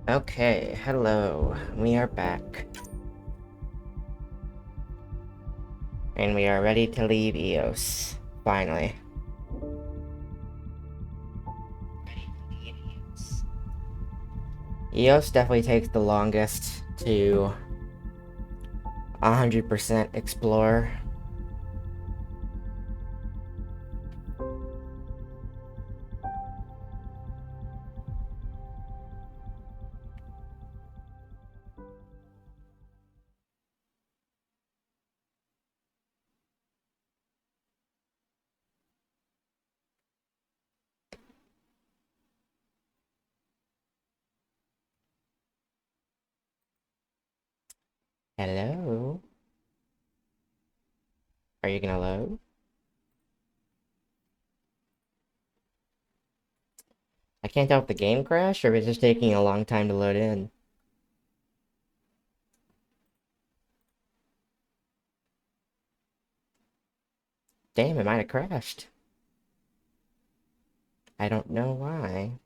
Okay, hello. We are back. And we are ready to leave Eos. Finally. Eos definitely takes the longest to 100% explore. Hello? Are you gonna load? I can't tell if the game crashed or if it's just taking a long time to load in. Damn, it might have crashed. I don't know why.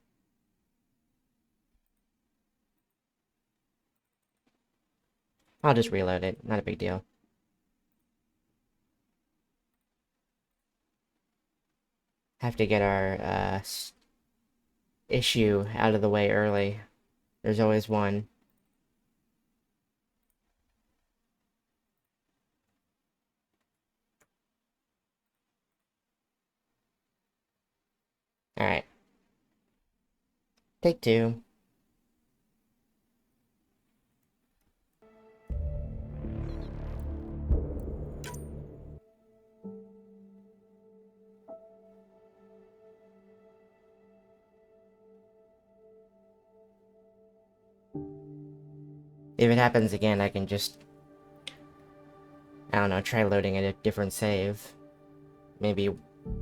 I'll just reload it. Not a big deal. Have to get our issue out of the way early. There's always one. Alright. Take two. If it happens again, I can just, I don't know, try loading a different save. Maybe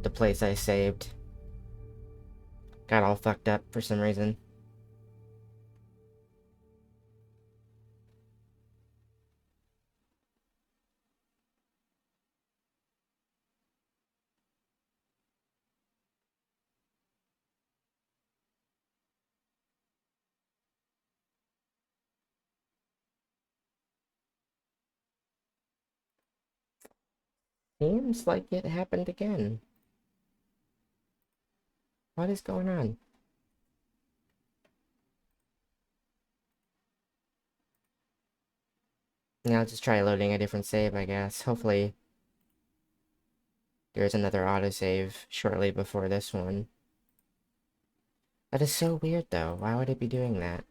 the place I saved got all fucked up for some reason. Seems like it happened again. What is going on? Yeah, I'll just try loading a different save, I guess. Hopefully there's another autosave shortly before this one. That is so weird, though. Why would it be doing that?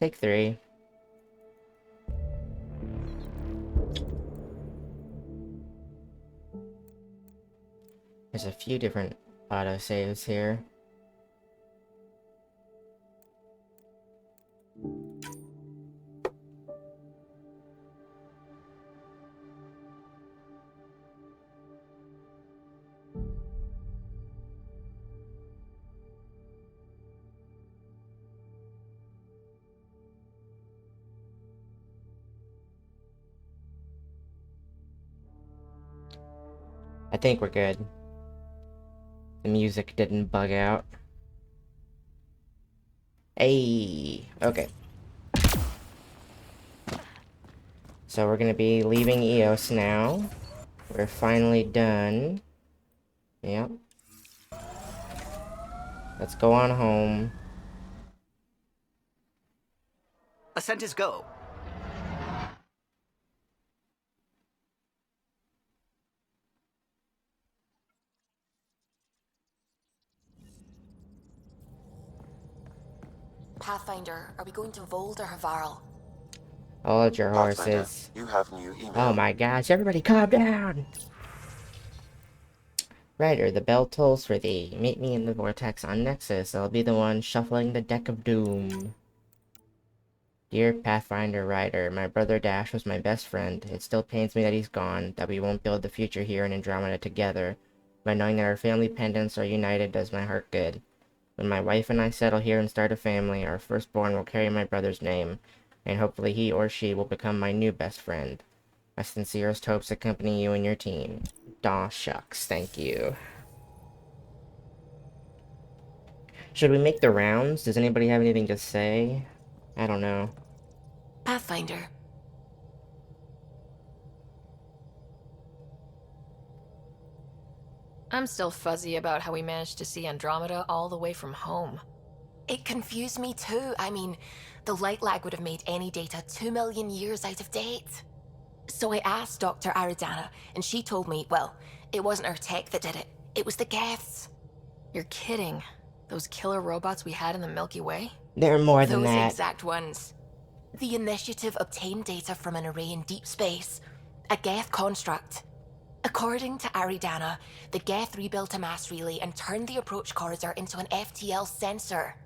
Take 3. There's a few different autosaves here. I think we're good. The music didn't bug out. Hey, okay. So we're gonna be leaving EOS now. We're finally done. Yep. Let's go on home. Ascent is go. Pathfinder, are we going to Vold or Havarl? Hold your Pathfinder, horses. you have new email. Oh my gosh, everybody calm down! Ryder, the bell tolls for thee. Meet me in the vortex on Nexus. I'll be the one shuffling the deck of doom. Dear Pathfinder Ryder, my brother Dash was my best friend. It still pains me that he's gone, that we won't build the future here in Andromeda together. But knowing that our family pendants are united does my heart good. When my wife and I settle here and start a family, our firstborn will carry my brother's name, and hopefully he or she will become my new best friend. My sincerest hopes accompany you and your team. Daw shucks, thank you. Should we make the rounds? Does anybody have anything to say? I don't know. Pathfinder. I'm still fuzzy about how we managed to see Andromeda all the way from home. It confused me too. I mean, the light lag would have made any data 2 million years out of date. So I asked Dr. Aridana, and she told me, well, it wasn't her tech that did it. It was the Geths. You're kidding. Those killer robots we had in the Milky Way? They're more than Those that. exact ones. The Initiative obtained data from an array in deep space. A Geth construct. According to Aridana, the Geth rebuilt a mass relay and turned the approach corridor into an FTL sensor.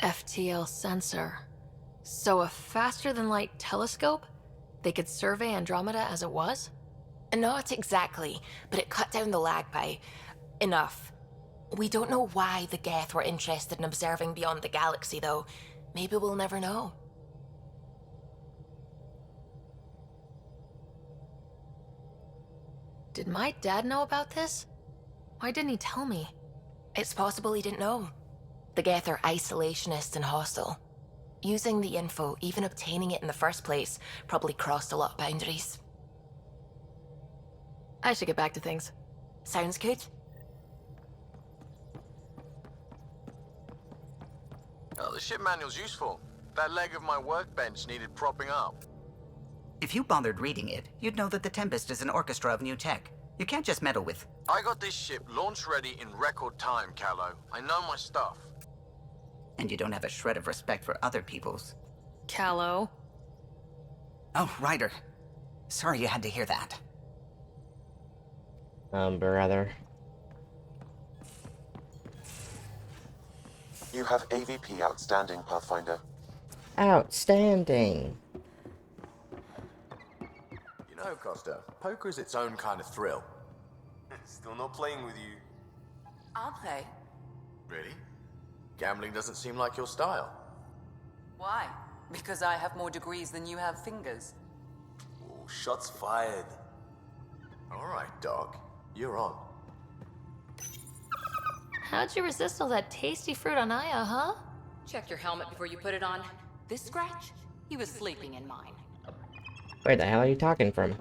FTL sensor. So a faster-than-light telescope? They could survey Andromeda as it was? Not exactly, but it cut down the lag by enough. We don't know why the Geth were interested in observing beyond the galaxy, though. Maybe we'll never know. Did my dad know about this? Why didn't he tell me? It's possible he didn't know. The Geth are isolationist and hostile. Using the info, even obtaining it in the first place, probably crossed a lot of boundaries. I should get back to things. Sounds good. Oh, the ship manual's useful. That leg of my workbench needed propping up. If you bothered reading it, you'd know that the Tempest is an orchestra of new tech. You can't just meddle with... I got this ship launch ready in record time, Callow. I know my stuff. And you don't have a shred of respect for other people's. Callow. Oh, Ryder. Sorry you had to hear that. Brother. You have AVP outstanding, Pathfinder. Outstanding. You know, Costa, poker is its own kind of thrill. Still not playing with you. I'll play. Really? Gambling doesn't seem like your style. Why? Because I have more degrees than you have fingers. Oh, shots fired. All right, dog. You're on. How'd you resist all that tasty fruit on Aya, huh? Check your helmet before you put it on. This scratch? He was sleeping in mine. Where the hell are you talking from?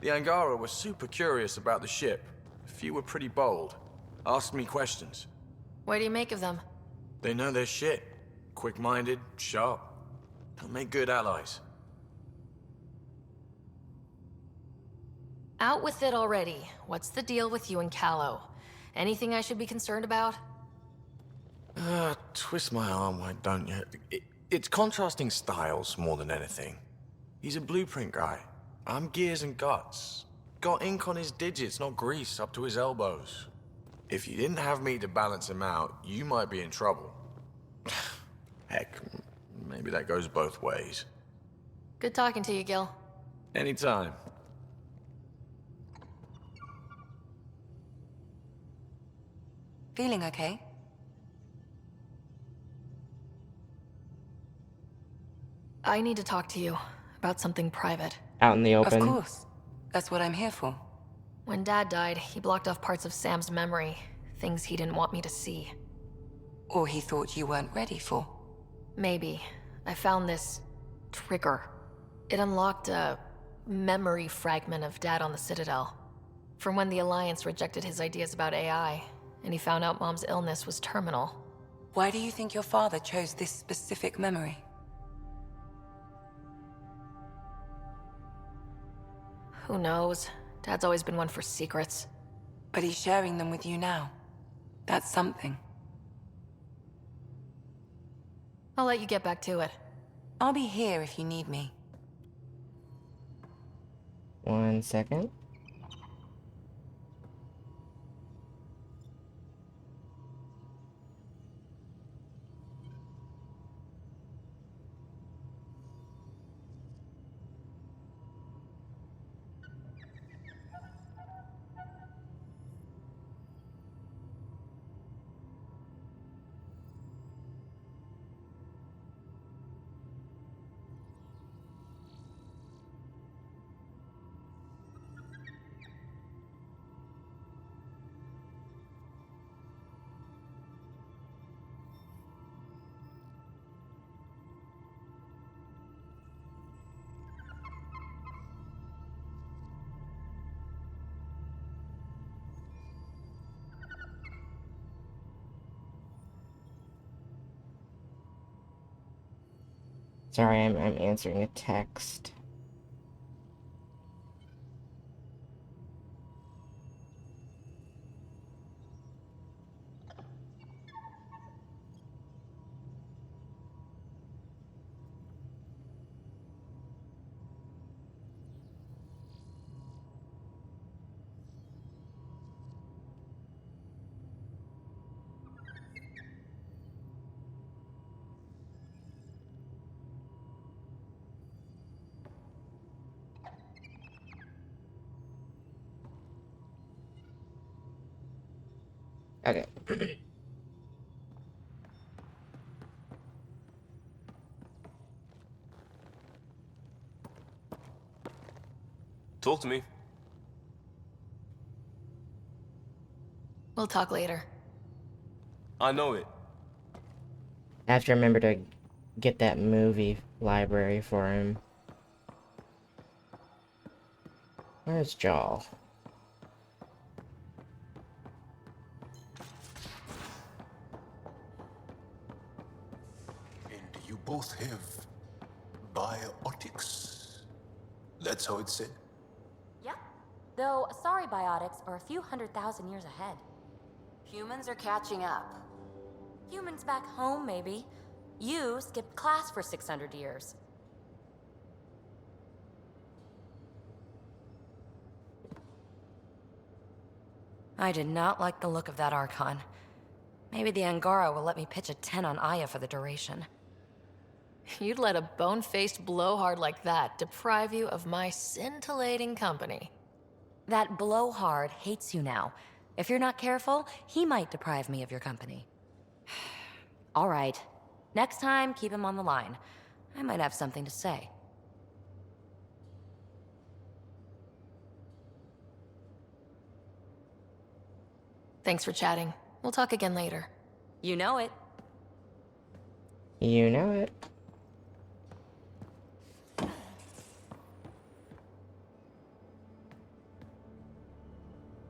The Angara were super curious about the ship. A few were pretty bold. Asked me questions. What do you make of them? They know their shit. Quick-minded, sharp. They'll make good allies. Out with it already. What's the deal with you and Callow? Anything I should be concerned about? Twist my arm, why don't you? It's contrasting styles more than anything. He's a blueprint guy. I'm gears and guts. Got ink on his digits, not grease up to his elbows. If you didn't have me to balance him out, you might be in trouble. Heck, maybe that goes both ways. Good talking to you, Gil. Anytime. Feeling okay? I need to talk to you about something private. Out in the open. Of course. That's what I'm here for. When Dad died, he blocked off parts of Sam's memory, things he didn't want me to see. Or he thought you weren't ready for. Maybe. I found this trigger. It unlocked a memory fragment of Dad on the Citadel. From when the Alliance rejected his ideas about AI, and he found out Mom's illness was terminal. Why do you think your father chose this specific memory? Who knows? Dad's always been one for secrets. But he's sharing them with you now. That's something. I'll let you get back to it. I'll be here if you need me. 1 second. Sorry, I'm answering a text. Okay. Talk to me. We'll talk later. I know it. I have to remember to get that movie library for him. Where's Jaw? And you both have biotics. That's how it's said? Yep. Though, sorry biotics are a few 100,000 years ahead. Humans are catching up. Humans back home, maybe. You skipped class for 600 years. I did not like the look of that Archon. Maybe the Angara will let me pitch a 10 on Aya for the duration. You'd let a bone-faced blowhard like that deprive you of my scintillating company. That blowhard hates you now. If you're not careful, he might deprive me of your company. All right. Next time, keep him on the line. I might have something to say. Thanks for chatting. We'll talk again later. You know it. You know it.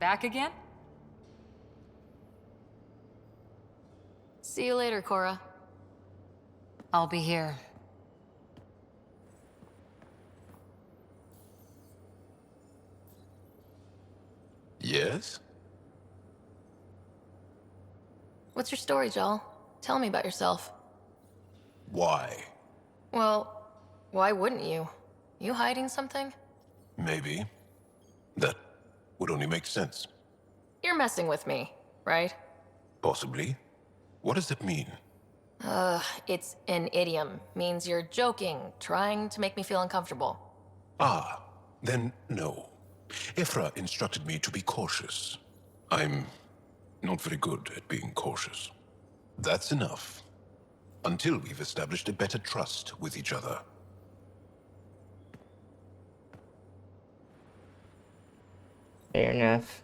Back again? See you later, Cora. I'll be here. Yes? What's your story, Joel? Tell me about yourself. Why? Well, why wouldn't you? You hiding something? Maybe. That would only make sense. You're messing with me, right? Possibly. What does that mean? It's an idiom. Means you're joking, trying to make me feel uncomfortable. Ah, then no. Ephra instructed me to be cautious. I'm not very good at being cautious. That's enough. Until we've established a better trust with each other. Fair enough.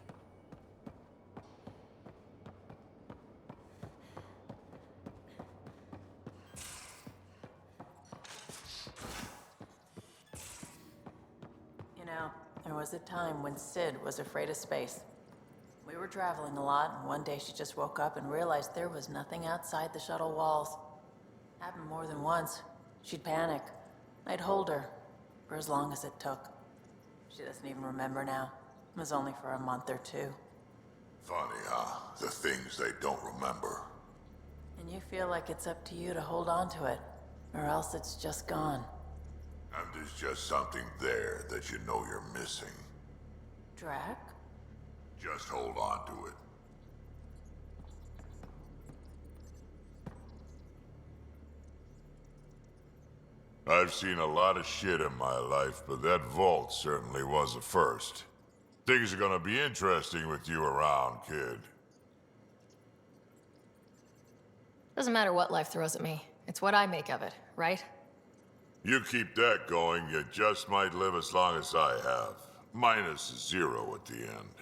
You know, there was a time when Sid was afraid of space. We were traveling a lot, and one day she just woke up and realized there was nothing outside the shuttle walls. Happened more than once. She'd panic. I'd hold her, for as long as it took. She doesn't even remember now. It was only for a month or two. Funny, huh? The things they don't remember. And you feel like it's up to you to hold on to it, or else it's just gone. And there's just something there that you know you're missing. Drac? Just hold on to it. I've seen a lot of shit in my life, but that vault certainly was a first. Things are gonna be interesting with you around, kid. Doesn't matter what life throws at me. It's what I make of it, right? You keep that going, you just might live as long as I have. Minus 0 at the end.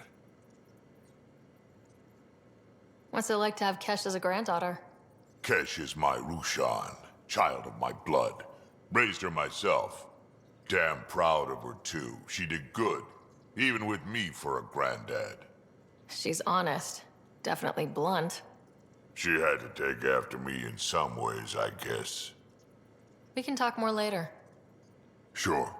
What's it like to have Kesh as a granddaughter? Kesh is my Rushan, child of my blood. Raised her myself. Damn proud of her too. She did good, even with me for a granddad. She's honest. Definitely blunt. She had to take after me in some ways, I guess. We can talk more later. Sure.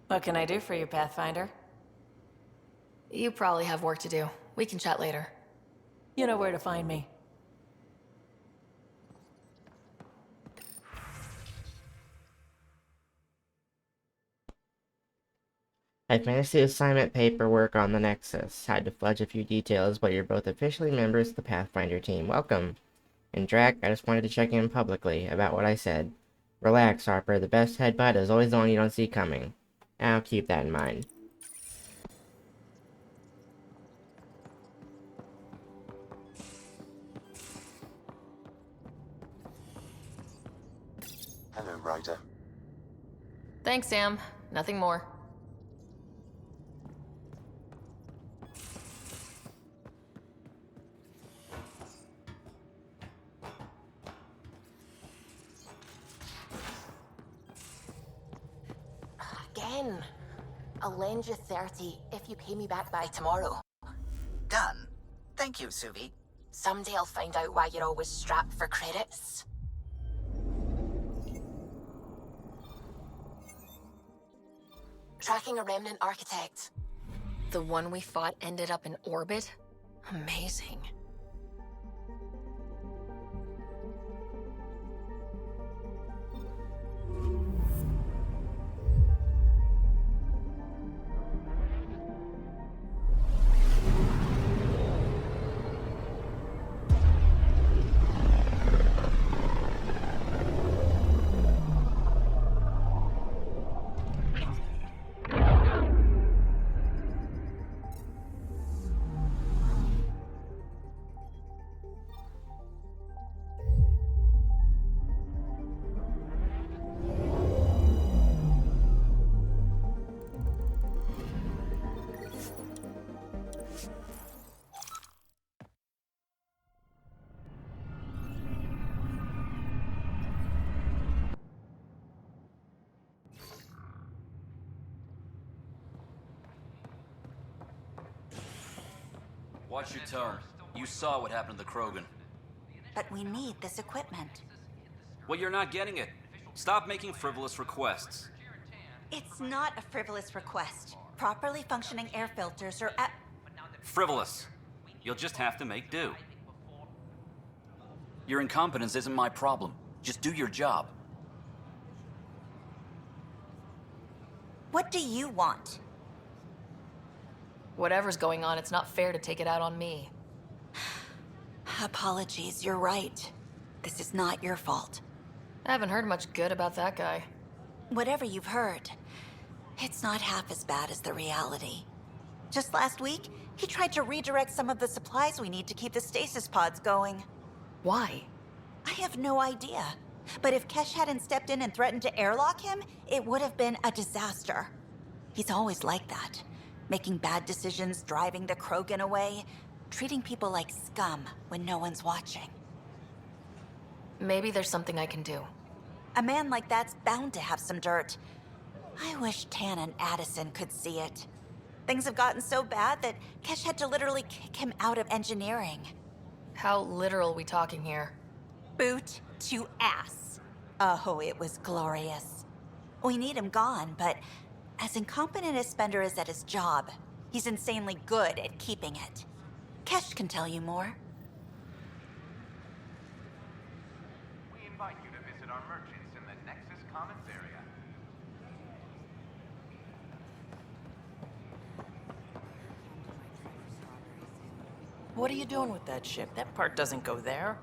What can I do for you, Pathfinder? You probably have work to do. We can chat later. You know where to find me. I finished the assignment paperwork on the Nexus. Had to fudge a few details, but you're both officially members of the Pathfinder team. Welcome. And Drac, I just wanted to check in publicly about what I said. Relax, Harper. The best headbutt is always the one you don't see coming. I'll keep that in mind. Hello, Ryder. Thanks, Sam. Nothing more. Again. I'll lend you 30 if you pay me back by tomorrow. Done. Thank you, Suvi. Someday I'll find out why you're always strapped for credits. Tracking a remnant architect. The one we fought ended up in orbit? Amazing. Watch your tone. You saw what happened to the Krogan. But we need this equipment. Well, you're not getting it. Stop making frivolous requests. It's not a frivolous request. Properly functioning air filters are at... Frivolous. You'll just have to make do. Your incompetence isn't my problem. Just do your job. What do you want? Whatever's going on, it's not fair to take it out on me. Apologies, you're right. This is not your fault. I haven't heard much good about that guy. Whatever you've heard, it's not half as bad as the reality. Just last week, he tried to redirect some of the supplies we need to keep the stasis pods going. Why? I have no idea. But if Kesh hadn't stepped in and threatened to airlock him, it would have been a disaster. He's always like that. Making bad decisions, driving the Krogan away, treating people like scum when no one's watching. Maybe there's something I can do. A man like that's bound to have some dirt. I wish Tan and Addison could see it. Things have gotten so bad that Kesh had to literally kick him out of engineering. How literal we talking here? Boot to ass. Oh, it was glorious. We need him gone, but as incompetent as Spender is at his job, he's insanely good at keeping it. Kesh can tell you more. We invite you to visit our merchants in the Nexus Commons area. What are you doing with that ship? That part doesn't go there.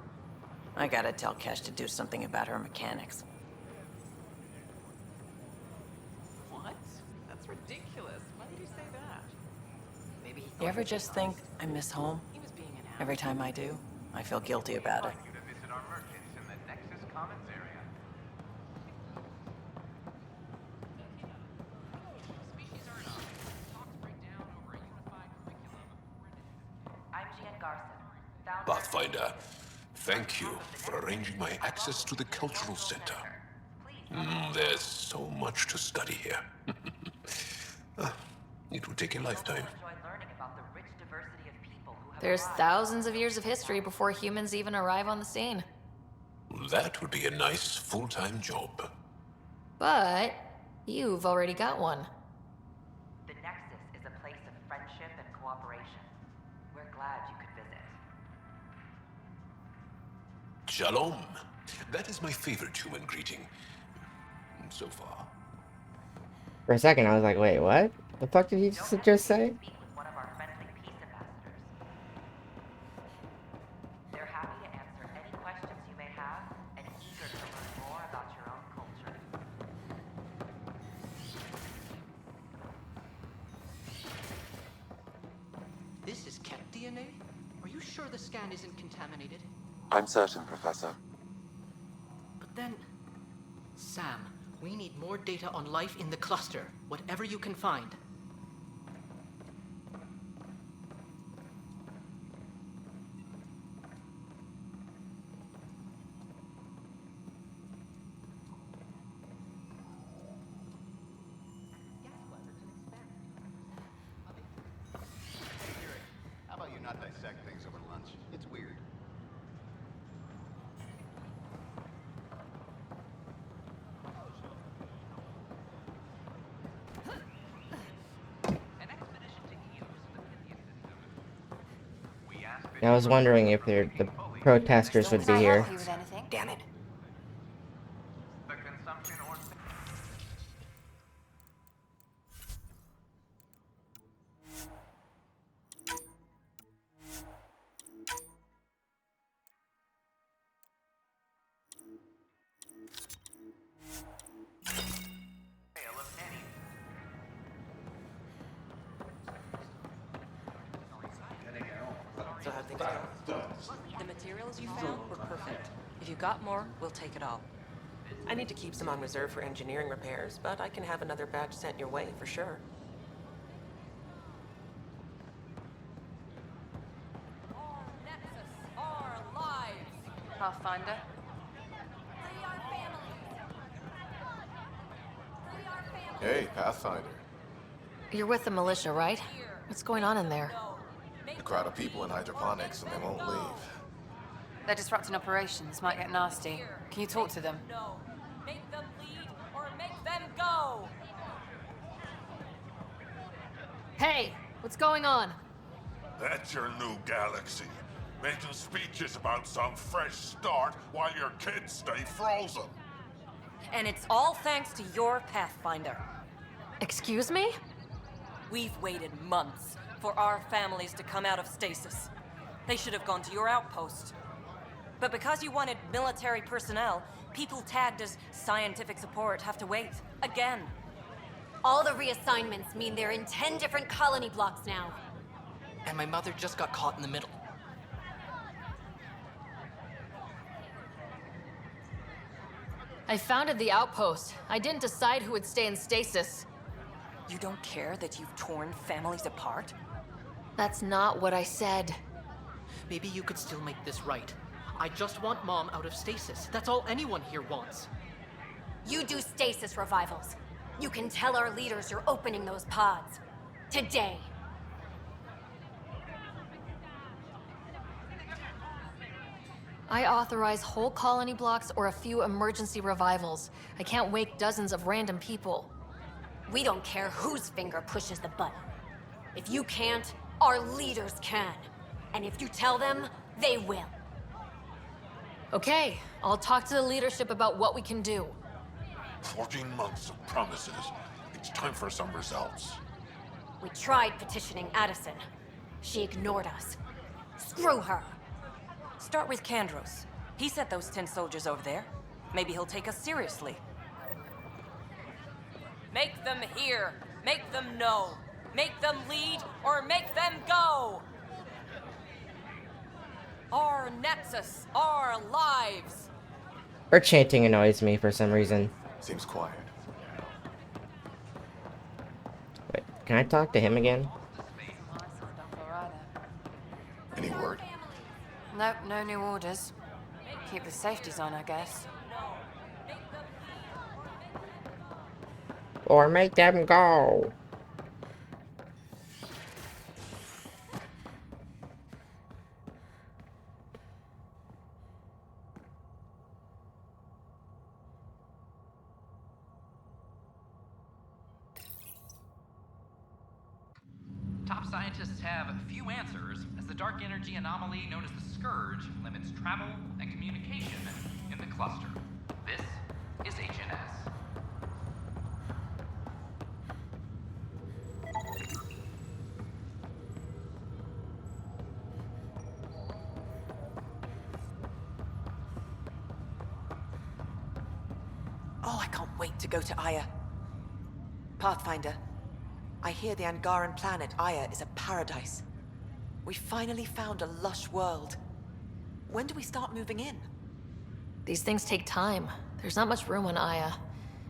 I gotta tell Kesh to do something about her mechanics. What? That's ridiculous. Why did you say that? Maybe he You ever just think, I miss home? Every time I do, I feel guilty about it. You to visit our merchants in the Nexus Commons area. I'm Gian Garson. Pathfinder, thank you for arranging my access to the cultural center. There's so much to study here. It would take a lifetime. There's thousands of years of history before humans even arrive on the scene. That would be a nice full-time job. But you've already got one. The Nexus is a place of friendship and cooperation. We're glad you could visit. Shalom. That is my favorite human greeting. So far. For a second, I was like, wait, what? The fuck did he just say? One of our friendly peace ambassadors. They're happy to answer any questions you may have and eager to learn more about your own culture. This is Ket DNA? Are you sure the scan isn't contaminated? I'm certain, Professor. But then... Sam, we need more data on life in the cluster, whatever you can find. How about you not dissect things over lunch? It's weird. I was wondering if the protesters would be here. Damn it. So how'd things go? The materials you found were perfect. If you got more, we'll take it all. I need to keep some on reserve for engineering repairs, but I can have another batch sent your way for sure. Pathfinder? Hey, Pathfinder. You're with the militia, right? What's going on in there? crowd of people in hydroponics and they won't leave. They're disrupting operations. Might get nasty. Can you talk to them? No. Make them lead or make them go. Hey, what's going on? That's your new galaxy. Making speeches about some fresh start while your kids stay frozen. And it's all thanks to your Pathfinder. Excuse me? We've waited months for our families to come out of stasis. They should have gone to your outpost. But because you wanted military personnel, people tagged as scientific support have to wait. Again. All the reassignments mean they're in 10 different colony blocks now. And my mother just got caught in the middle. I founded the outpost. I didn't decide who would stay in stasis. You don't care that you've torn families apart? That's not what I said. Maybe you could still make this right. I just want Mom out of stasis. That's all anyone here wants. You do stasis revivals. You can tell our leaders you're opening those pods. Today. I authorize whole colony blocks or a few emergency revivals. I can't wake dozens of random people. We don't care whose finger pushes the button. If you can't, our leaders can. And if you tell them, they will. Okay, I'll talk to the leadership about what we can do. 14 months of promises. It's time for some results. We tried petitioning Addison. She ignored us. Screw her. Start with Kandros. He sent those 10 soldiers over there. Maybe he'll take us seriously. Make them hear. Make them know. Make them lead or make them go. Our Nexus, our lives. Her chanting annoys me for some reason. Seems quiet. Wait, can I talk to him again? Any word? Nope, no new orders. Keep the safeties on, I guess. Or make them go. Top scientists have few answers, as the dark energy anomaly known as the Scourge limits travel and communication in the cluster. This is HNS. Oh, I can't wait to go to Aya. Pathfinder, I hear the Angaran planet Aya is a paradise. We finally found a lush world. When do we start moving in? These things take time. There's not much room on Aya.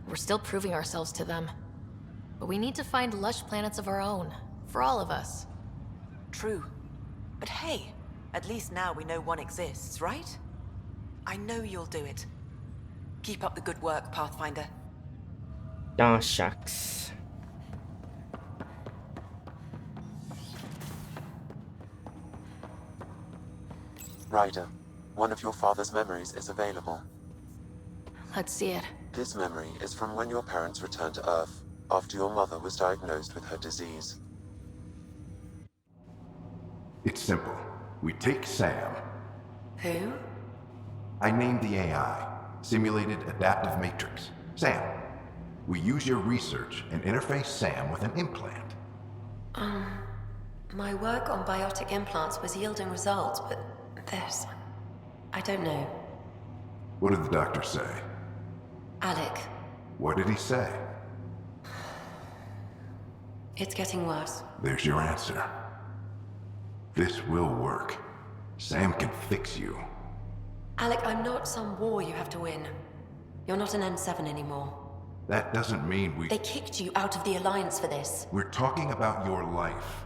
We're still proving ourselves to them. But we need to find lush planets of our own. For all of us. True. But hey, at least now we know one exists, right? I know you'll do it. Keep up the good work, Pathfinder. Aw, shucks. Ryder, one of your father's memories is available. Let's see it. This memory is from when your parents returned to Earth, after your mother was diagnosed with her disease. It's simple. We take Sam. Who? I named the AI, Simulated Adaptive Matrix. Sam. We use your research and interface Sam with an implant. My work on biotic implants was yielding results, but this... I don't know. What did the doctor say? Alec, What did he say? it's getting worse. There's your answer. This will work. Sam can fix you. Alec, I'm not some war you have to win. You're not an N7 anymore. That doesn't mean we... They kicked you out of the Alliance for this. We're talking about your life.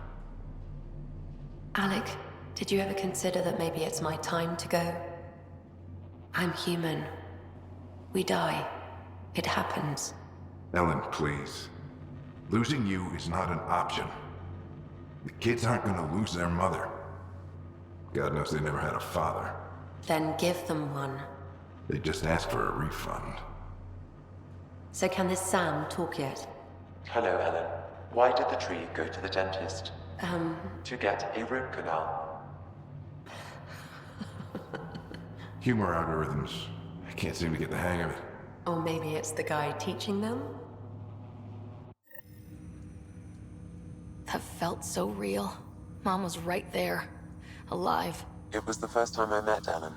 Alec, did you ever consider that maybe it's my time to go? I'm human. We die. It happens. Ellen, please. Losing you is not an option. The kids aren't gonna lose their mother. God knows they never had a father. Then give them one. They just asked for a refund. So can this Sam talk yet? Hello, Ellen. Why did the tree go to the dentist? Um... To get a root canal. Humor algorithms. I can't seem to get the hang of it. Or maybe it's the guy teaching them? That felt so real. Mom was right there. Alive. It was the first time I met Ellen.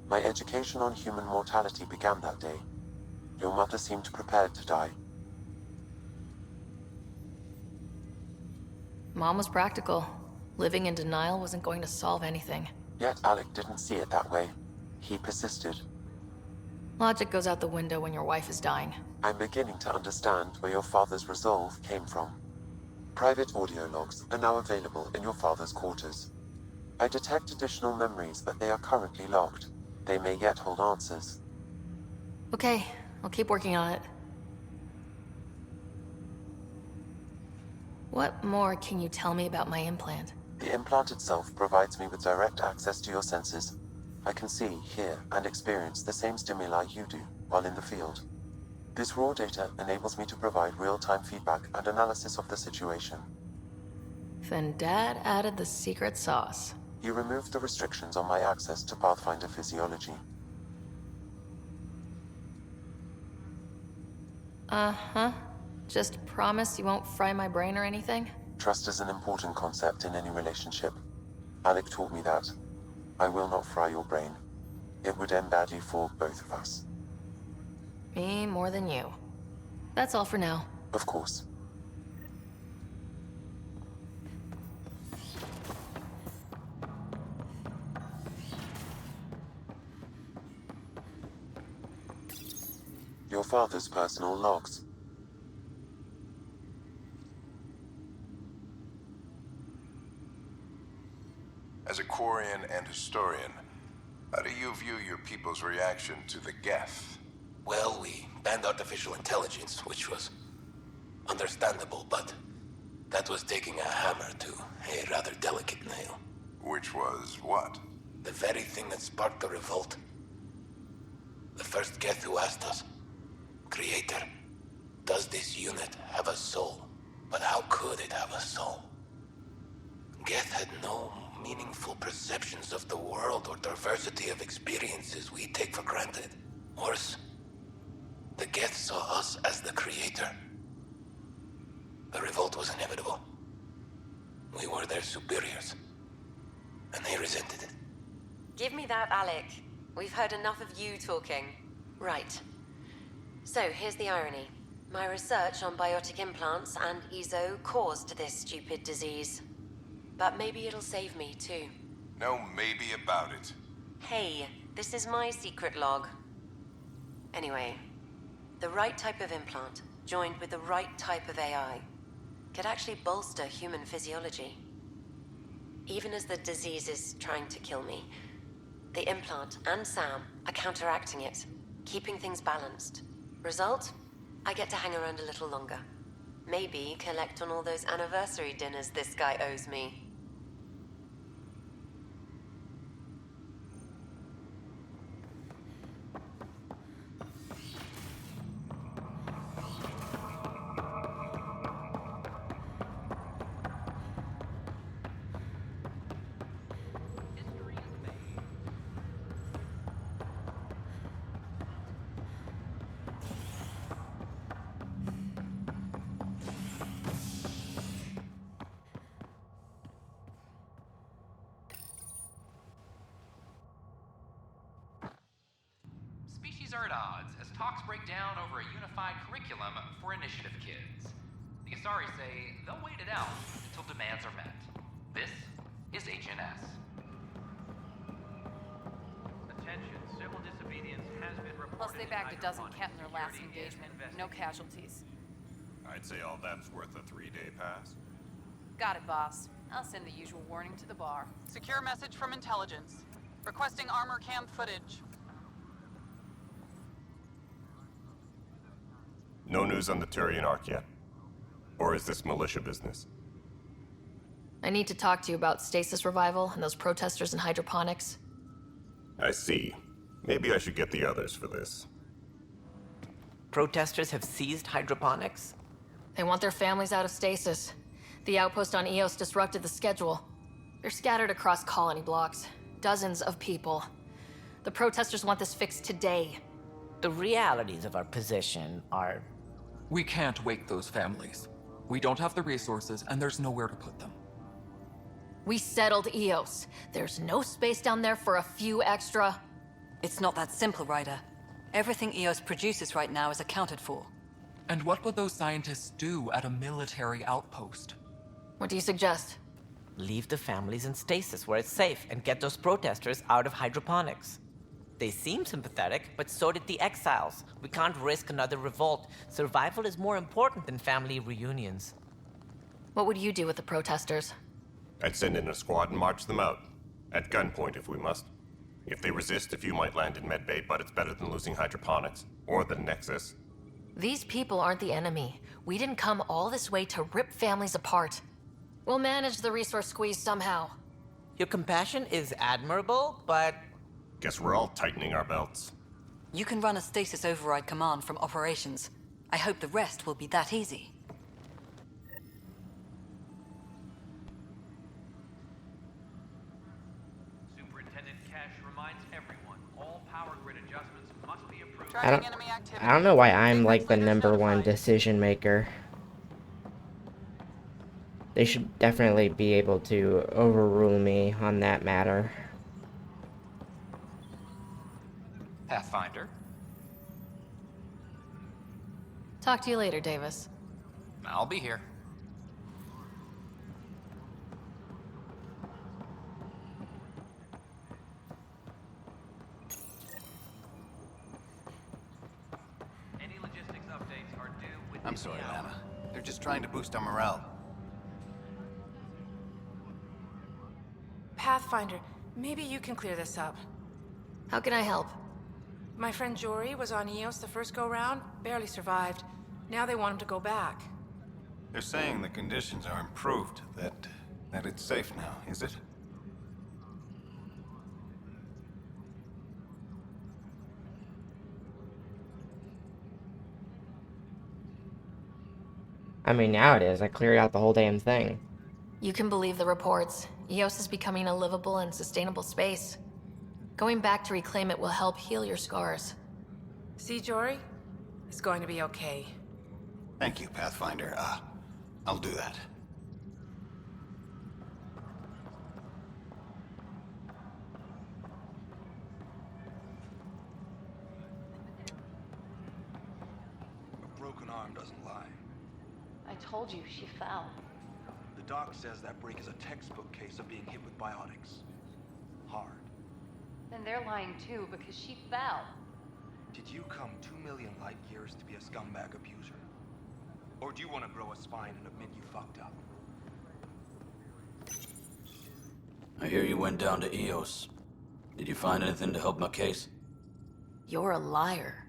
My education on human mortality began that day. Your mother seemed prepared to die. Mom was practical. Living in denial wasn't going to solve anything. Yet Alec didn't see it that way. He persisted. Logic goes out the window when your wife is dying. I'm beginning to understand where your father's resolve came from. Private audio logs are now available in your father's quarters. I detect additional memories, but they are currently locked. They may yet hold answers. Okay, I'll keep working on it. What more can you tell me about my implant? The implant itself provides me with direct access to your senses. I can see, hear, and experience the same stimuli you do while in the field. This raw data enables me to provide real-time feedback and analysis of the situation. Then Dad added the secret sauce. He removed the restrictions on my access to Pathfinder physiology. Uh-huh. Just promise you won't fry my brain or anything? Trust is an important concept in any relationship. Alec taught me that. I will not fry your brain. It would end badly for both of us. Me more than you. That's all for now. Of course. Your father's personal logs. As a Quarian and historian, how do you view your people's reaction to the Geth? Well, we banned artificial intelligence, which was understandable, but that was taking a hammer to a rather delicate nail. Which was what? The very thing that sparked the revolt. The first Geth who asked us, Creator, does this unit have a soul? But how could it have a soul? Geth had no meaningful perceptions of the world or diversity of experiences we take for granted. Worse, the Geth saw us as the Creator. The revolt was inevitable. We were their superiors, and they resented it. Give me that, Alec. We've heard enough of you talking. Right. So, here's the irony. My research on biotic implants and EZO caused this stupid disease. But maybe it'll save me, too. No maybe about it. Hey, this is my secret log. Anyway, the right type of implant, joined with the right type of AI, could actually bolster human physiology. Even as the disease is trying to kill me, the implant and Sam are counteracting it, keeping things balanced. Result? I get to hang around a little longer. Maybe collect on all those anniversary dinners this guy owes me. Species are at odds as talks break down over a unified curriculum for initiative kids. The Asari say they'll wait it out until demands are met. This is HNS. Attention, civil disobedience has been reported. Plus, they bagged a dozen cat in their last engagement. No casualties. I'd say all that's worth a 3-day pass. Got it, boss. I'll send the usual warning to the bar. Secure message from intelligence. Requesting armor cam footage. No news on the Turian Ark yet? Or is this militia business? I need to talk to you about stasis revival and those protesters in hydroponics. I see. Maybe I should get the others for this. Protesters have seized hydroponics? They want their families out of stasis. The outpost on Eos disrupted the schedule. They're scattered across colony blocks. Dozens of people. The protesters want this fixed today. The realities of our position are... We can't wake those families. We don't have the resources, and there's nowhere to put them. We settled Eos. There's no space down there for a few extra... It's not that simple, Ryder. Everything Eos produces right now is accounted for. And what would those scientists do at a military outpost? What do you suggest? Leave the families in stasis where it's safe and get those protesters out of hydroponics. They seem sympathetic, but so did the exiles. We can't risk another revolt. Survival is more important than family reunions. What would you do with the protesters? I'd send in a squad and march them out. At gunpoint if we must. If they resist, a few might land in medbay, but it's better than losing hydroponics. Or the Nexus. These people aren't the enemy. We didn't come all this way to rip families apart. We'll manage the resource squeeze somehow. Your compassion is admirable, but... Guess we're all tightening our belts. You can run a stasis override command from operations. I hope the rest will be that easy. Superintendent Cash reminds everyone, all power grid adjustments must be approved. I don't know why I'm like the #1 decision maker. They should definitely be able to overrule me on that matter. Pathfinder. Talk to you later, Davis. I'll be here. Any logistics updates are due within I'm sorry, the hour. Lana. They're just trying to boost our morale. Pathfinder, maybe you can clear this up. How can I help? My friend Jory was on Eos the first go-round, barely survived. Now they want him to go back. They're saying the conditions are improved, that it's safe now, is it? I mean, now it is. I cleared out the whole damn thing. You can believe the reports. Eos is becoming a livable and sustainable space. Going back to reclaim it will help heal your scars. See, Jory? It's going to be okay. Thank you, Pathfinder. I'll do that. A broken arm doesn't lie. I told you, she fell. The doc says that break is a textbook case of being hit with biotics. Hard. Then they're lying too, because she fell. Did you come 2 million light years to be a scumbag abuser? Or do you want to grow a spine and admit you fucked up? I hear you went down to Eos. Did you find anything to help my case? You're a liar.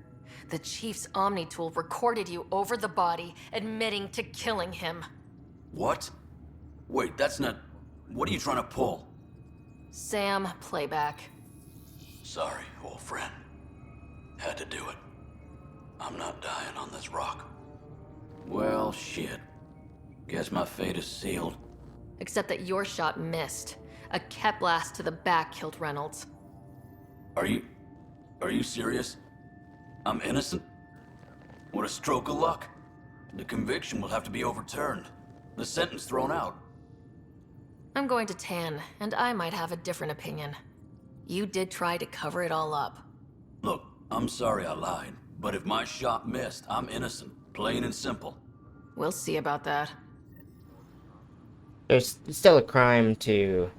The Chief's Omni tool recorded you over the body, admitting to killing him. What? Wait, that's not... What are you trying to pull? Sam, playback. Sorry, old friend. Had to do it. I'm not dying on this rock. Well, shit. Guess my fate is sealed. Except that your shot missed. A Kep blast to the back killed Reynolds. Are you serious? I'm innocent? What a stroke of luck. The conviction will have to be overturned. The sentence thrown out. I'm going to Tan, and I might have a different opinion. You did try to cover it all up. Look, I'm sorry I lied, but if my shot missed, I'm innocent. Plain and simple. We'll see about that. There's still a crime to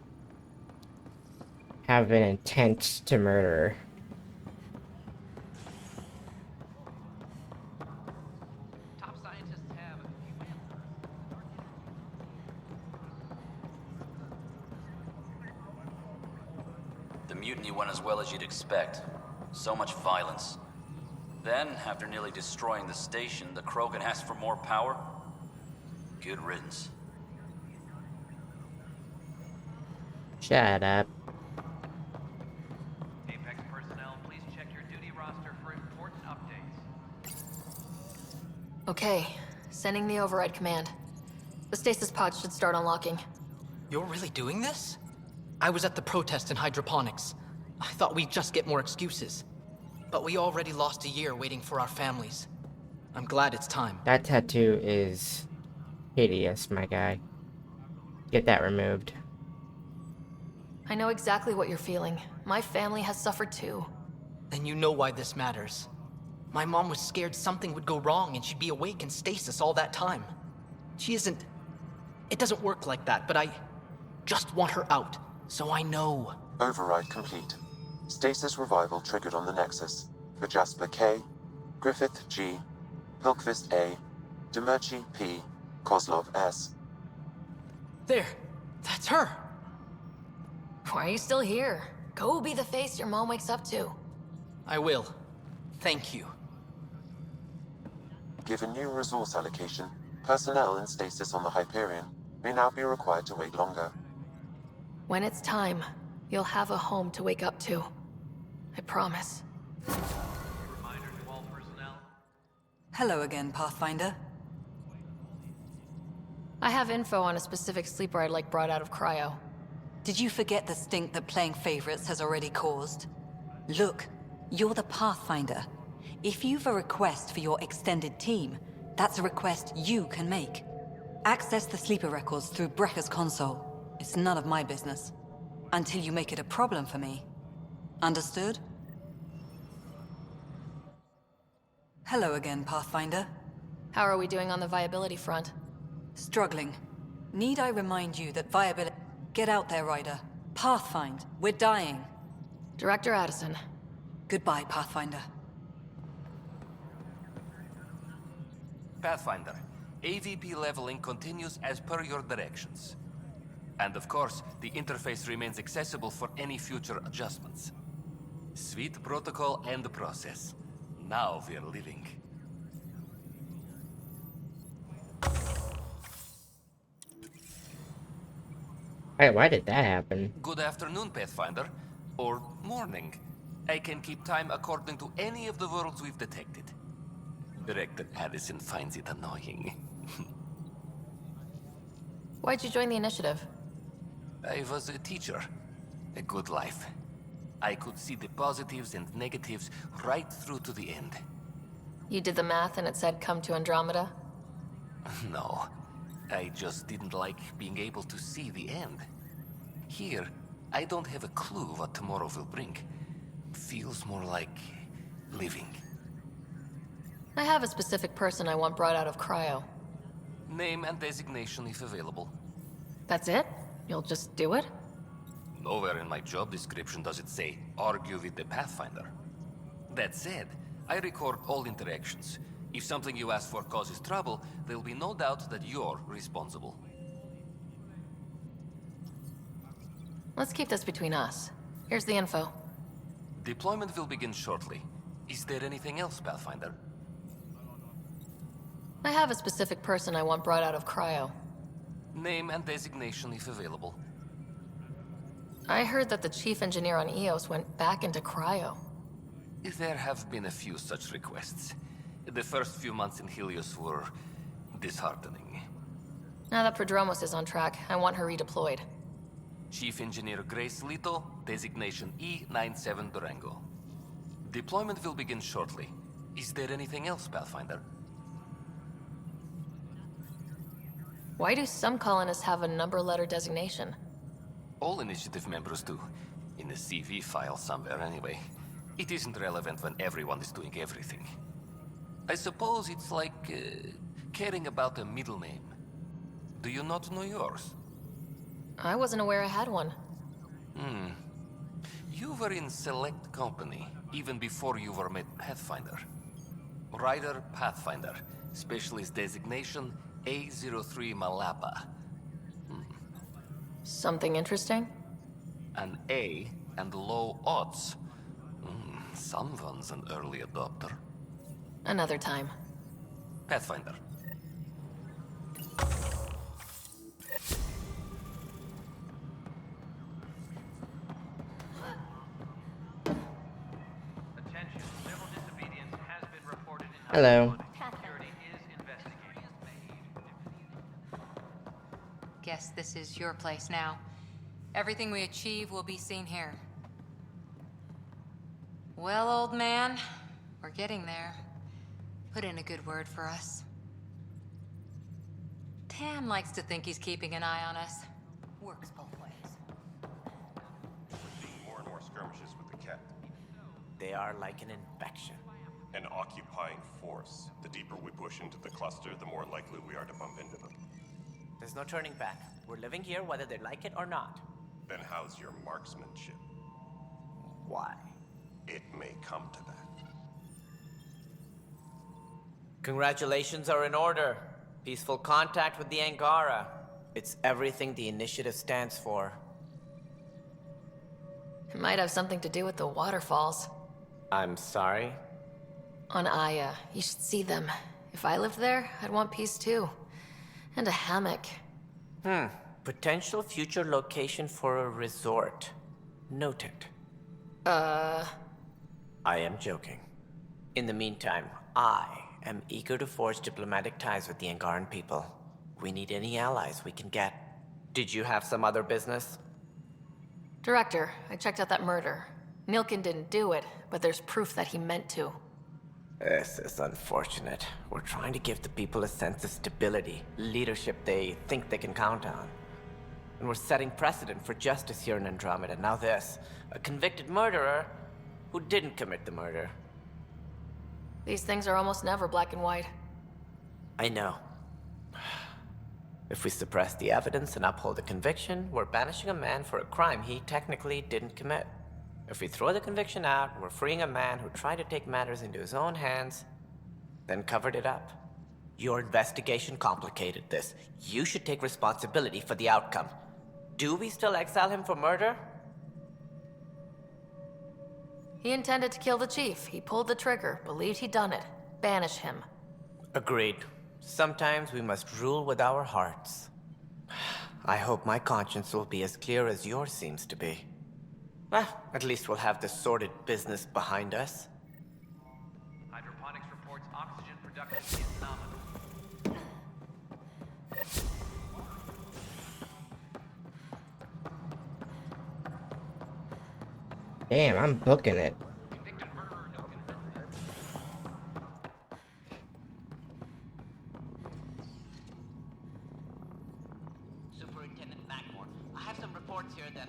have an intent to murder. Top scientists have a few answers. The mutiny went as well as you'd expect. So much violence. Then, after nearly destroying the station, the Krogan asked for more power? Good riddance. Shut up. Apex personnel, please check your duty roster for important updates. Okay, sending the override command. The stasis pod should start unlocking. You're really doing this? I was at the protest in hydroponics. I thought we'd just get more excuses. But we already lost a year waiting for our families. I'm glad it's time. That tattoo is hideous, my guy. Get that removed. I know exactly what you're feeling. My family has suffered too. Then you know why this matters. My mom was scared something would go wrong and she'd be awake in stasis all that time. She isn't... It doesn't work like that, but I just want her out, so I know. Override complete. Stasis revival triggered on the Nexus. For Jasper K, Griffith G, Pilkvist A, Demerchi P, Kozlov S. There, that's her. Why are you still here? Go be the face your mom wakes up to. I will. Thank you. Given new resource allocation, personnel in stasis on the Hyperion may now be required to wait longer. When it's time, you'll have a home to wake up to. I promise. Reminder to all personnel. Hello again, Pathfinder. I have info on a specific sleeper I'd like brought out of cryo. Did you forget the stink that playing favorites has already caused? Look, you're the Pathfinder. If you've a request for your extended team, that's a request you can make. Access the sleeper records through Brekker's console. It's none of my business. Until you make it a problem for me. Understood? Hello again, Pathfinder. How are we doing on the viability front? Struggling. Need I remind you that viability... Get out there, Ryder. Pathfind, we're dying. Director Addison. Goodbye, Pathfinder. Pathfinder, AVP leveling continues as per your directions. And of course, the interface remains accessible for any future adjustments. Sweet protocol and process. Now we're living. Hey, why did that happen? Good afternoon, Pathfinder. Or morning. I can keep time according to any of the worlds we've detected. Director Addison finds it annoying. Why'd you join the initiative? I was a teacher. A good life. I could see the positives and negatives right through to the end. You did the math and it said come to Andromeda? No. I just didn't like being able to see the end. Here, I don't have a clue what tomorrow will bring. Feels more like living. I have a specific person I want brought out of cryo. Name and designation if available. That's it? You'll just do it? Nowhere in my job description does it say, argue with the Pathfinder. That said, I record all interactions. If something you ask for causes trouble, there'll be no doubt that you're responsible. Let's keep this between us. Here's the info. Deployment will begin shortly. Is there anything else, Pathfinder? I have a specific person I want brought out of cryo. Name and designation if available. I heard that the chief engineer on EOS went back into cryo. There have been a few such requests. The first few months in Helios were disheartening. Now that Prodromos is on track, I want her redeployed. Chief Engineer Grace Lito, designation E97 Durango. Deployment will begin shortly. Is there anything else, Pathfinder? Why do some colonists have a number letter designation? All initiative members do. In a CV file somewhere anyway. It isn't relevant when everyone is doing everything. I suppose it's like caring about a middle name. Do you not know yours? I wasn't aware I had one. You were in select company, even before you were made Pathfinder. Ryder Pathfinder, specialist designation A03 Malapa. Something interesting? An A and low odds. Someone's an early adopter. Another time. Pathfinder. Hello. Guess this is your place now. Everything we achieve will be seen here. Well, old man, we're getting there. Put in a good word for us. Tan likes to think he's keeping an eye on us. Works both ways. Seeing more and more skirmishes with the Ket. They are like an infection. An occupying force. The deeper we push into the cluster, the more likely we are to bump into them. There's no turning back. We're living here whether they like it or not. Then how's your marksmanship? Why? It may come to that. Congratulations are in order. Peaceful contact with the Angara. It's everything the initiative stands for. It might have something to do with the waterfalls. I'm sorry? On Aya. You should see them. If I lived there, I'd want peace too. And a hammock. Potential future location for a resort. Noted. I am joking. In the meantime, I am eager to forge diplomatic ties with the Angaran people. We need any allies we can get. Did you have some other business? Director, I checked out that murder. Nilkin didn't do it, but there's proof that he meant to. This is unfortunate. We're trying to give the people a sense of stability, leadership they think they can count on. And we're setting precedent for justice here in Andromeda. Now this, a convicted murderer who didn't commit the murder. These things are almost never black and white. I know. If we suppress the evidence and uphold the conviction, we're banishing a man for a crime he technically didn't commit. If we throw the conviction out, we're freeing a man who tried to take matters into his own hands, then covered it up. Your investigation complicated this. You should take responsibility for the outcome. Do we still exile him for murder? He intended to kill the chief. He pulled the trigger, believed he'd done it. Banish him. Agreed. Sometimes we must rule with our hearts. I hope my conscience will be as clear as yours seems to be. Well, at least we'll have this sordid business behind us. Hydroponics reports oxygen production is nominal. Damn, I'm booking it. Superintendent Mackmore, I have some reports here that...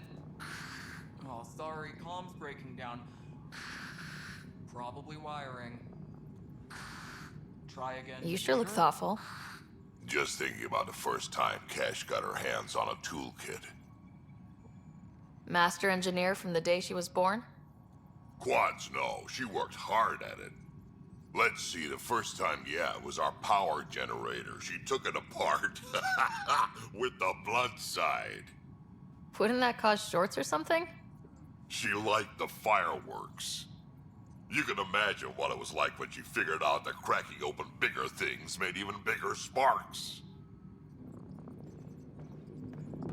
Oh, sorry, comms breaking down. Probably wiring. Try again. You sure look thoughtful. Just thinking about the first time Cash got her hands on a toolkit. Master engineer from the day she was born? Quads, no. She worked hard at it. Let's see, the first time, yeah, it was our power generator. She took it apart. With the blunt side. Wouldn't that cause shorts or something? She liked the fireworks. You can imagine what it was like when she figured out that cracking open bigger things made even bigger sparks.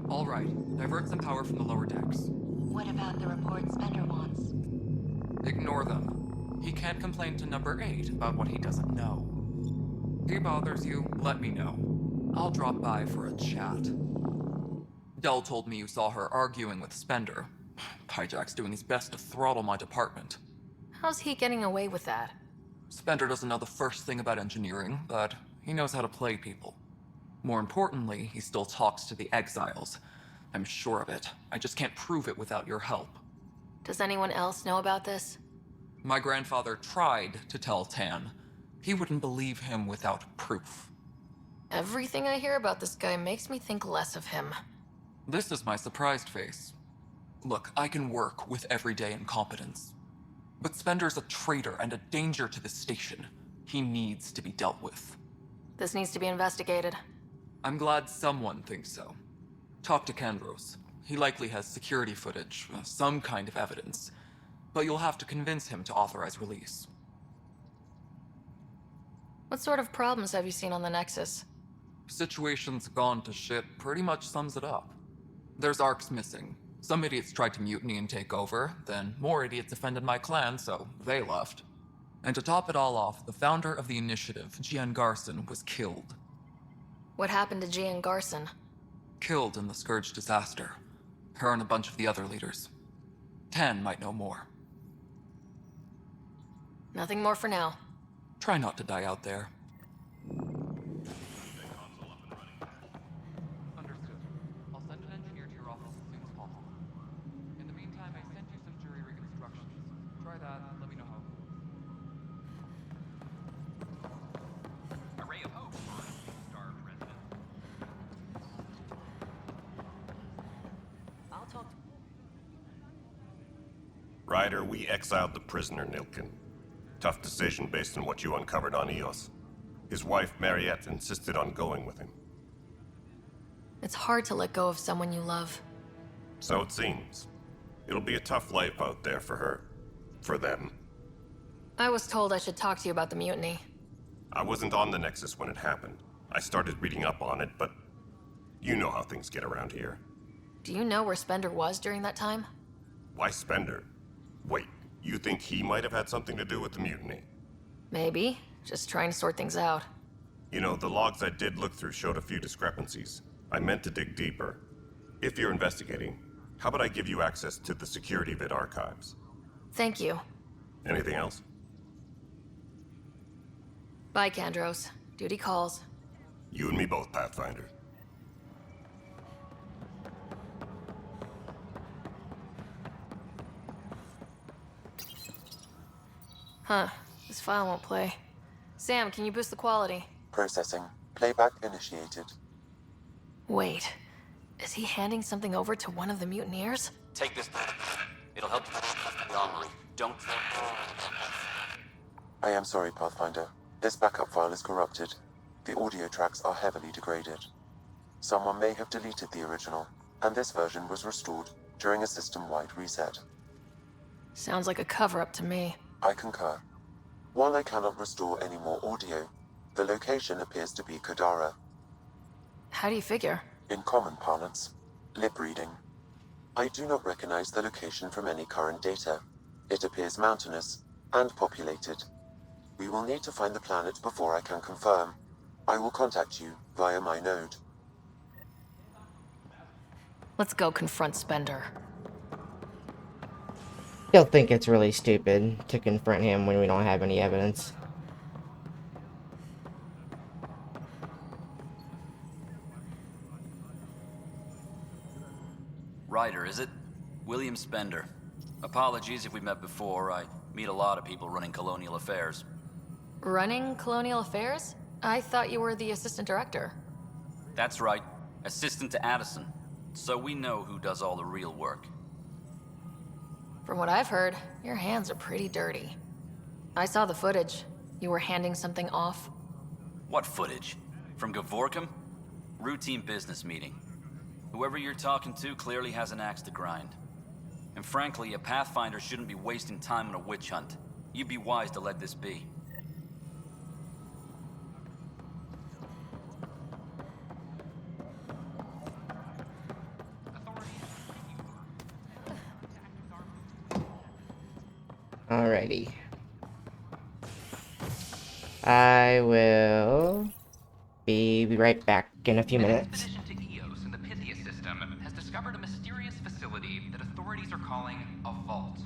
All right, divert some power from the lower decks. What about the report Spender wants? Ignore them. He can't complain to number 8 about what he doesn't know. He bothers you, let me know. I'll drop by for a chat. Dell told me you saw her arguing with Spender. Hijack's doing his best to throttle my department. How's he getting away with that? Spender doesn't know the first thing about engineering, but he knows how to play people. More importantly, he still talks to the exiles. I'm sure of it. I just can't prove it without your help. Does anyone else know about this? My grandfather tried to tell Tan. He wouldn't believe him without proof. Everything I hear about this guy makes me think less of him. This is my surprised face. Look, I can work with everyday incompetence. But Spender's a traitor and a danger to the station. He needs to be dealt with. This needs to be investigated. I'm glad someone thinks so. Talk to Kandros. He likely has security footage, some kind of evidence. But you'll have to convince him to authorize release. What sort of problems have you seen on the Nexus? Situation's gone to shit pretty much sums it up. There's arcs missing. Some idiots tried to mutiny and take over, then more idiots offended my clan, so they left. And to top it all off, the founder of the initiative, Gian Garson, was killed. What happened to Gian Garson? Killed in the Scourge disaster. Her and a bunch of the other leaders. 10 might know more. Nothing more for now. Try not to die out there. Understood. I'll send an engineer to your office as soon as possible. In the meantime, I sent you some jury rig instructions. Try that, let me know how it goes. A ray of hope for a starved resident. I'll talk to... Ryder, we exiled the prisoner Nilkin. Tough decision based on what you uncovered on Eos. His wife, Mariette, insisted on going with him. It's hard to let go of someone you love. So it seems. It'll be a tough life out there for her. For them. I was told I should talk to you about the mutiny. I wasn't on the Nexus when it happened. I started reading up on it, but you know how things get around here. Do you know where Spender was during that time? Why Spender? Wait, you think he might have had something to do with the mutiny? Maybe. Just trying to sort things out. You know, the logs I did look through showed a few discrepancies. I meant to dig deeper. If you're investigating, how about I give you access to the security vid archives? Thank you. Anything else? Bye, Kandros. Duty calls. You and me both, Pathfinder. Huh. This file won't play. Sam, can you boost the quality? Processing. Playback initiated. Wait. Is he handing something over to one of the mutineers? Take this. It'll help you. Armory. Don't. I am sorry, Pathfinder. This backup file is corrupted. The audio tracks are heavily degraded. Someone may have deleted the original, and this version was restored during a system-wide reset. Sounds like a cover-up to me. I concur. While I cannot restore any more audio, the location appears to be Kadara. How do you figure? In common parlance, lip reading. I do not recognize the location from any current data. It appears mountainous and populated. We will need to find the planet before I can confirm. I will contact you via my node. Let's go confront Spender. Still think it's really stupid to confront him when we don't have any evidence. Ryder, is it? William Spender. Apologies if we met before. I meet a lot of people running colonial affairs. Running Colonial Affairs? I thought you were the assistant director. That's right. Assistant to Addison. So we know who does all the real work. From what I've heard, your hands are pretty dirty. I saw the footage. You were handing something off. What footage? From Gavorkum? Routine business meeting. Whoever you're talking to clearly has an axe to grind. And frankly, a Pathfinder shouldn't be wasting time on a witch hunt. You'd be wise to let this be. Alrighty. I will be right back in a few minutes. An expedition to Eos in the Pythia system has discovered a mysterious facility that authorities are calling a vault.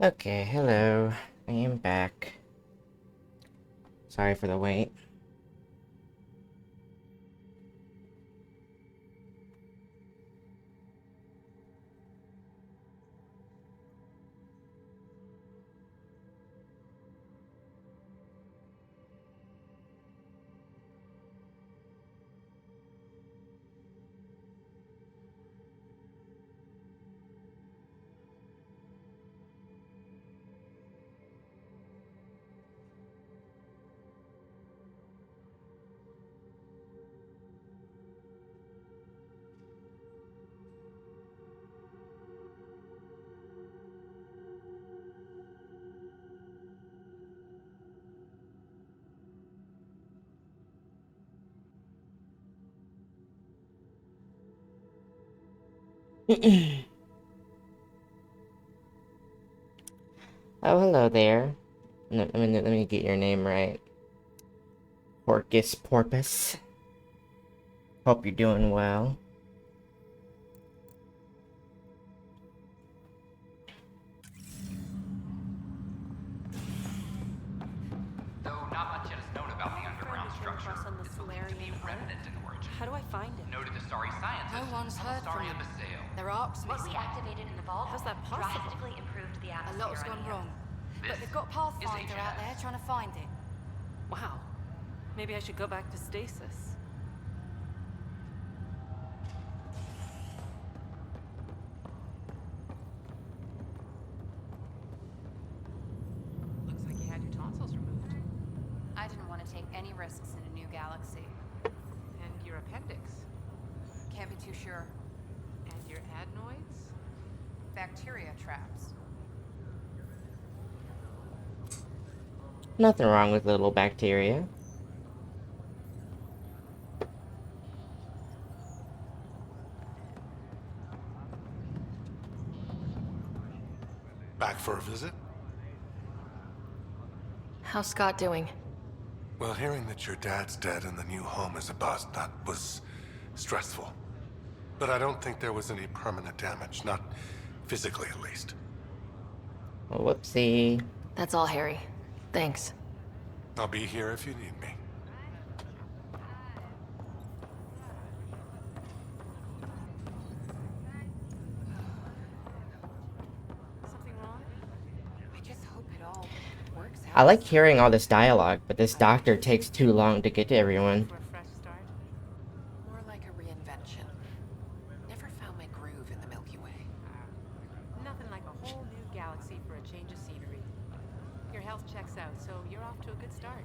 Okay, hello. I am back. Sorry for the wait. Oh, hello there. Let me get your name right. Porcus Porpoise. Hope you're doing well. Though not much yet is known about the underground structure, it's believed to be a remnant in origin. How do I find it? Noted the starry scientist. No one's heard from Starry him. Abyssale. Their arcs What missing. we activated in the vault How's that possible? drastically improved the A atmosphere. lot's gone on wrong. Eos. But they've got Pathfinder out HMS. there trying to find it. Wow. Maybe I should go back to stasis. Looks like you had your tonsils removed. I didn't want to take any risks in a new galaxy. And your appendix. Can't be too sure. And your adenoids. Bacteria traps. Nothing wrong with little bacteria. Back for a visit? How's Scott doing? Well, hearing that your dad's dead and the new home is a bust, that was stressful. But I don't think there was any permanent damage, not physically at least. Whoopsie. That's all, Harry. Thanks. I'll be here if you need me. Something wrong? I just hope it all works out. I like hearing all this dialogue, but this doctor takes too long to get to everyone. For a fresh start? More like a reinvention. Never found my groove in the Milky Way. Nothing like a whole new galaxy for a change of scenery. Your health checks out, so you're off to a good start.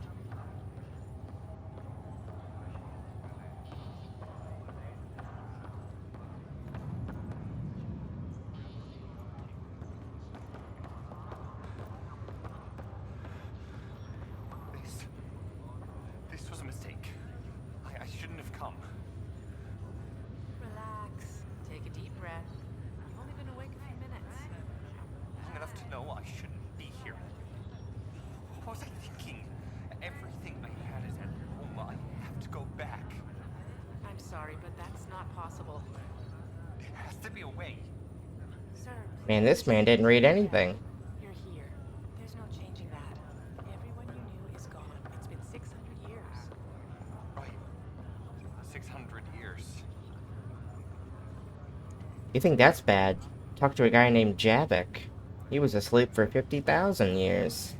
This was a mistake. I shouldn't have come. Relax. Take a deep breath. You've only been awake a few minutes. Long enough to know I shouldn't be here. What was I thinking? Everything I had is at home. I have to go back. I'm sorry, but that's not possible. There has to be a way. Sir, Man, this man didn't read anything. you're here. There's no changing that. Everyone you knew is gone. It's been 600 years. Right. 600 years. You think that's bad? Talk to a guy named Javik. He was asleep for 50,000 years.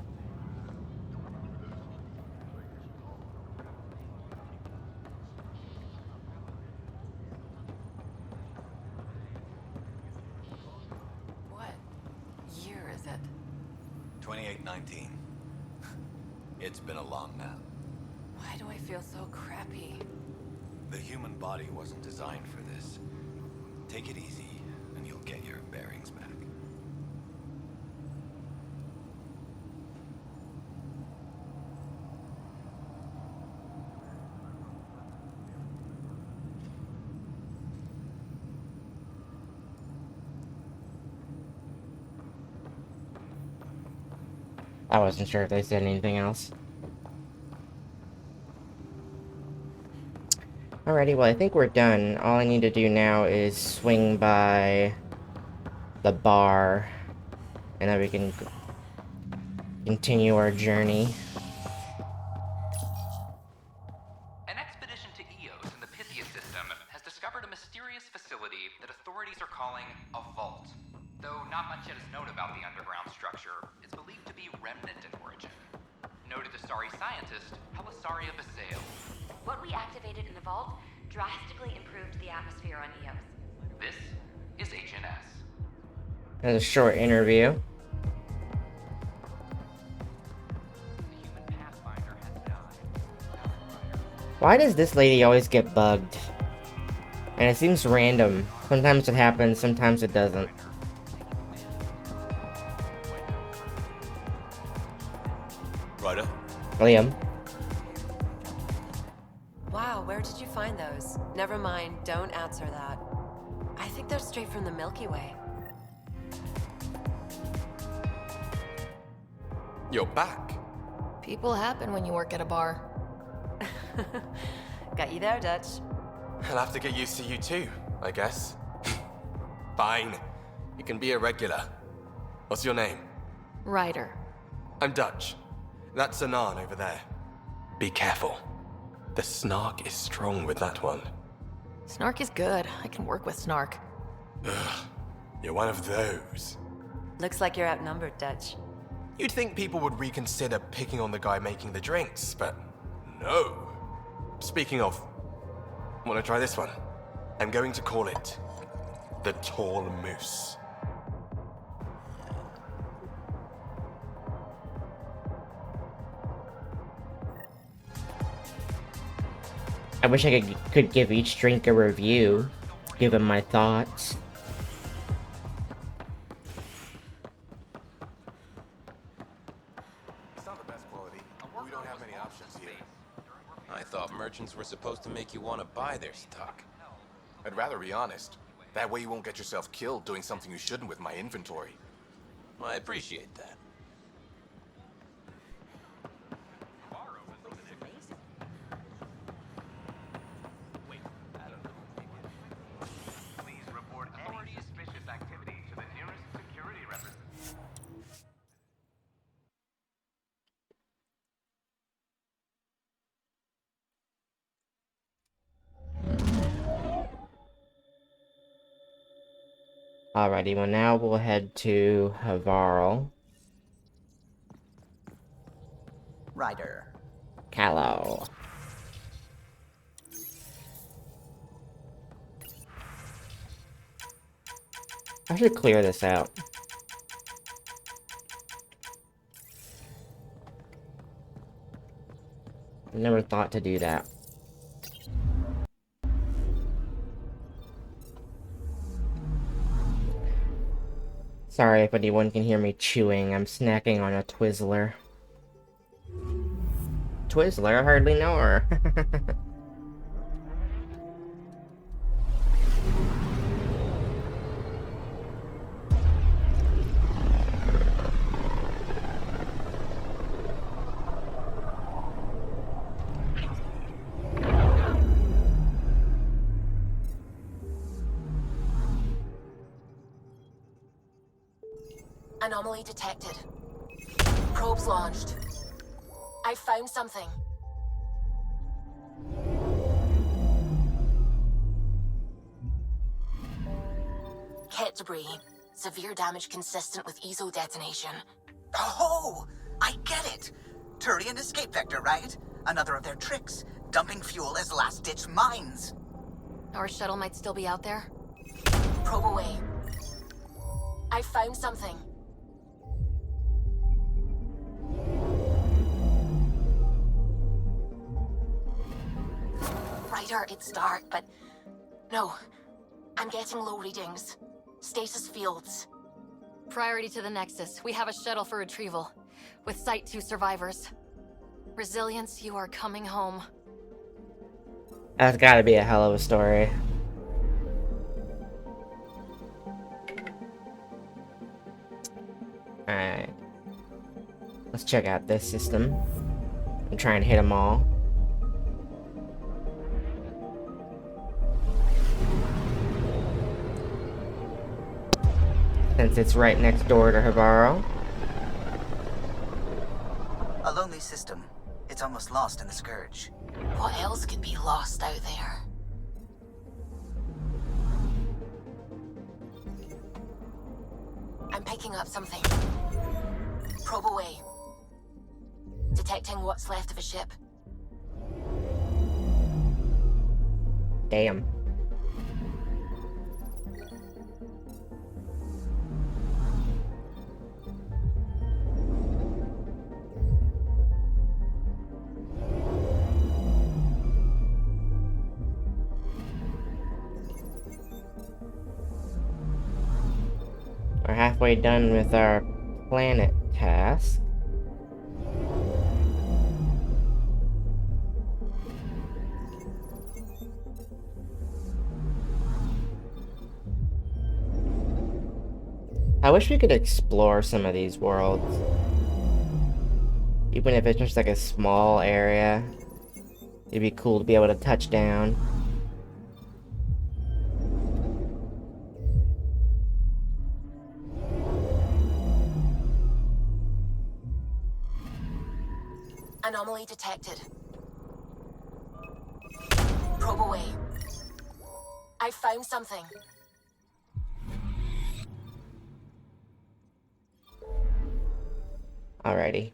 What year is it? 2819. It's been a long nap. Why do I feel so crappy? The human body wasn't designed for this. Take it easy, and you'll get your bearings back. I wasn't sure if they said anything else. Alrighty, well I think we're done. All I need to do now is swing by the bar And then we can continue our journey. An expedition to Eos in the Pythia system has discovered a mysterious facility that authorities are calling a vault. Though not much yet is known about the underground structure, it's believed to be remnant in origin. Noted Asari scientist Helisaria Basale. What we activated in the vault drastically improved the atmosphere on Eos. This is HNS. There's a short interview. Why does this lady always get bugged? And it seems random. Sometimes it happens, sometimes it doesn't. Ryder? Liam. Wow, where did you find those? Never mind, don't answer that. I think they're straight from the Milky Way. You're back. People happen when you work at a bar. Got you there, Dutch. I'll have to get used to you too, I guess. Fine. You can be a regular. What's your name? Ryder. I'm Dutch. That's Anan over there. Be careful. The snark is strong with that one. Snark is good. I can work with Snark. Ugh. You're one of those. Looks like you're outnumbered, Dutch. You'd think people would reconsider picking on the guy making the drinks, but no. Speaking of, wanna try this one? I'm going to call it the Tall Moose. I wish I could give each drink a review, give them my thoughts. It's not the best quality. We don't have many options here. I thought merchants were supposed to make you want to buy their stock. I'd rather be honest. That way you won't get yourself killed doing something you shouldn't with my inventory. I appreciate that. Please report any suspicious activity to the nearest security representative. Alrighty, well now we'll head to Havarl. Ryder. Callow. I should clear this out. I never thought to do that. Sorry if anyone can hear me chewing. I'm snacking on a Twizzler. Twizzler? I hardly know her. Anomaly detected. Probes launched. I found something. Kit debris. Severe damage consistent with ESO detonation. Oh, I get it. Turian escape vector, right? Another of their tricks. Dumping fuel as last-ditch mines. Our shuttle might still be out there. Probe away. I found something. Ryder, it's dark, but... No. I'm getting low readings. Stasis fields. Priority to the Nexus. We have a shuttle for retrieval. With Site 2 survivors. Resilience, you are coming home. That's gotta be a hell of a story. Alright. Let's check out this system. And try and hit them all. since it's right next door to Havaro. A lonely system. It's almost lost in the Scourge. What else could be lost out there? I'm picking up something. Probe away. Detecting what's left of a ship. Damn. We're halfway done with our planet task. I wish we could explore some of these worlds. Even if it's just like a small area. It'd be cool to be able to touch down. Anomaly detected. Probe away. I found something. Alrighty.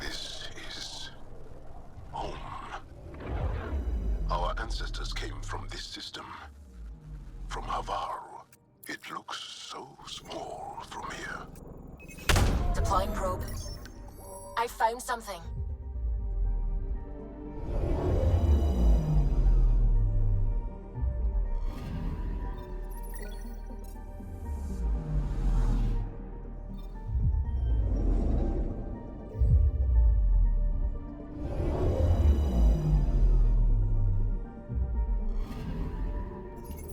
This is home. Our ancestors came from this system. From Havaru. It looks so small from here. Deploying probe. I found something.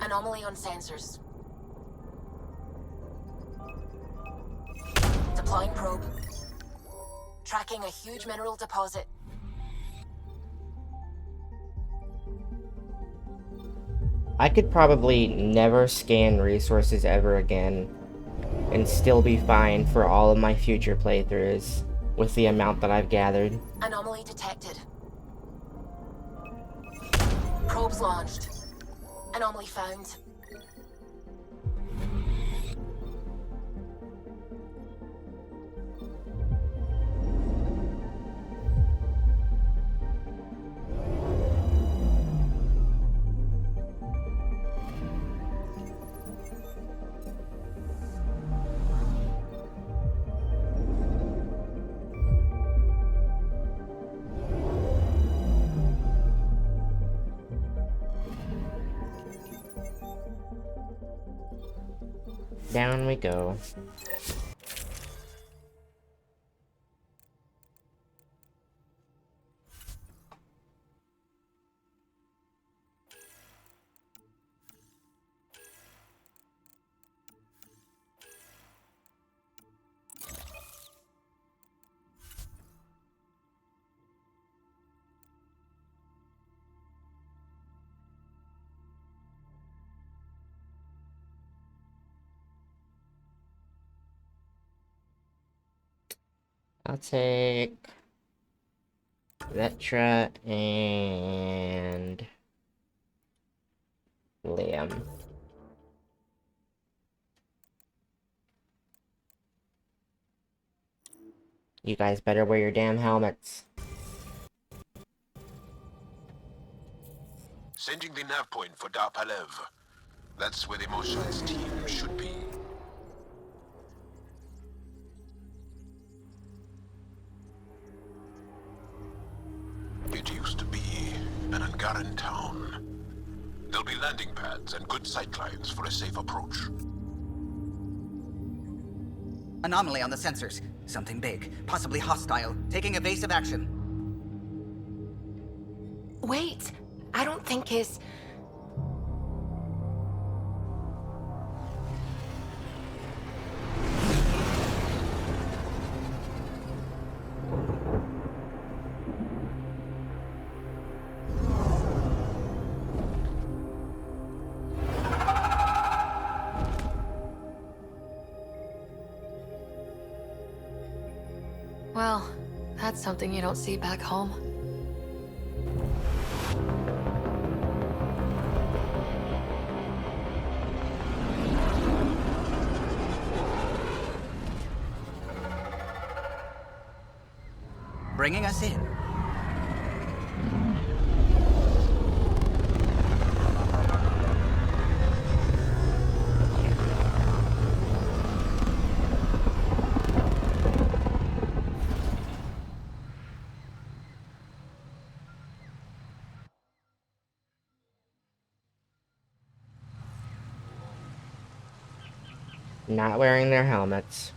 Anomaly on sensors. Deploying probe. Tracking a huge mineral deposit. I could probably never scan resources ever again and still be fine for all of my future playthroughs with the amount that I've gathered. Anomaly detected. Probes launched. Anomaly found. Down we go. I'll take Vetra and Liam. You guys better wear your damn helmets. Sending the nav point for Darpalev. That's where the Mosha's team should be. It used to be an Angaran town. There'll be landing pads and good sightlines for a safe approach. Anomaly on the sensors. Something big, possibly hostile, taking evasive action. Wait, I don't think his... That's something you don't see back home. Bringing us in. Not wearing their helmets.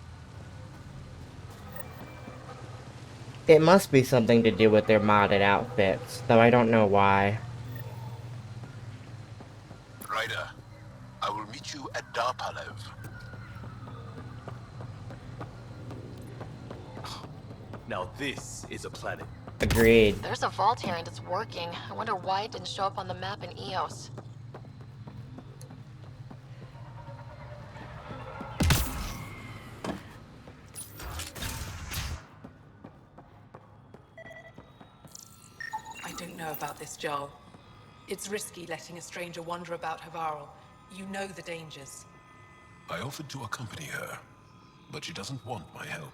It must be something to do with their modded outfits, though I don't know why. Ryder, I will meet you at Darpalev. Now this is a planet. Agreed. There's a vault here and it's working. I wonder why it didn't show up on the map in EOS. I don't know about this, Joel. It's risky letting a stranger wander about Havarl. You know the dangers. I offered to accompany her, but she doesn't want my help.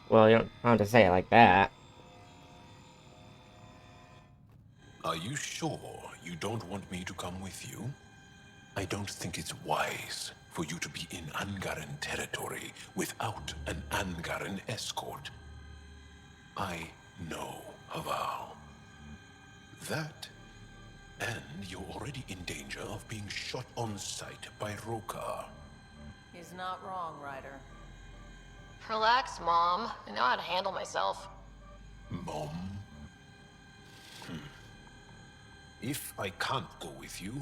Well, you don't have to say it like that. Are you sure you don't want me to come with you? I don't think it's wise for you to be in Angaran territory without an Angaran escort. I know Havarl. That, and you're already in danger of being shot on sight by Rokar. He's not wrong, Ryder. Relax, Mom. I know how to handle myself. Mom? If I can't go with you,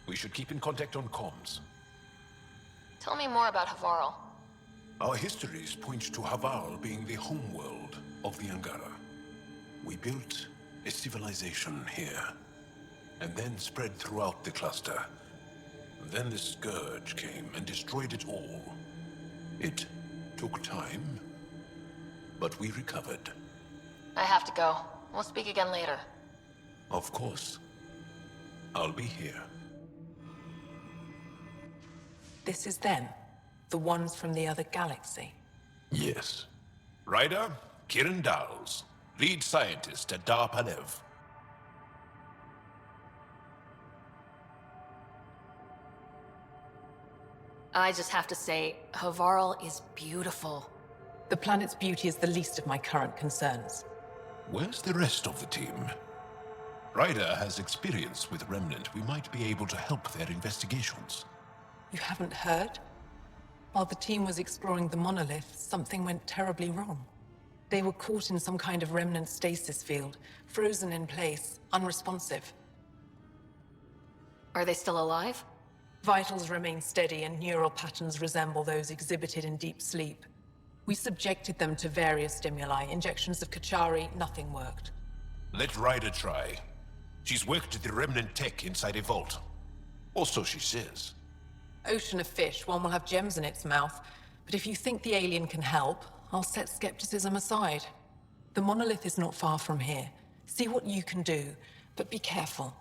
we should keep in contact on comms. Tell me more about Havarl. Our histories point to Havarl being the homeworld of the Angara. We built a civilization here, and then spread throughout the cluster. Then the Scourge came and destroyed it all. It took time, but we recovered. I have to go. We'll speak again later. Of course. I'll be here. This is them? The ones from the other galaxy? Yes. Ryder, Kiran Dals, lead scientist at Darpalev. I just have to say, Havarl is beautiful. The planet's beauty is the least of my current concerns. Where's the rest of the team? Ryder has experience with Remnant. We might be able to help their investigations. You haven't heard? While the team was exploring the monolith, something went terribly wrong. They were caught in some kind of remnant stasis field, frozen in place, unresponsive. Are they still alive? Vitals remain steady and neural patterns resemble those exhibited in deep sleep. We subjected them to various stimuli, injections of Kachari, nothing worked. Let Ryder try. She's worked at the Remnant tech inside a vault. Or so she says. Ocean of fish, one will have gems in its mouth. But if you think the alien can help, I'll set skepticism aside. The monolith is not far from here. See what you can do, but be careful.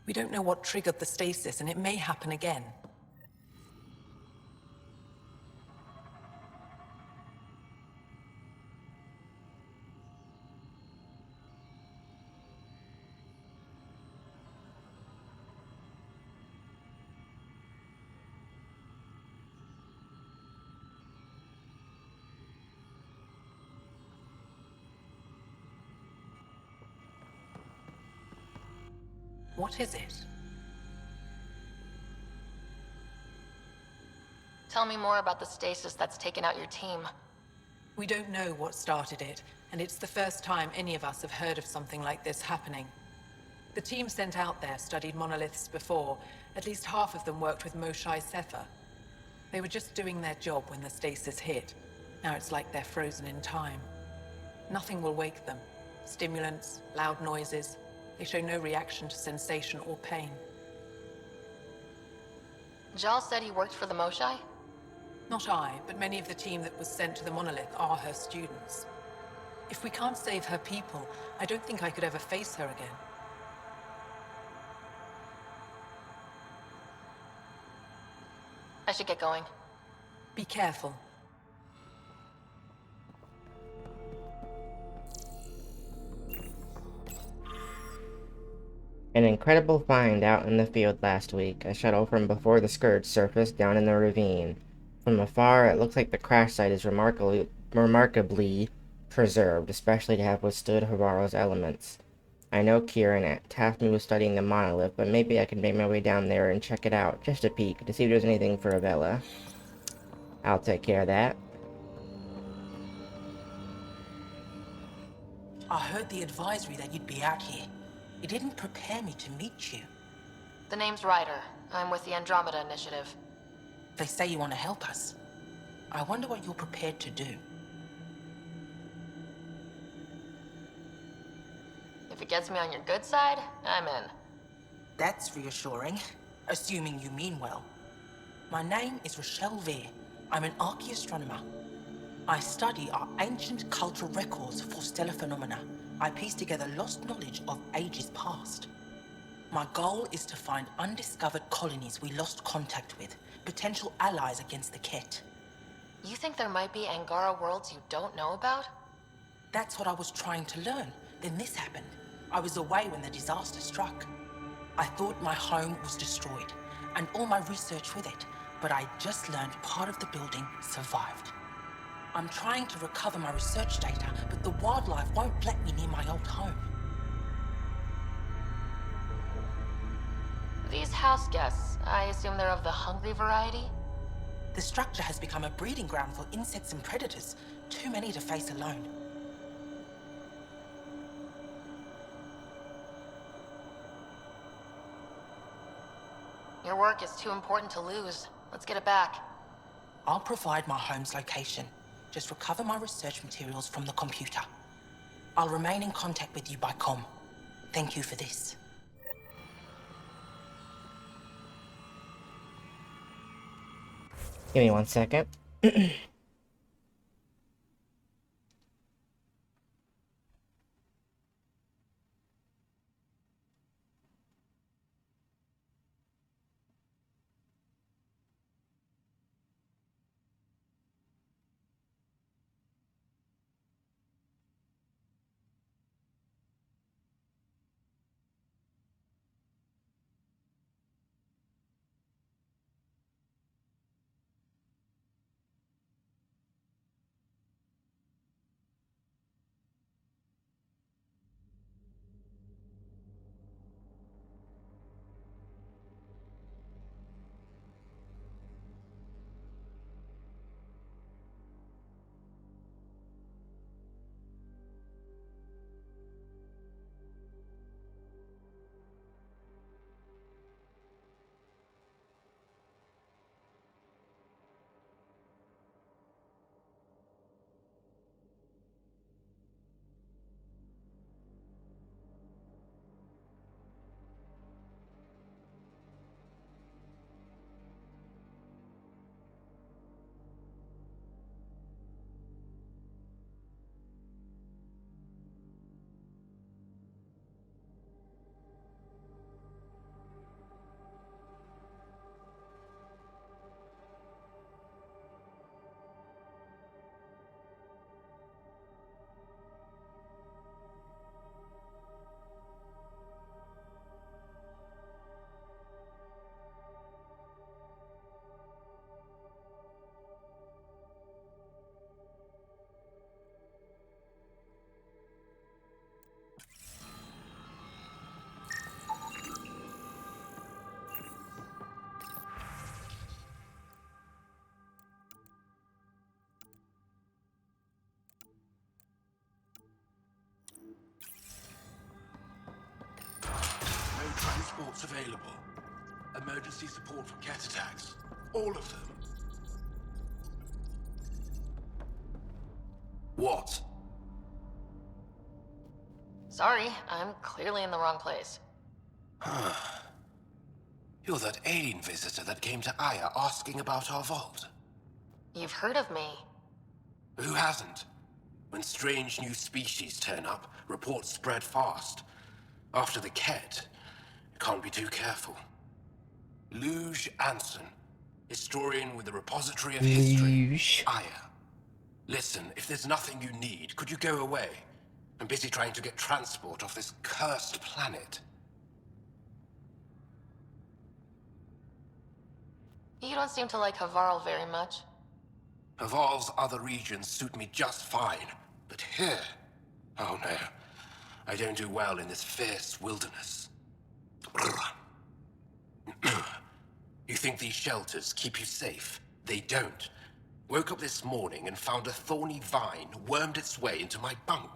We don't know what triggered the stasis, and it may happen again. What is it? Tell me more about the stasis that's taken out your team. We don't know what started it, and it's the first time any of us have heard of something like this happening. The team sent out there studied monoliths before. At least half of them worked with Moshae Sefer. They were just doing their job when the stasis hit. Now it's like they're frozen in time. Nothing will wake them. Stimulants, loud noises. They show no reaction to sensation or pain. Jal said he worked for the Moshae? Not I, but many of the team that was sent to the monolith are her students. If we can't save her people, I don't think I could ever face her again. I should get going. Be careful. An incredible find out in the field last week. A shuttle from before the Scourge surfaced down in the ravine. From afar, it looks like the crash site is remarkably preserved, especially to have withstood Habaro's elements. I know Kieran tasked me with studying the monolith, but maybe I can make my way down there and check it out, just a peek, to see if there's anything for Avella. I'll take care of that. I heard the advisory that you'd be out here. It didn't prepare me to meet you. The name's Ryder. I'm with the Andromeda Initiative. They say you want to help us. I wonder what you're prepared to do. If it gets me on your good side, I'm in. That's reassuring, assuming you mean well. My name is Rochelle Veer. I'm an archaeoastronomer. I study our ancient cultural records for stellar phenomena. I piece together lost knowledge of ages past. My goal is to find undiscovered colonies we lost contact with, potential allies against the Ket. You think there might be Angara worlds you don't know about? That's what I was trying to learn. Then this happened. I was away when the disaster struck. I thought my home was destroyed, and all my research with it, but I just learned part of the building survived. I'm trying to recover my research data, but the wildlife won't let me near my old home. These house guests, I assume they're of the hungry variety? The structure has become a breeding ground for insects and predators, too many to face alone. Your work is too important to lose. Let's get it back. I'll provide my home's location. Just recover my research materials from the computer. I'll remain in contact with you by comm. Thank you for this. Give me 1 second. No transports available. Emergency support for cat attacks. All of them. What? Sorry, I'm clearly in the wrong place. You're that alien visitor that came to Aya asking about our vault. You've heard of me. Who hasn't? When strange new species turn up, reports spread fast. After the Ket, you can't be too careful. Luge Anson, historian with the Repository of History. Aya. Listen, if there's nothing you need, could you go away? I'm busy trying to get transport off this cursed planet. You don't seem to like Havarl very much. Haval's other regions suit me just fine, but here... Oh no, I don't do well in this fierce wilderness. You think these shelters keep you safe? They don't. Woke up this morning and found a thorny vine wormed its way into my bunk.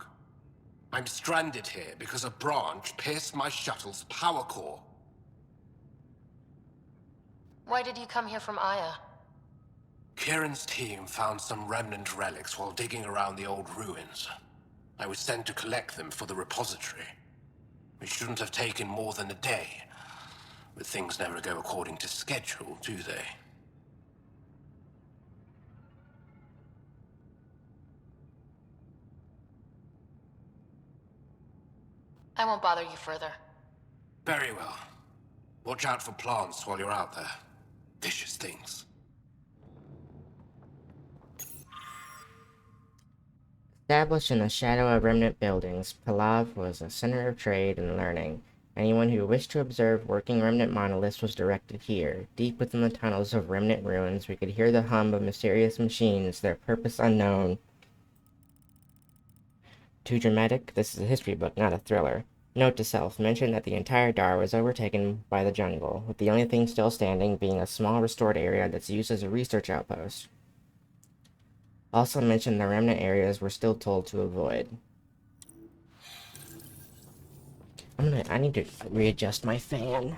I'm stranded here because a branch pierced my shuttle's power core. Why did you come here from Aya? Kieran's team found some remnant relics while digging around the old ruins. I was sent to collect them for the repository. It shouldn't have taken more than a day, but things never go according to schedule, do they? I won't bother you further. Very well. Watch out for plants while you're out there. Vicious things. Established in the shadow of remnant buildings, Palav was a center of trade and learning. Anyone who wished to observe working remnant monoliths was directed here. Deep within the tunnels of remnant ruins, we could hear the hum of mysterious machines, their purpose unknown. Too dramatic? This is a history book, not a thriller. Note to self, mention that the entire Dar was overtaken by the jungle, with the only thing still standing being a small restored area that's used as a research outpost. Also mention the remnant areas we're still told to avoid. I need to readjust my fan.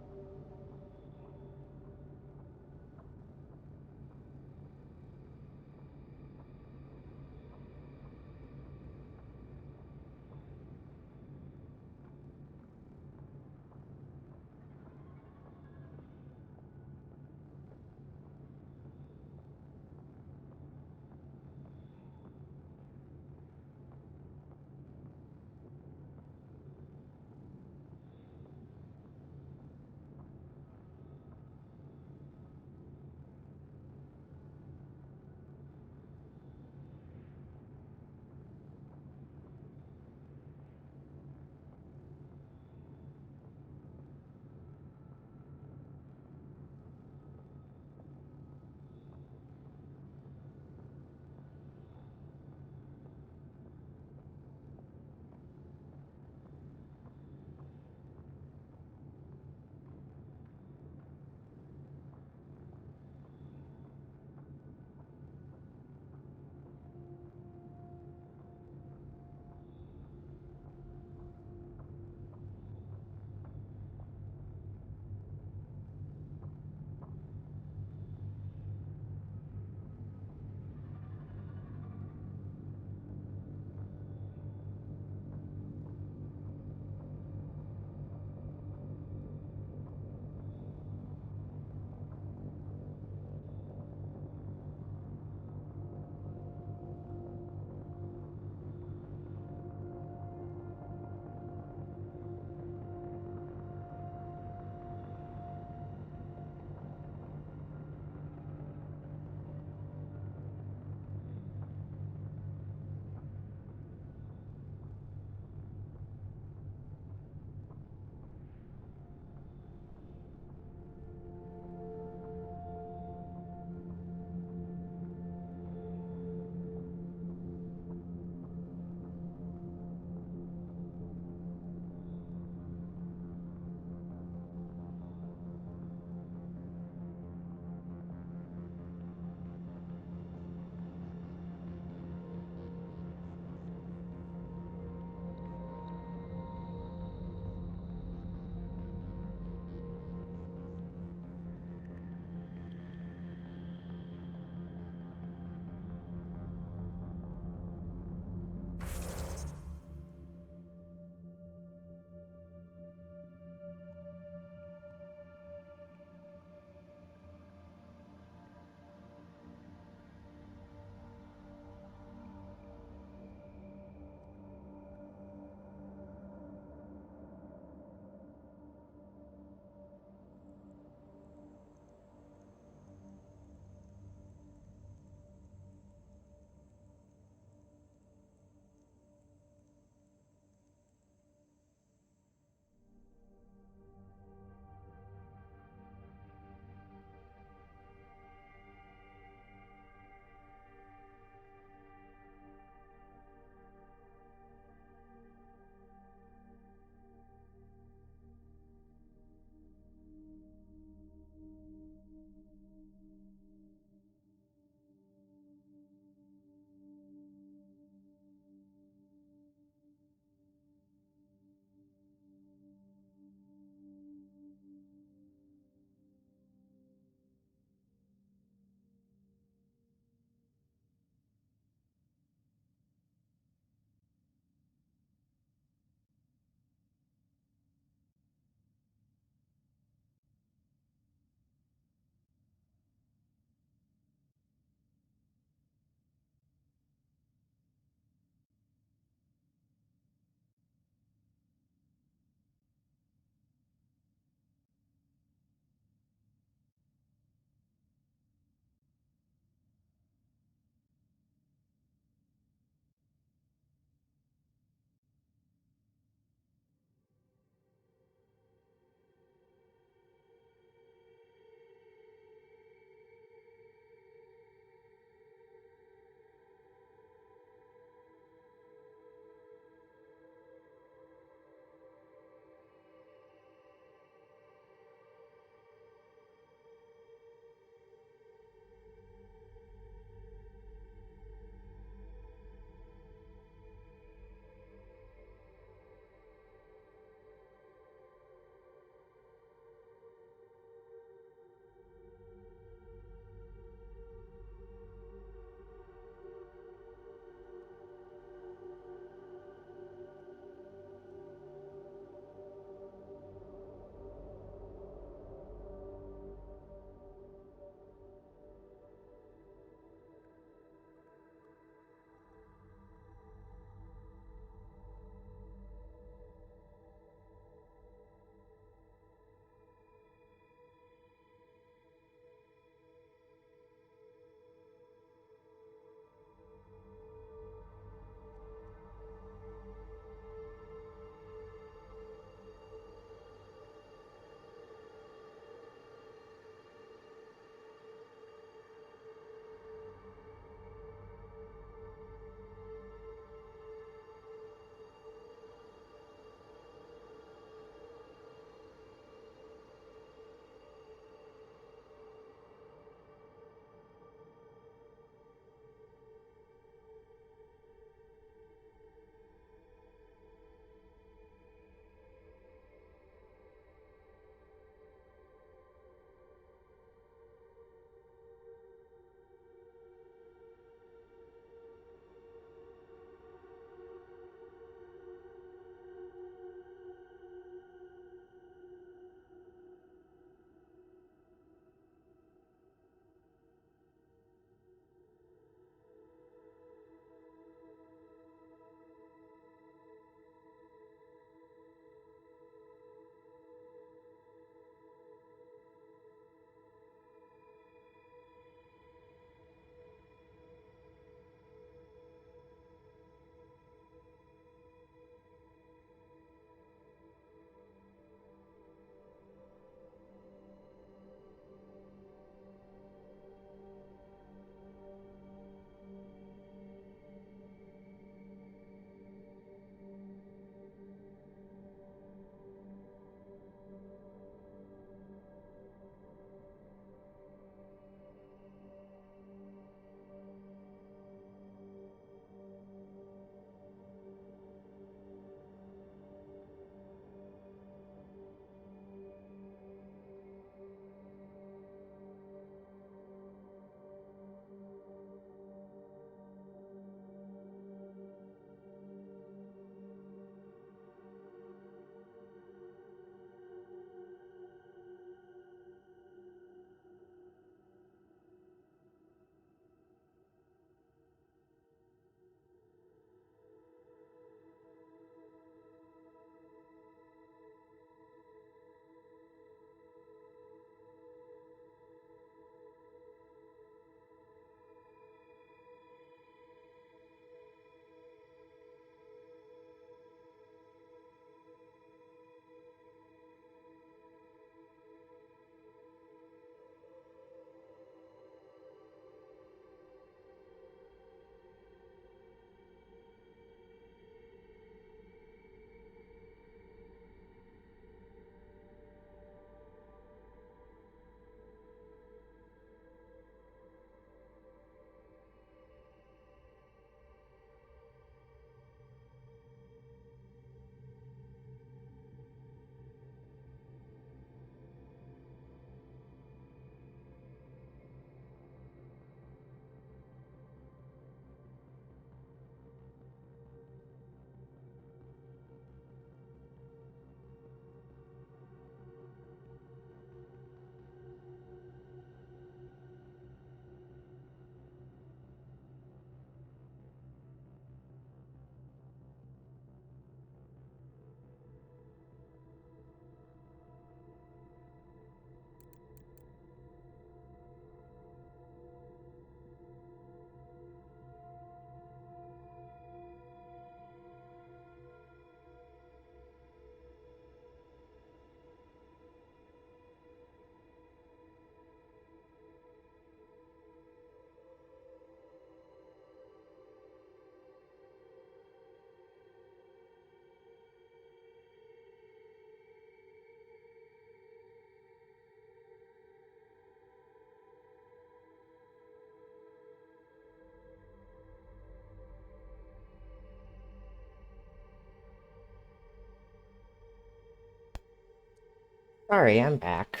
Sorry, I'm back.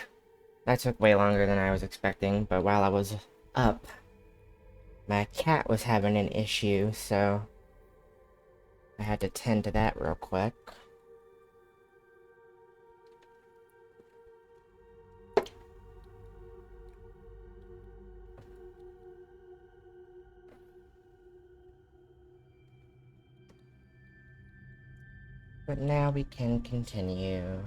That took way longer than I was expecting, but while I was up, my cat was having an issue, so I had to tend to that real quick. But now we can continue.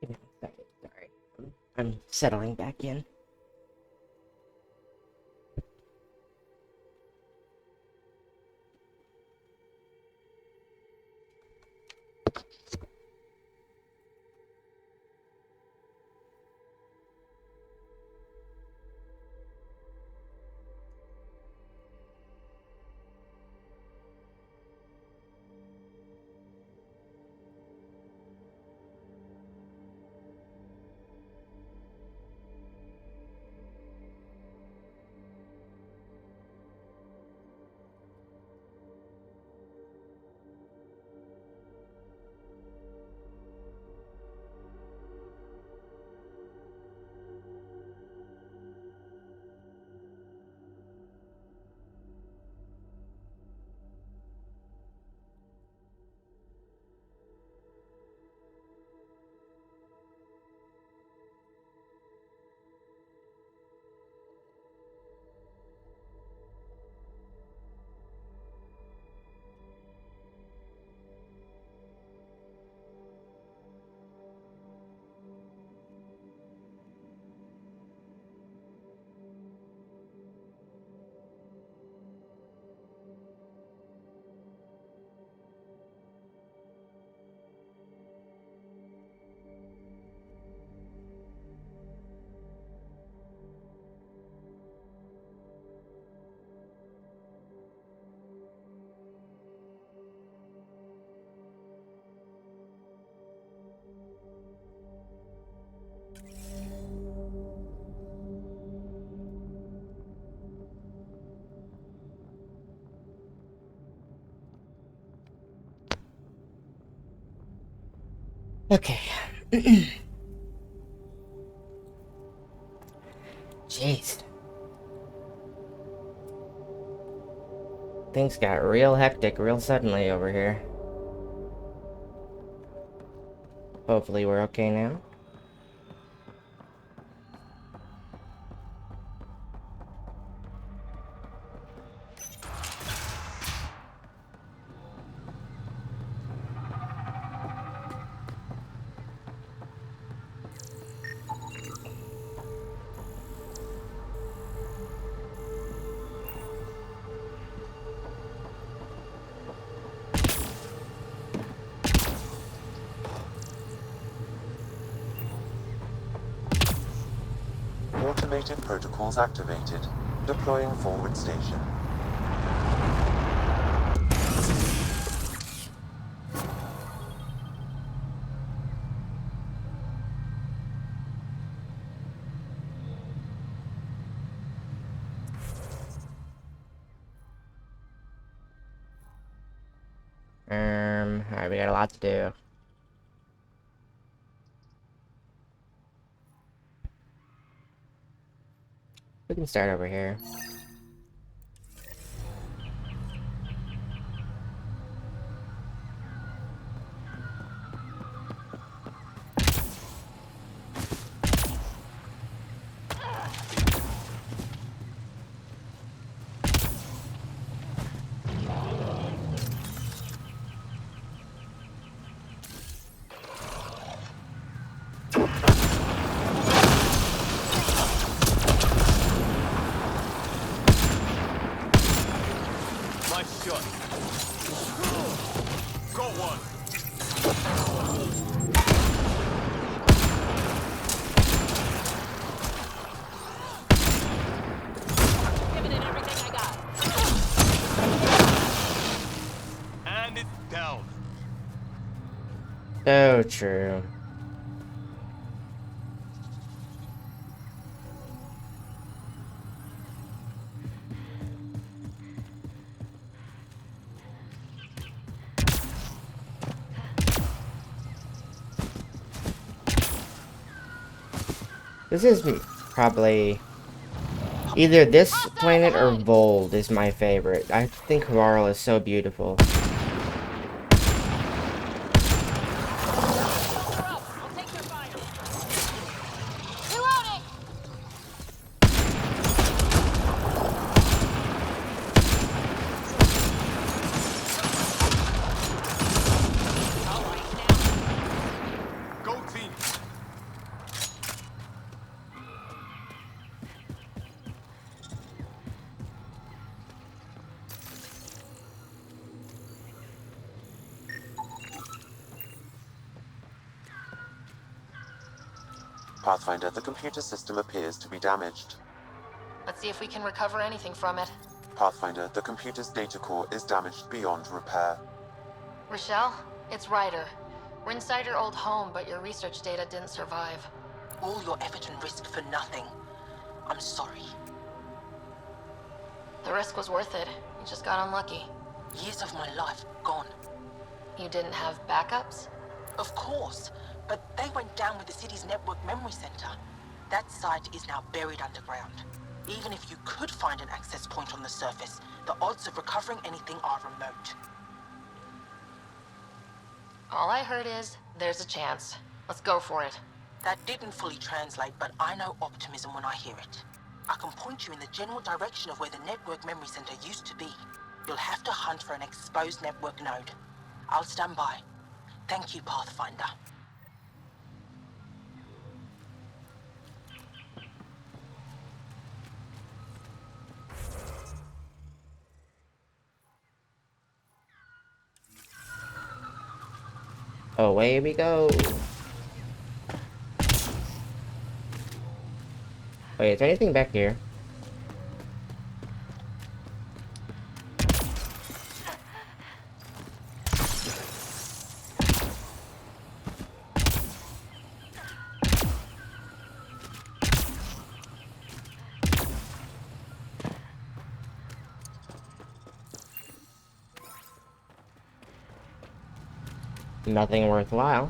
Give me a second, sorry. I'm settling back in. Okay. Jeez. Things got real hectic real suddenly over here. Hopefully we're okay now. Automated protocols activated. Deploying forward station. Alright, we got a lot to do. We can start over here. Nice shot. Got one. And So true. This is probably either this planet or Vold is my favorite. I think Varl is so beautiful. Pathfinder, the computer system appears to be damaged. Let's see if we can recover anything from it. Pathfinder, the computer's data core is damaged beyond repair. Rochelle, it's Ryder. We're inside your old home, but your research data didn't survive. All your effort and risk for nothing. I'm sorry. The risk was worth it. You just got unlucky. Years of my life gone. You didn't have backups? Of course, but they went down with the city's network memory center. That site is now buried underground. Even if you could find an access point on the surface, the odds of recovering anything are remote. All I heard is, there's a chance. Let's go for it. That didn't fully translate, but I know optimism when I hear it. I can point you in the general direction of where the network memory center used to be. You'll have to hunt for an exposed network node. I'll stand by. Thank you, Pathfinder. Away we go. Wait, is there anything back here? Nothing worthwhile.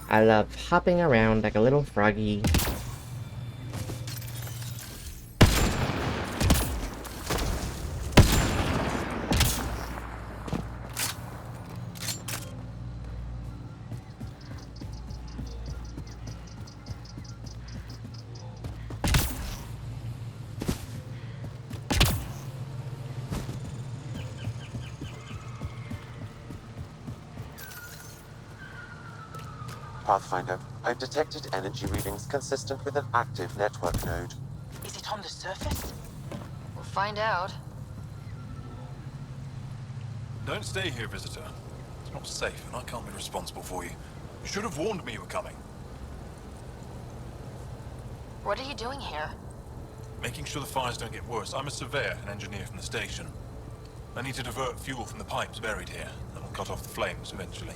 I love hopping around like a little froggy. Pathfinder, I've detected energy readings consistent with an active network node. Is it on the surface? We'll find out. Don't stay here, visitor. It's not safe, and I can't be responsible for you. You should have warned me you were coming. What are you doing here? Making sure the fires don't get worse. I'm a surveyor and engineer from the station. I need to divert fuel from the pipes buried here. That'll cut off the flames eventually.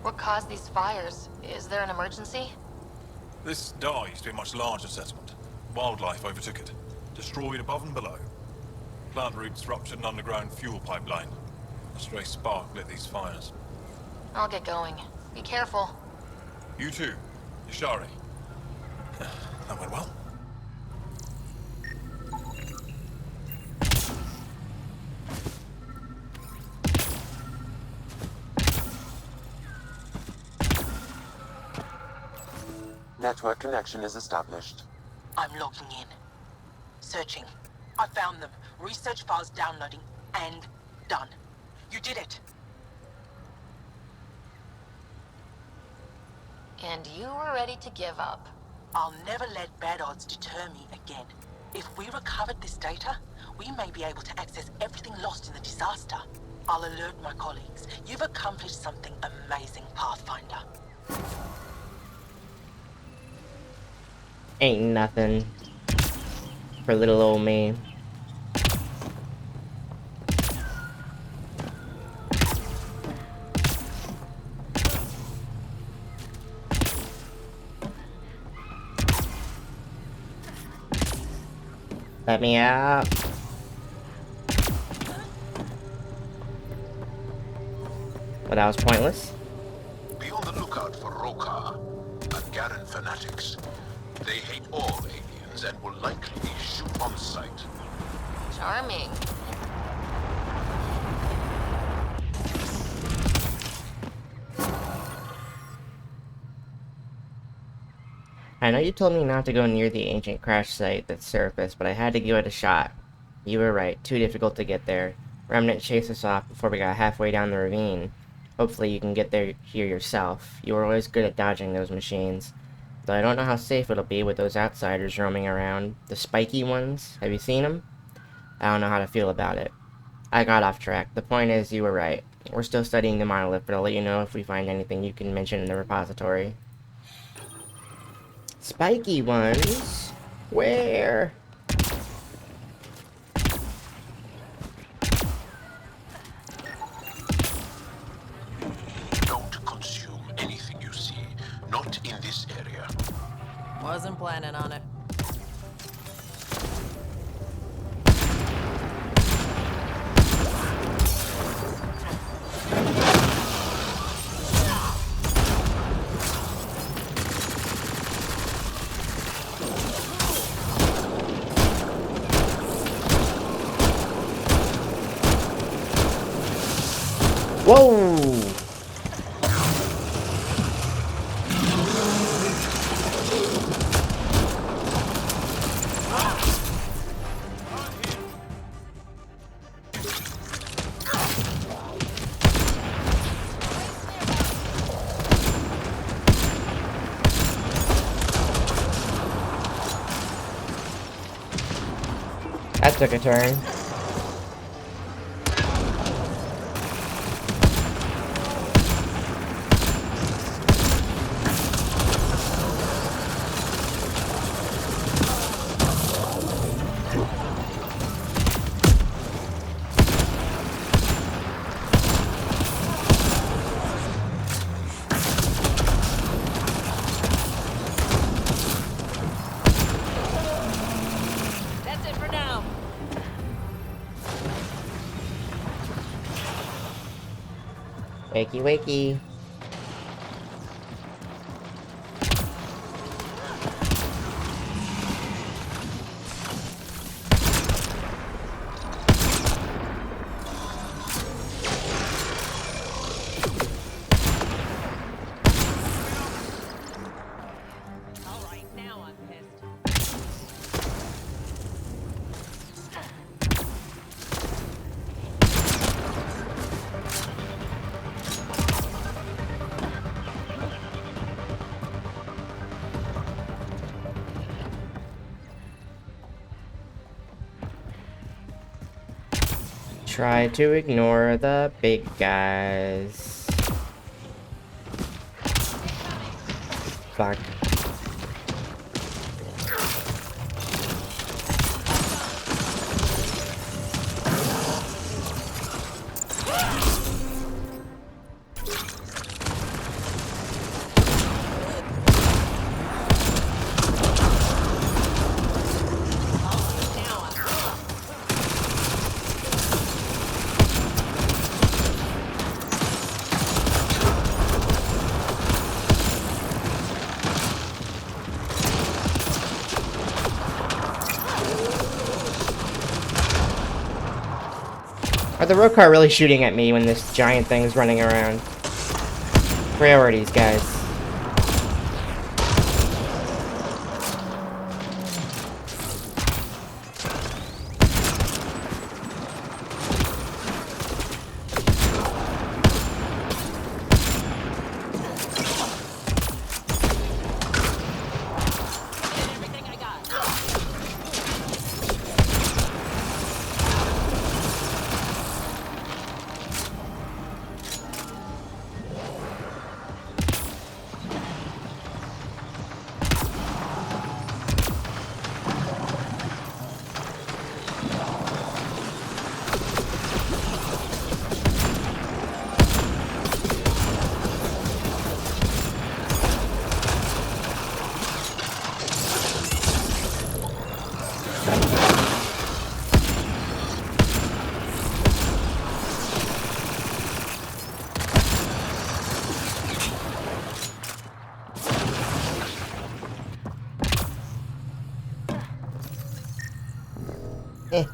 What caused these fires? Is there an emergency? This dye used to be a much larger settlement. Wildlife overtook it, destroyed above and below. Plant roots ruptured an underground fuel pipeline. A stray spark lit these fires. I'll get going. Be careful. You too, Ishari. That went well. Network connection is established. I'm logging in. Searching. I found them. Research files downloading. And done. You did it. And you were ready to give up. I'll never let bad odds deter me again. If we recovered this data, we may be able to access everything lost in the disaster. I'll alert my colleagues. You've accomplished something amazing, Pathfinder. Ain't nothing for little old me. Let me out. Well, that was pointless. Be on the lookout for Roka and Garen fanatics. They hate all aliens and will likely shoot on sight. Charming. I know you told me not to go near the ancient crash site that surfaced, but I had to give it a shot. You were right, too difficult to get there. Remnant chased us off before we got halfway down the ravine. Hopefully you can get there here yourself. You were always good at dodging those machines. Though I don't know how safe it'll be with those outsiders roaming around. The spiky ones, have you seen them? I don't know how to feel about it. I got off track. The point is, you were right. We're still studying the monolith, but I'll let you know if we find anything you can mention in the repository. Spiky ones? Where? Don't consume anything you see. Not in this area. Wasn't planning on it. Whoa! That took a turn. That's it for now. Wakey, wakey. Alright, now I'm pissed. Try to ignore the big guys. Fuck. Are the Rokar really shooting at me when this giant thing's running around? Priorities, guys. Eh.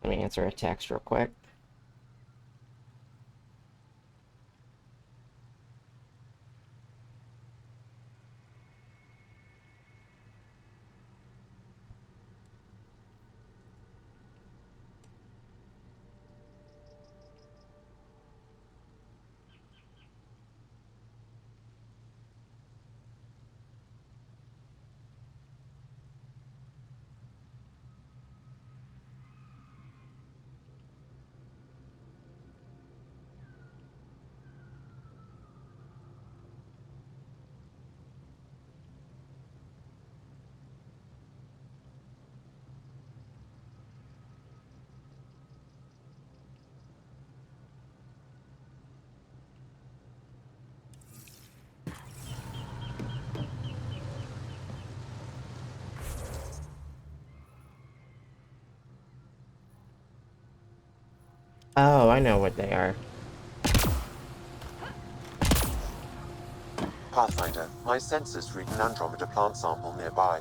Let me answer a text real quick. Oh, I know what they are. Pathfinder, my sensors read an Andromeda plant sample nearby.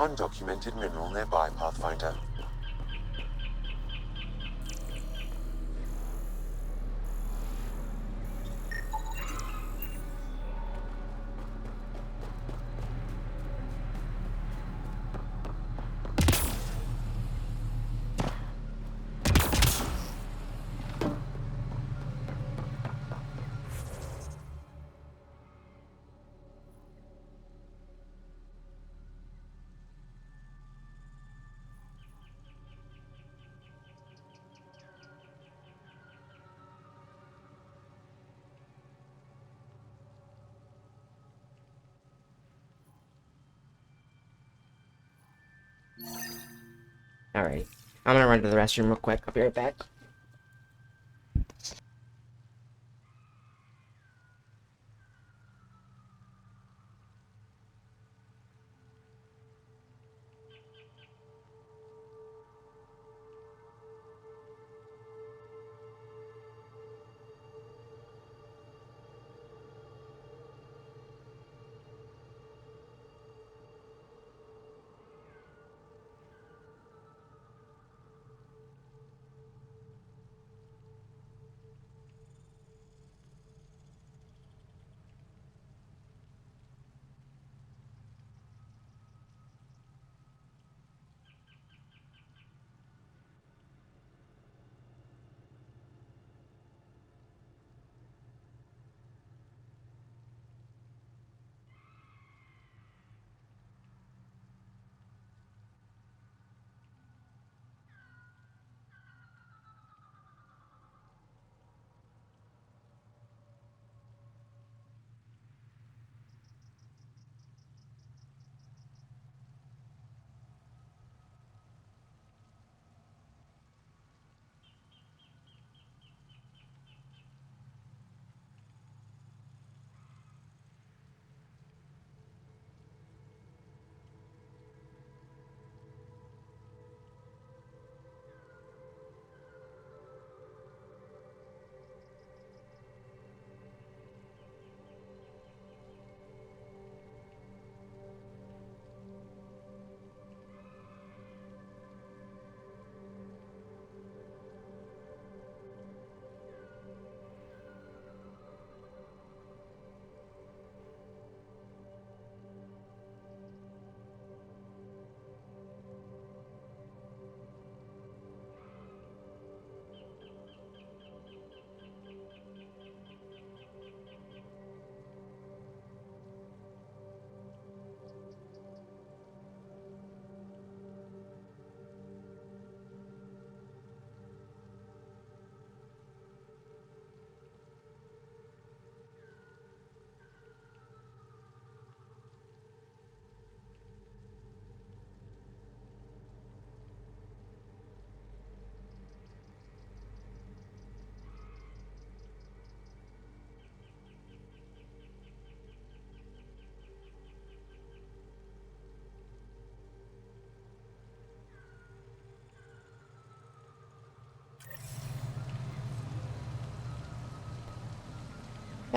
Undocumented mineral nearby, Pathfinder. Alright. I'm gonna run to the restroom real quick. I'll be right back.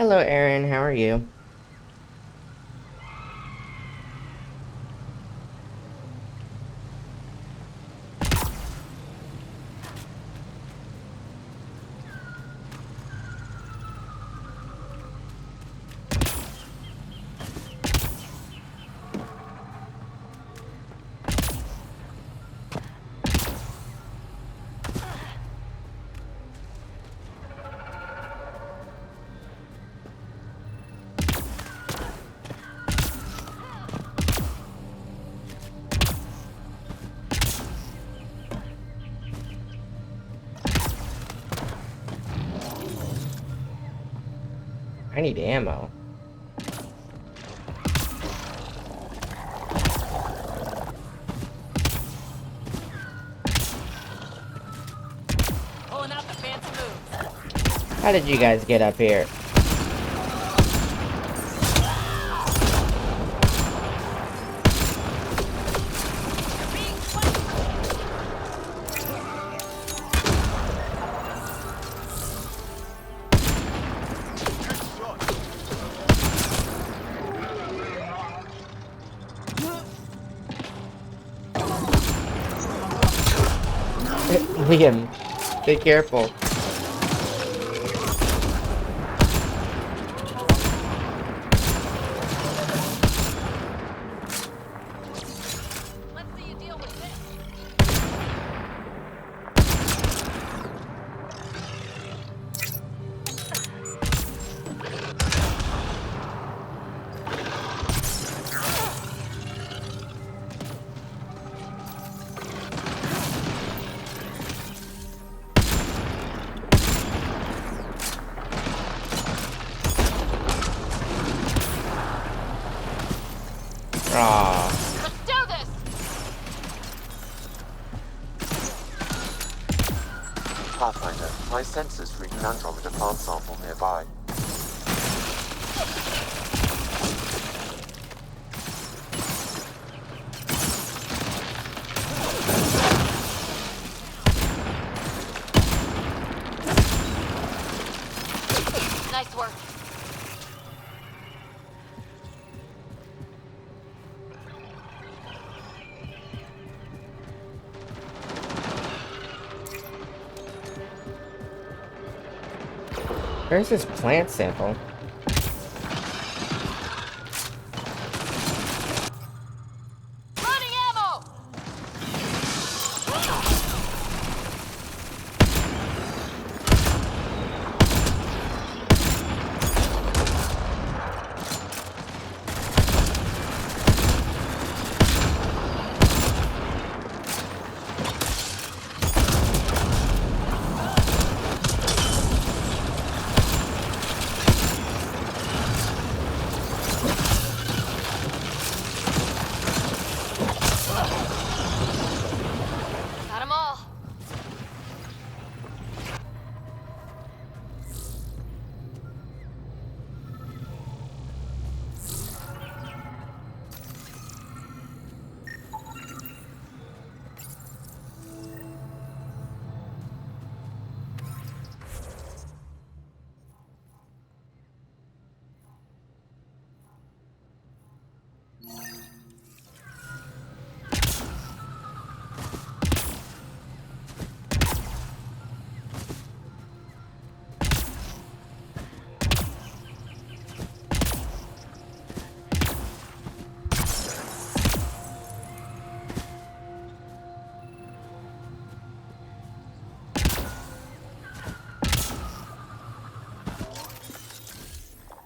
Hello, Aaron. How are you? I need ammo. Pulling out the fancy moves. How did you guys get up here? Liam, be careful. Let's see you deal with this. Aww. Let's do this. Pathfinder, my sensors read an Andromeda plant sample nearby. Nice work. Where's this plant sample? Running ammo. Got 'em all.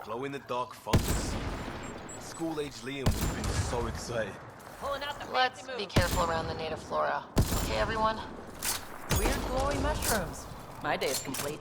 Glow-in-the-dark fungus. School-age Liam would have been so excited. Pulling out the Let's fancy be moves. careful around the native flora. Okay, everyone? Weird glowing mushrooms. My day's complete.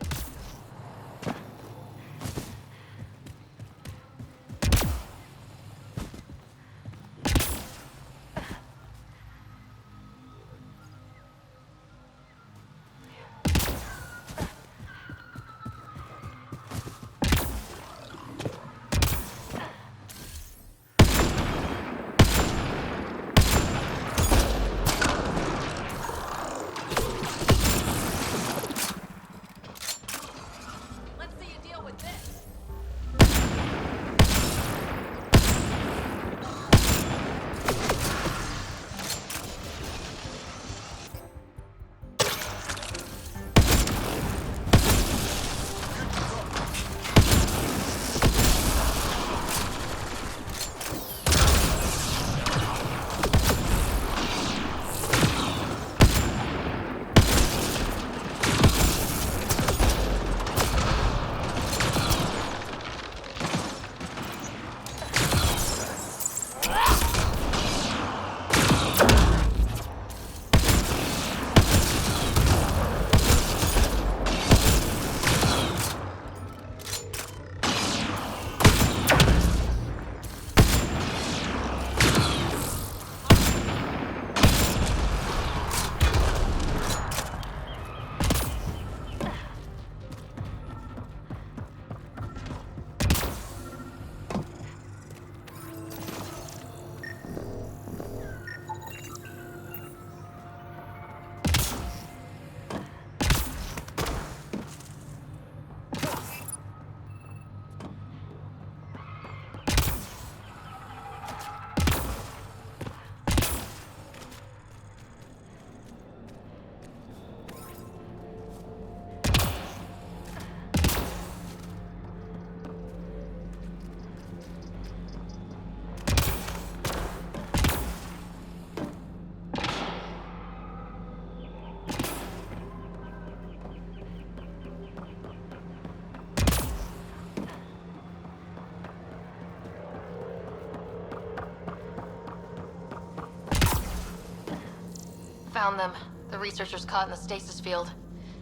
Found them. The researchers caught in the stasis field.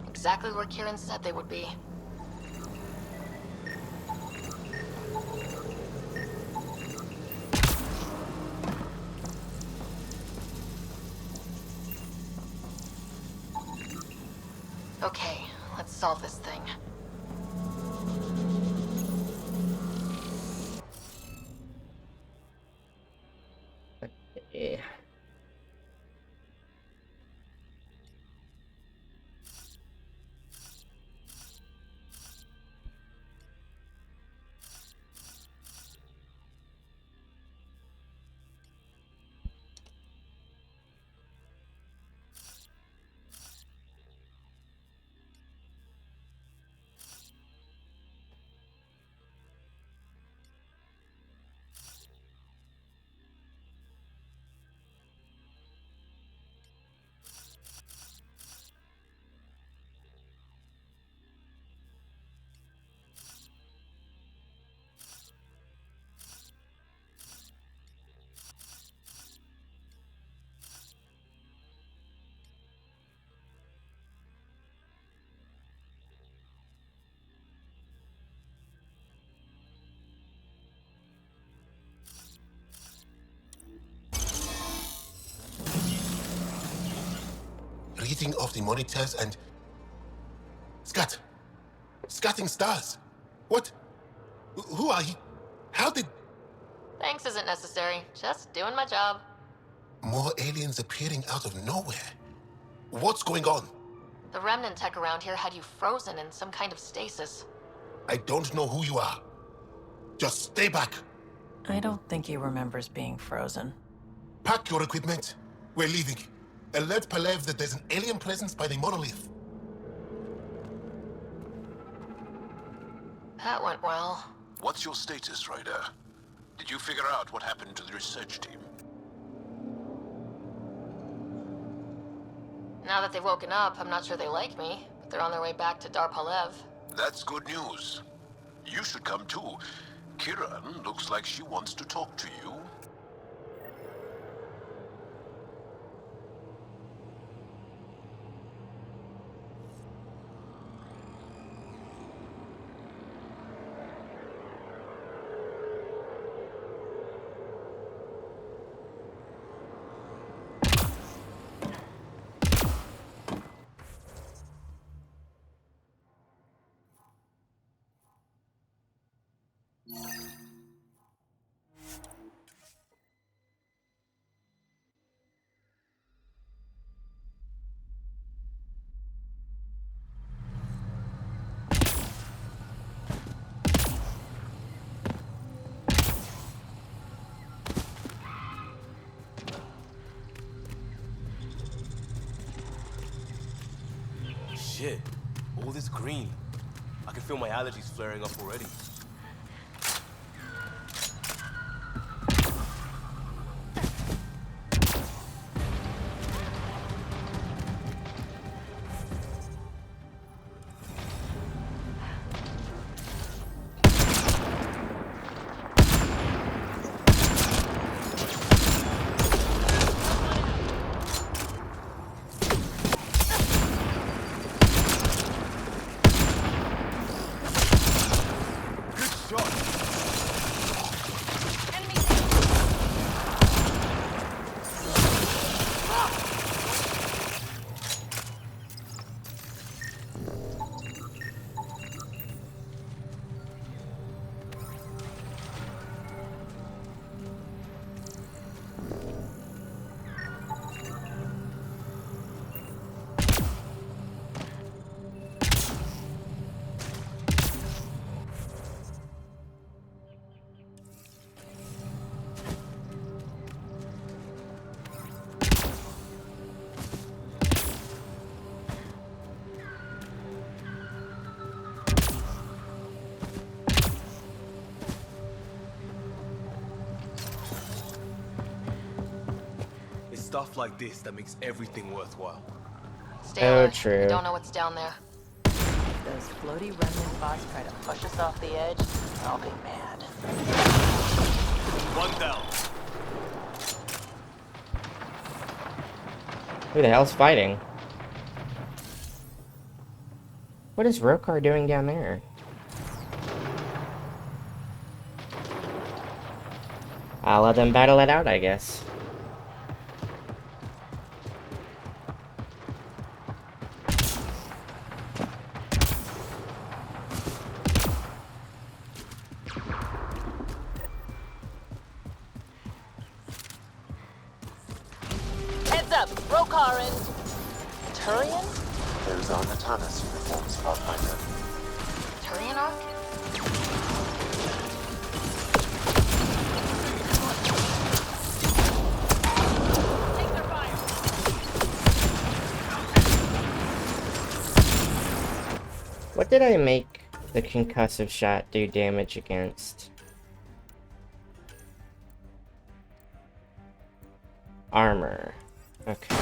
Exactly where Kieran said they would be. Okay, let's solve this thing. Yeah. Reading off the monitors and... Scat! Scatting stars! What? Who are you? How did... Thanks isn't necessary. Just doing my job. More aliens appearing out of nowhere? What's going on? The remnant tech around here had you frozen in some kind of stasis. I don't know who you are. Just stay back. I don't think he remembers being frozen. Pack your equipment. We're leaving. And let Palev that there's an alien presence by the monolith. That went well. What's your status, Ryder? Did you figure out what happened to the research team? Now that they've woken up, I'm not sure they like me, but they're on their way back to Dar Palev. That's good news. You should come too. Kiran looks like she wants to talk to you. Shit, all this green. I can feel my allergies flaring up already. Stuff like this that makes everything worthwhile. Stay alert. True. You don't know what's down there. If those floaty remnant bots try to push us off the edge, I'll be mad. One down. Who the hell's fighting? What is Rokar doing down there? I'll let them battle it out, I guess. Heads up! Rokar and... Turian? Those are Natana's uniforms, Pathfinder. Turian arc? What did I make the concussive shot do damage against? Armor. Okay.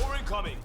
War incoming!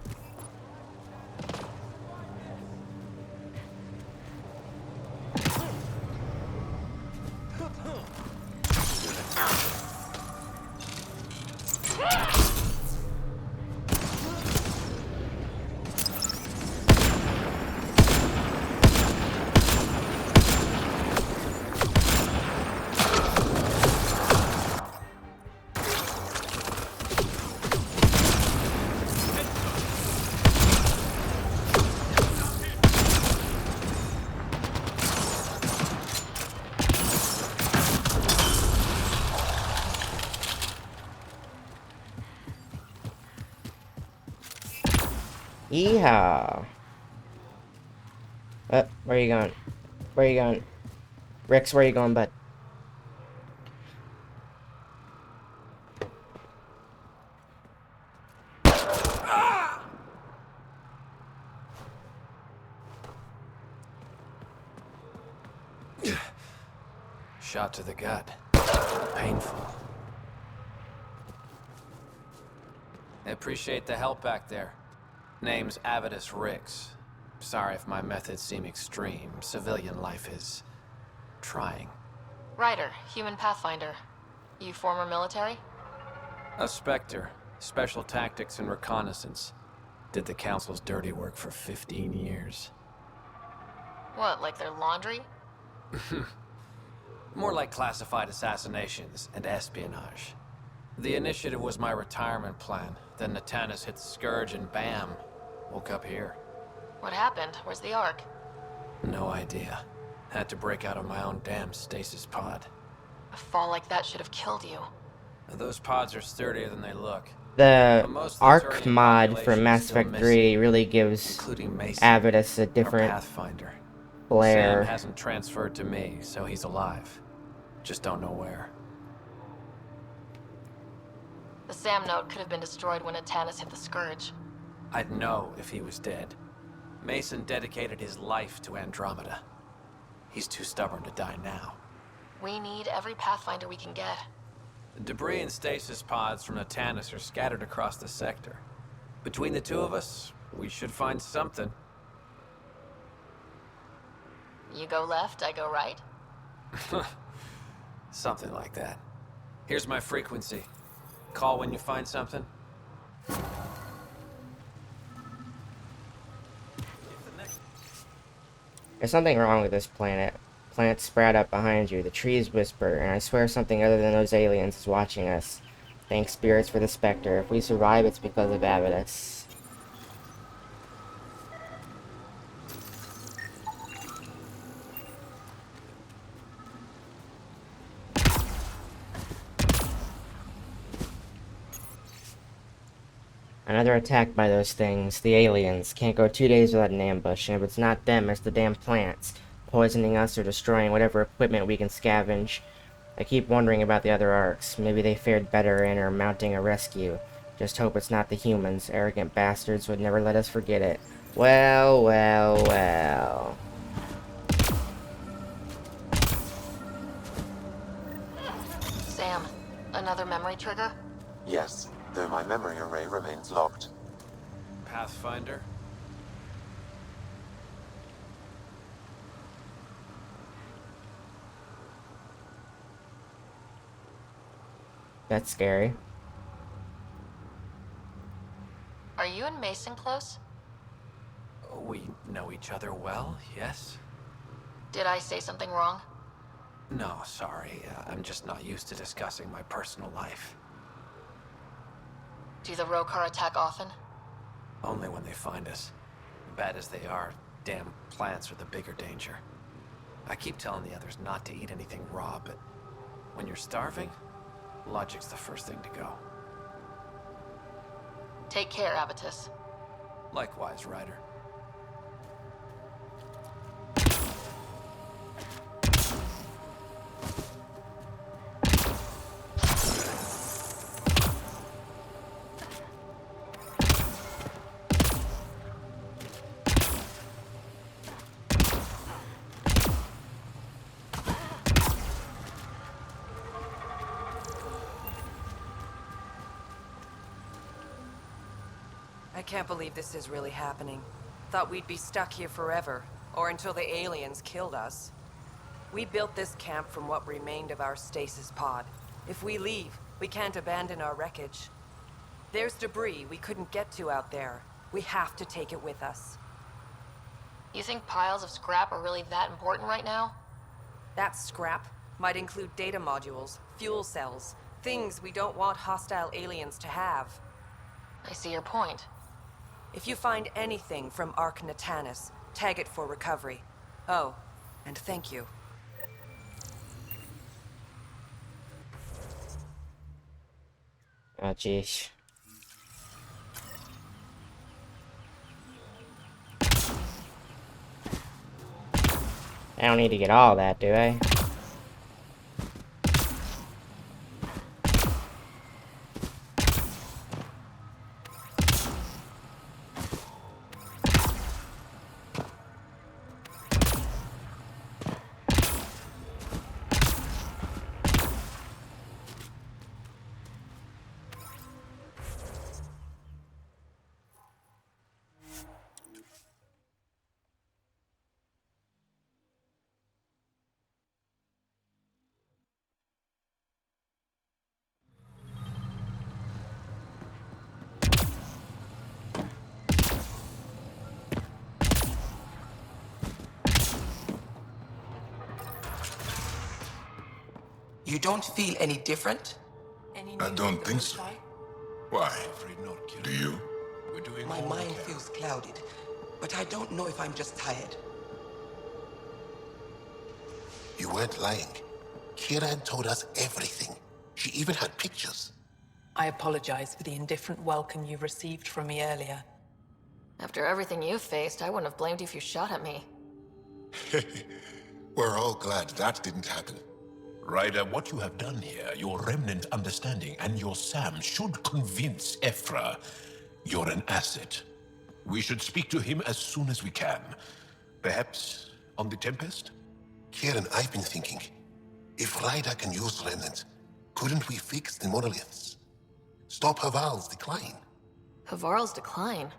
Yeehaw! Where are you going? Where are you going? Rex, where are you going, bud? Shot to the gut. Painful. I appreciate the help back there. Name's Avidus Rix. Sorry if my methods seem extreme. Civilian life is... trying. Ryder, human pathfinder. You former military? A Spectre. Special tactics and reconnaissance. Did the Council's dirty work for 15 years. What, like their laundry? More like classified assassinations and espionage. The initiative was my retirement plan. Then Natanis hit the Scourge and bam, woke up here. What happened? Where's the Ark? No idea. Had to break out of my own damn stasis pod. A fall like that should have killed you. Those pods are sturdier than they look. The Most of the Arc Turian mod for population Mass is still Effect 3 really gives including Mason, Avidus a our different Pathfinder. flair. Sam hasn't transferred to me, so he's alive. Just don't know where. The Sam node could have been destroyed when Natanis hit the Scourge. I'd know if he was dead. Mason dedicated his life to Andromeda. He's too stubborn to die now. We need every Pathfinder we can get. Debris and stasis pods from Natanis are scattered across the sector. Between the two of us, we should find something. You go left, I go right? Something like that. Here's my frequency. Call when you find something. There's something wrong with this planet. Plants sprout up behind you, the trees whisper, and I swear something other than those aliens is watching us. Thank spirits for the Spectre. If we survive, it's because of Avidus. Another attack by those things, the aliens. Can't go 2 days without an ambush, and if it's not them, it's the damn plants. Poisoning us or destroying whatever equipment we can scavenge. I keep wondering about the other arcs. Maybe they fared better and are mounting a rescue. Just hope it's not the humans. Arrogant bastards would never let us forget it. Well, well, well. Sam, another memory trigger? Yes, though my memory array remains locked. Pathfinder? That's scary. Are you and Mason close? We know each other well, yes? Did I say something wrong? No, sorry. I'm just not used to discussing my personal life. Do the Rokar attack often? Only when they find us. Bad as they are, damn plants are the bigger danger. I keep telling the others not to eat anything raw, but when you're starving, logic's the first thing to go. Take care, Avitus. Likewise, Ryder. I can't believe this is really happening. Thought we'd be stuck here forever, or until the aliens killed us. We built this camp from what remained of our stasis pod. If we leave, we can't abandon our wreckage. There's debris we couldn't get to out there. We have to take it with us. You think piles of scrap are really that important right now? That scrap might include data modules, fuel cells, things we don't want hostile aliens to have. I see your point. If you find anything from Ark Natanus, tag it for recovery. Oh, and thank you. Oh, jeez. I don't need to get all that, do I? You don't feel any different? I don't think so. Why? Do you? My mind feels clouded, but I don't know if I'm just tired. You weren't lying. Kira had told us everything. She even had pictures. I apologize for the indifferent welcome you received from me earlier. After everything you faced, I wouldn't have blamed you if you shot at me. We're all glad that didn't happen. Ryder, what you have done here, your remnant understanding and your Sam should convince Ephra you're an asset. We should speak to him as soon as we can. Perhaps on the Tempest? Kieran, I've been thinking. If Ryder can use remnant, couldn't we fix the monoliths? Stop Haval's decline? Havarl's decline?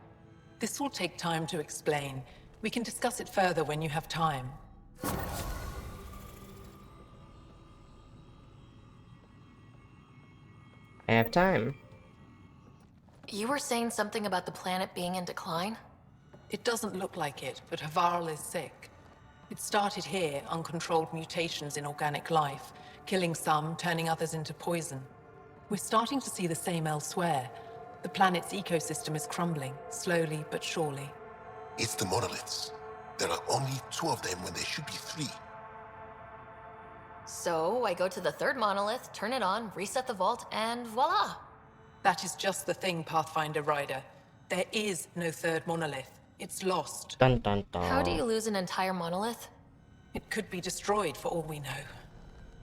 This will take time to explain. We can discuss it further when you have time. I have time. You were saying something about the planet being in decline? It doesn't look like it, but Havarl is sick. It started here, uncontrolled mutations in organic life, killing some, turning others into poison. We're starting to see the same elsewhere. The planet's ecosystem is crumbling, slowly but surely. It's the monoliths. There are only 2 of them when there should be 3. So I go to the third monolith, turn it on, reset the vault, and voila! That is just the thing, Pathfinder Rider. There is no third monolith. It's lost. Dun dun dun. How do you lose an entire monolith? It could be destroyed for all we know.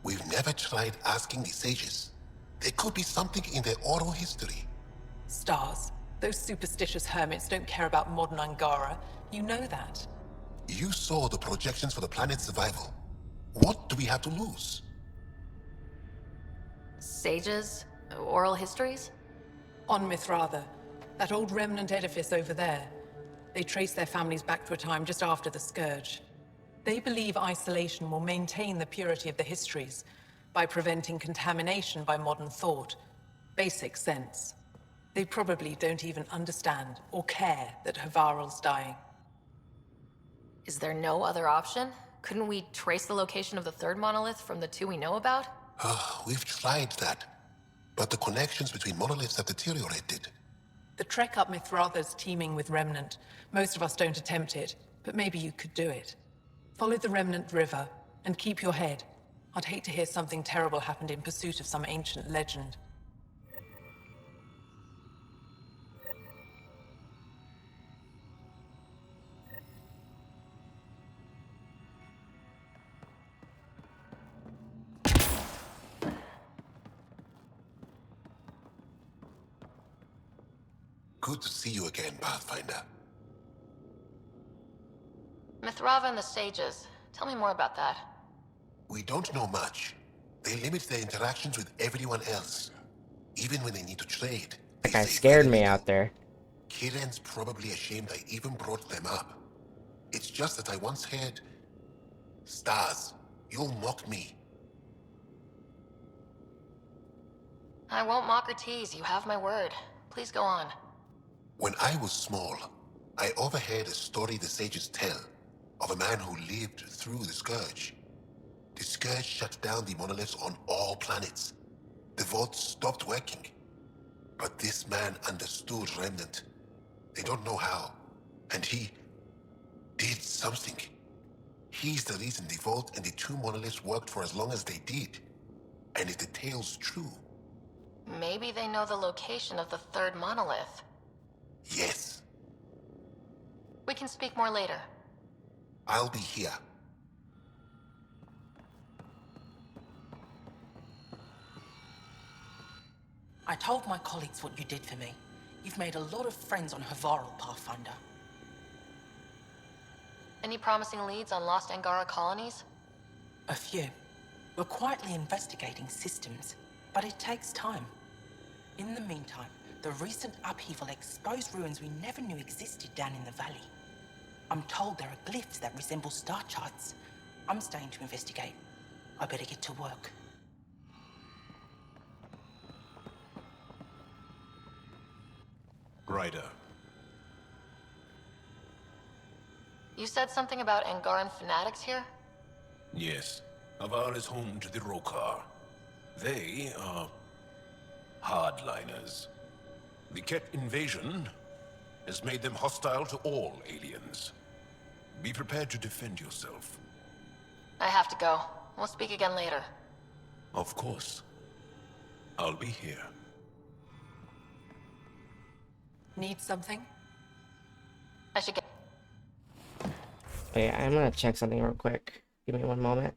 We've never tried asking the sages. There could be something in their oral history. Stars. Those superstitious hermits don't care about modern Angara. You know that. You saw the projections for the planet's survival. What do we have to lose? Sages? Oral histories? On Mithratha, that old remnant edifice over there. They trace their families back to a time just after the Scourge. They believe isolation will maintain the purity of the histories by preventing contamination by modern thought. Basic sense. They probably don't even understand or care that Havarl's dying. Is there no other option? Couldn't we trace the location of the third monolith from the 2 we know about? We've tried that. But the connections between monoliths have deteriorated. The trek up Mithratha's teeming with Remnant. Most of us don't attempt it, but maybe you could do it. Follow the Remnant River, and keep your head. I'd hate to hear something terrible happened in pursuit of some ancient legend. Good to see you again, Pathfinder. Mithratha and the Sages. Tell me more about that. We don't know much. They limit their interactions with everyone else. Even when they need to trade. That guy scared me out there. Kiren's probably ashamed I even brought them up. It's just that I once heard... Stars, you'll mock me. I won't mock or tease, you have my word. Please go on. When I was small, I overheard a story the sages tell of a man who lived through the Scourge. The Scourge shut down the monoliths on all planets. The vaults stopped working. But this man understood Remnant. They don't know how. And he did something. He's the reason the vault and the 2 monoliths worked for as long as they did. And if the tale's true... Maybe they know the location of the third monolith. Yes. We can speak more later. I'll be here. I told my colleagues what you did for me. You've made a lot of friends on Havarl, Pathfinder. Any promising leads on lost Angara colonies? A few. We're quietly investigating systems, but it takes time. In the meantime, the recent upheaval exposed ruins we never knew existed down in the valley. I'm told there are glyphs that resemble star charts. I'm staying to investigate. I better get to work. Ryder. You said something about Angaran fanatics here? Yes. Avar is home to the Rokar. They are... hardliners. The Ket invasion has made them hostile to all aliens. Be prepared to defend yourself. I have to go. We'll speak again later. Of course. I'll be here. Need something? I should get... Wait, I'm gonna check something real quick. Give me one moment.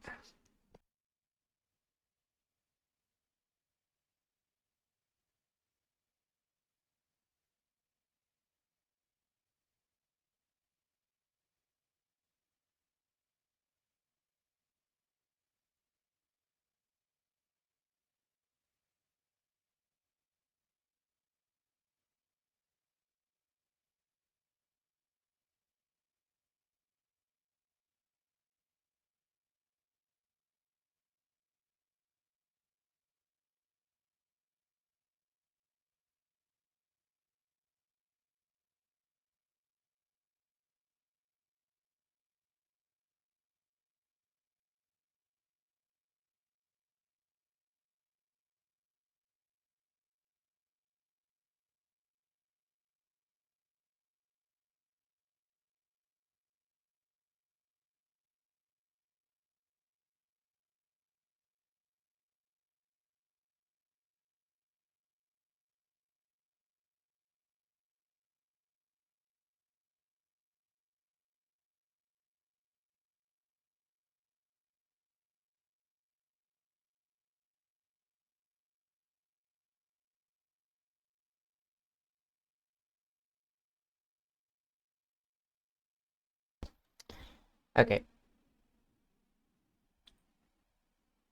Okay.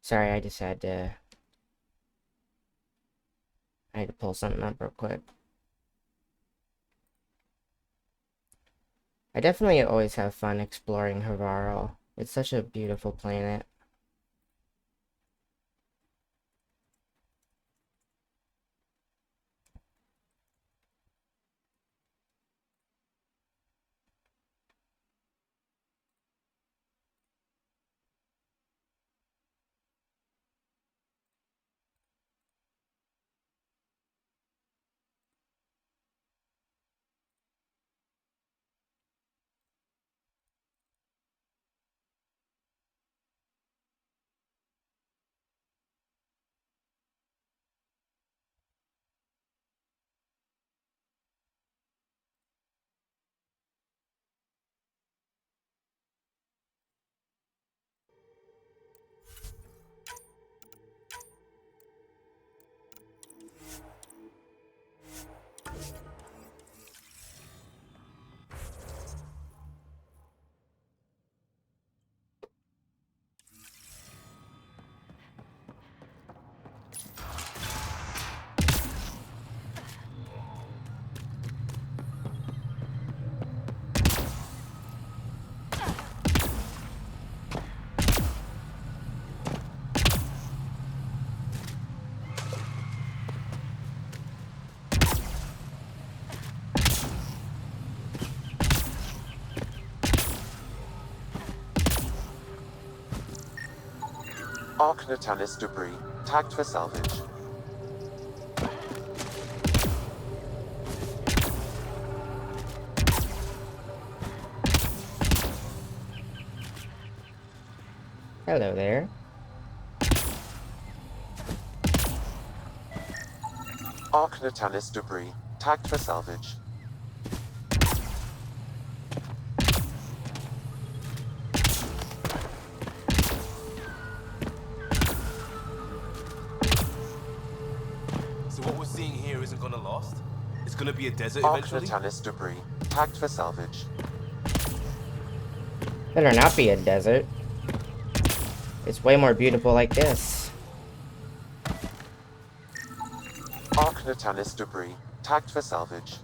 Sorry, I just had to... I had to pull something up real quick. I definitely always have fun exploring Havaro. It's such a beautiful planet. Arc Natalis debris, tagged for salvage. Hello there. Arc Natalis debris, tagged for salvage. So what we're seeing here isn't gonna last? It's gonna be a desert Arc eventually? Natalis debris, tagged for salvage. Better not be a desert. It's way more beautiful like this. Arc Natalis debris, tagged for salvage.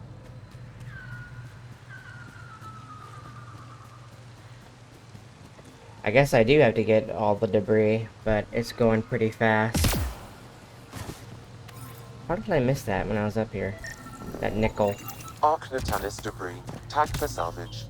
I guess I do have to get all the debris, but it's going pretty fast. How did I miss that when I was up here? That nickel. Arc Natalis debris, tagged for salvage.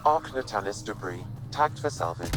Arc Natalis debris, tagged for salvage.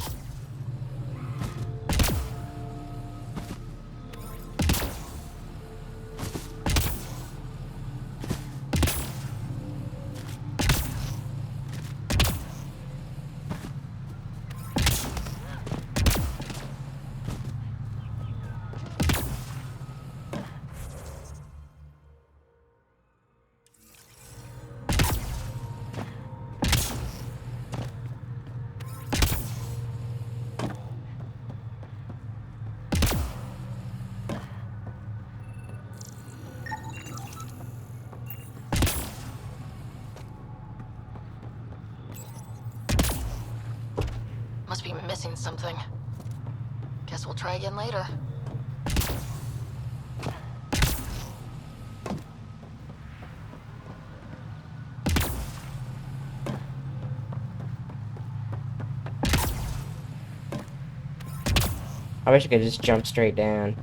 Must be missing something. Guess we'll try again later. I wish I could just jump straight down.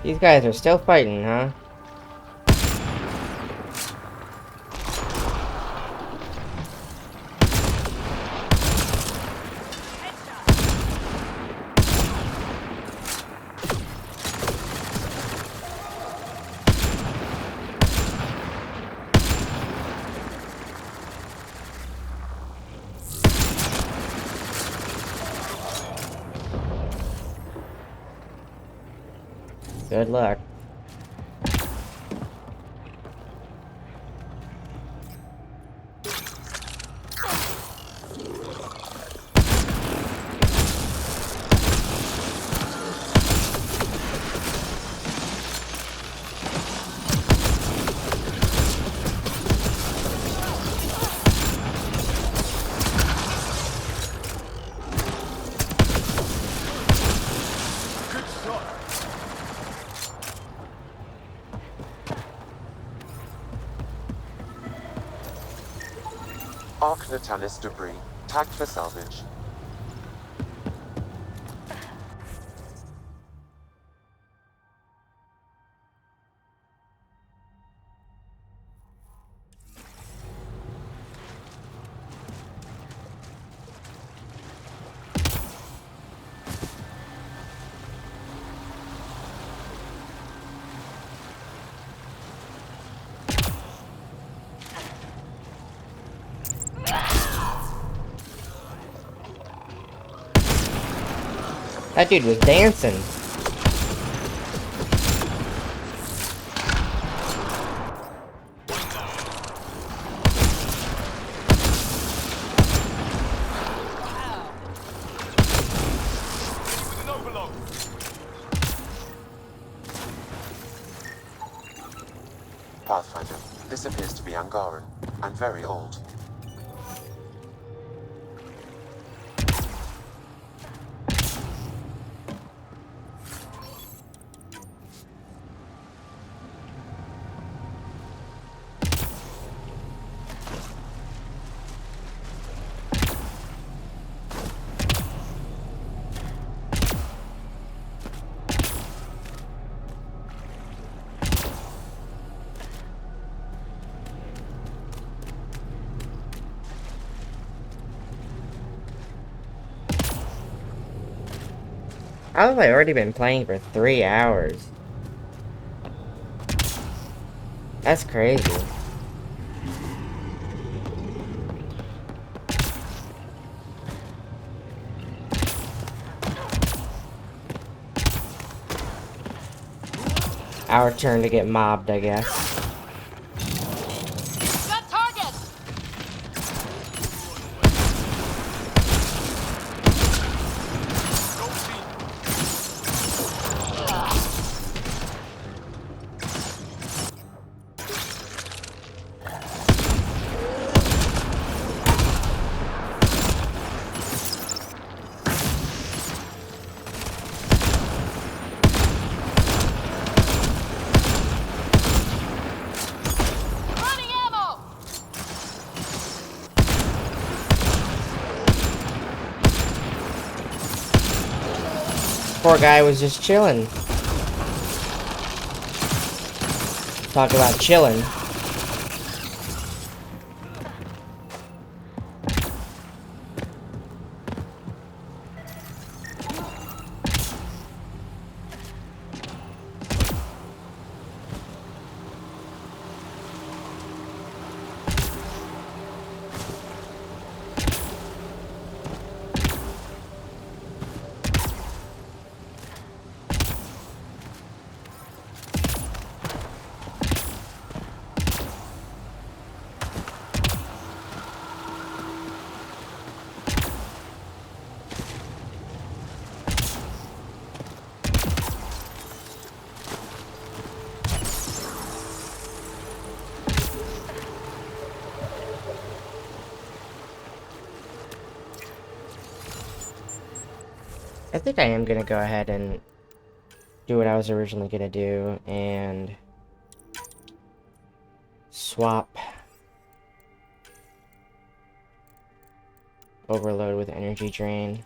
These guys are still fighting, huh? Good luck. Arc Natalis debris. Tagged for salvage. That dude was dancing. Pathfinder, this appears to be Angaran. I'm very old. How have I already been playing for 3 hours? That's crazy. Our turn to get mobbed, I guess. Poor guy was just chilling. Talk about chilling. I think I am gonna go ahead and do what I was originally gonna do and swap overload with energy drain.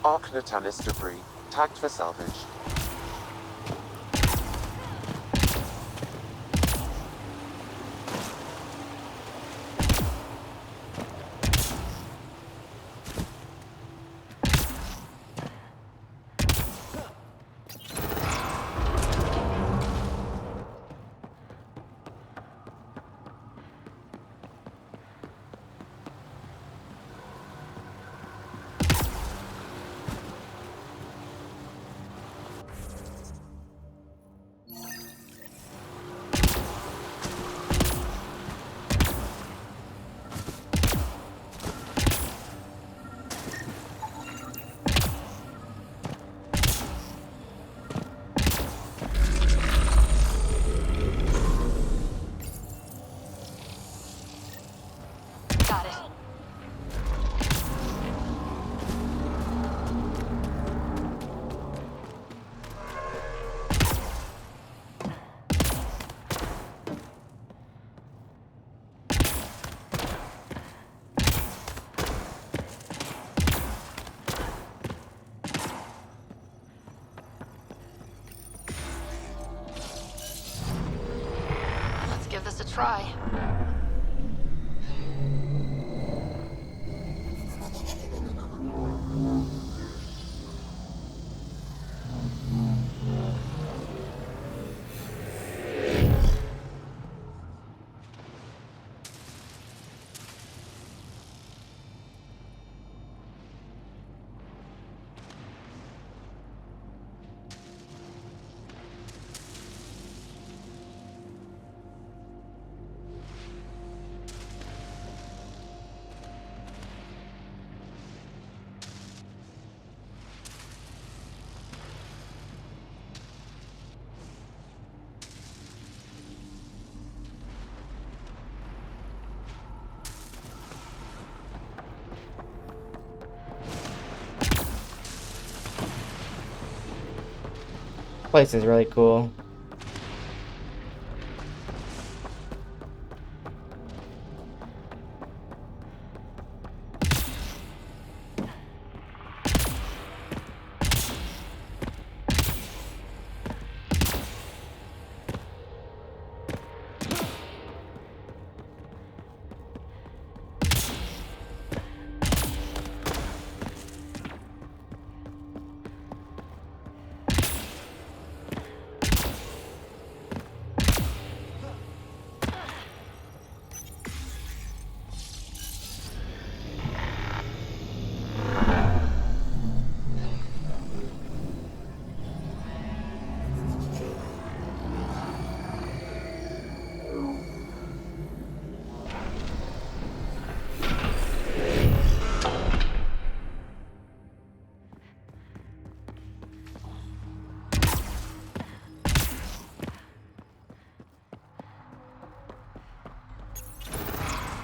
Arc Natalis debris. Tagged for salvage. Got it. Let's give this a try. Place is really cool.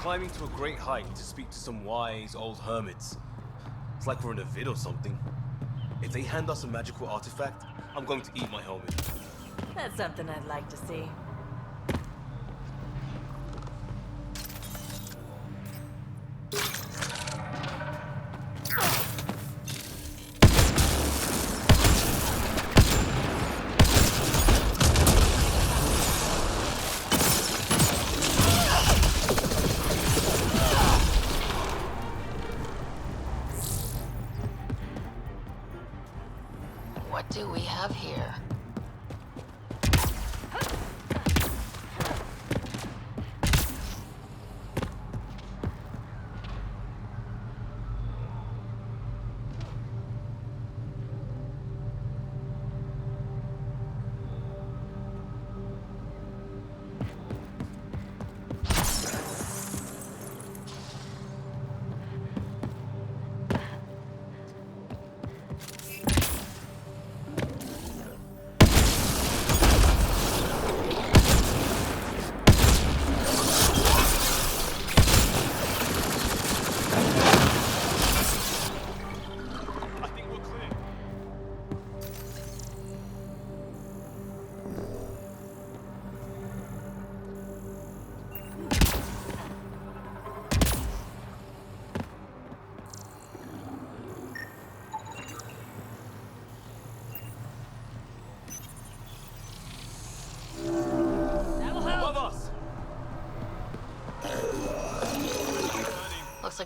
Climbing to a great height to speak to some wise old hermits. It's like we're in a vid or something. If they hand us a magical artifact, I'm going to eat my helmet. That's something I'd like to see. What do we have here?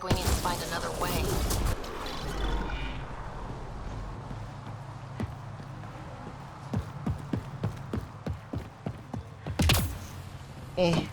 we need to find another way. Eh.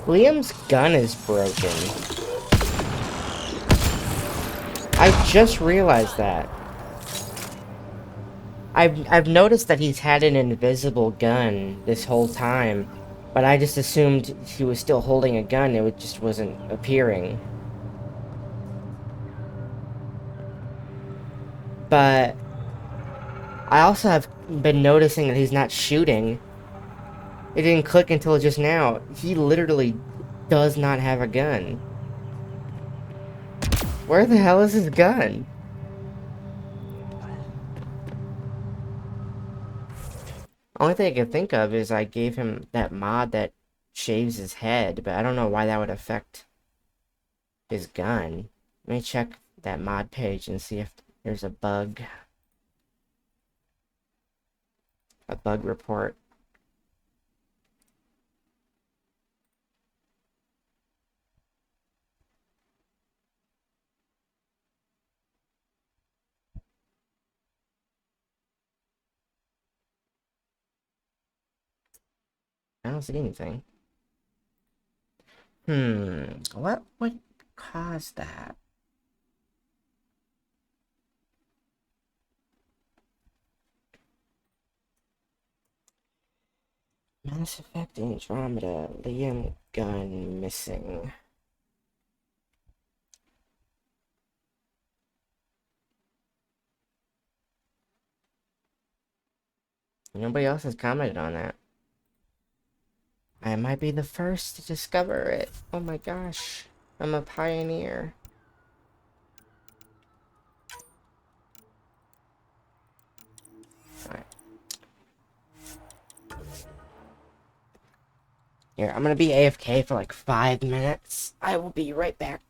Liam's gun is broken. I just realized that. I've noticed that he's had an invisible gun this whole time, but I just assumed he was still holding a gun, just wasn't appearing. But I also have been noticing that he's not shooting. It didn't click until just now. He literally does not have a gun. Where the hell is his gun? Only thing I can think of is I gave him that mod that shaves his head, but I don't know why that would affect his gun. Let me check that mod page and see if there's a bug. A bug report. I don't see anything. What would cause that? Mass Effect Andromeda, Liam gun missing. Nobody else has commented on that. I might be the first to discover it. Oh my gosh. I'm a pioneer. Alright. Here, I'm gonna be AFK for like 5 minutes. I will be right back.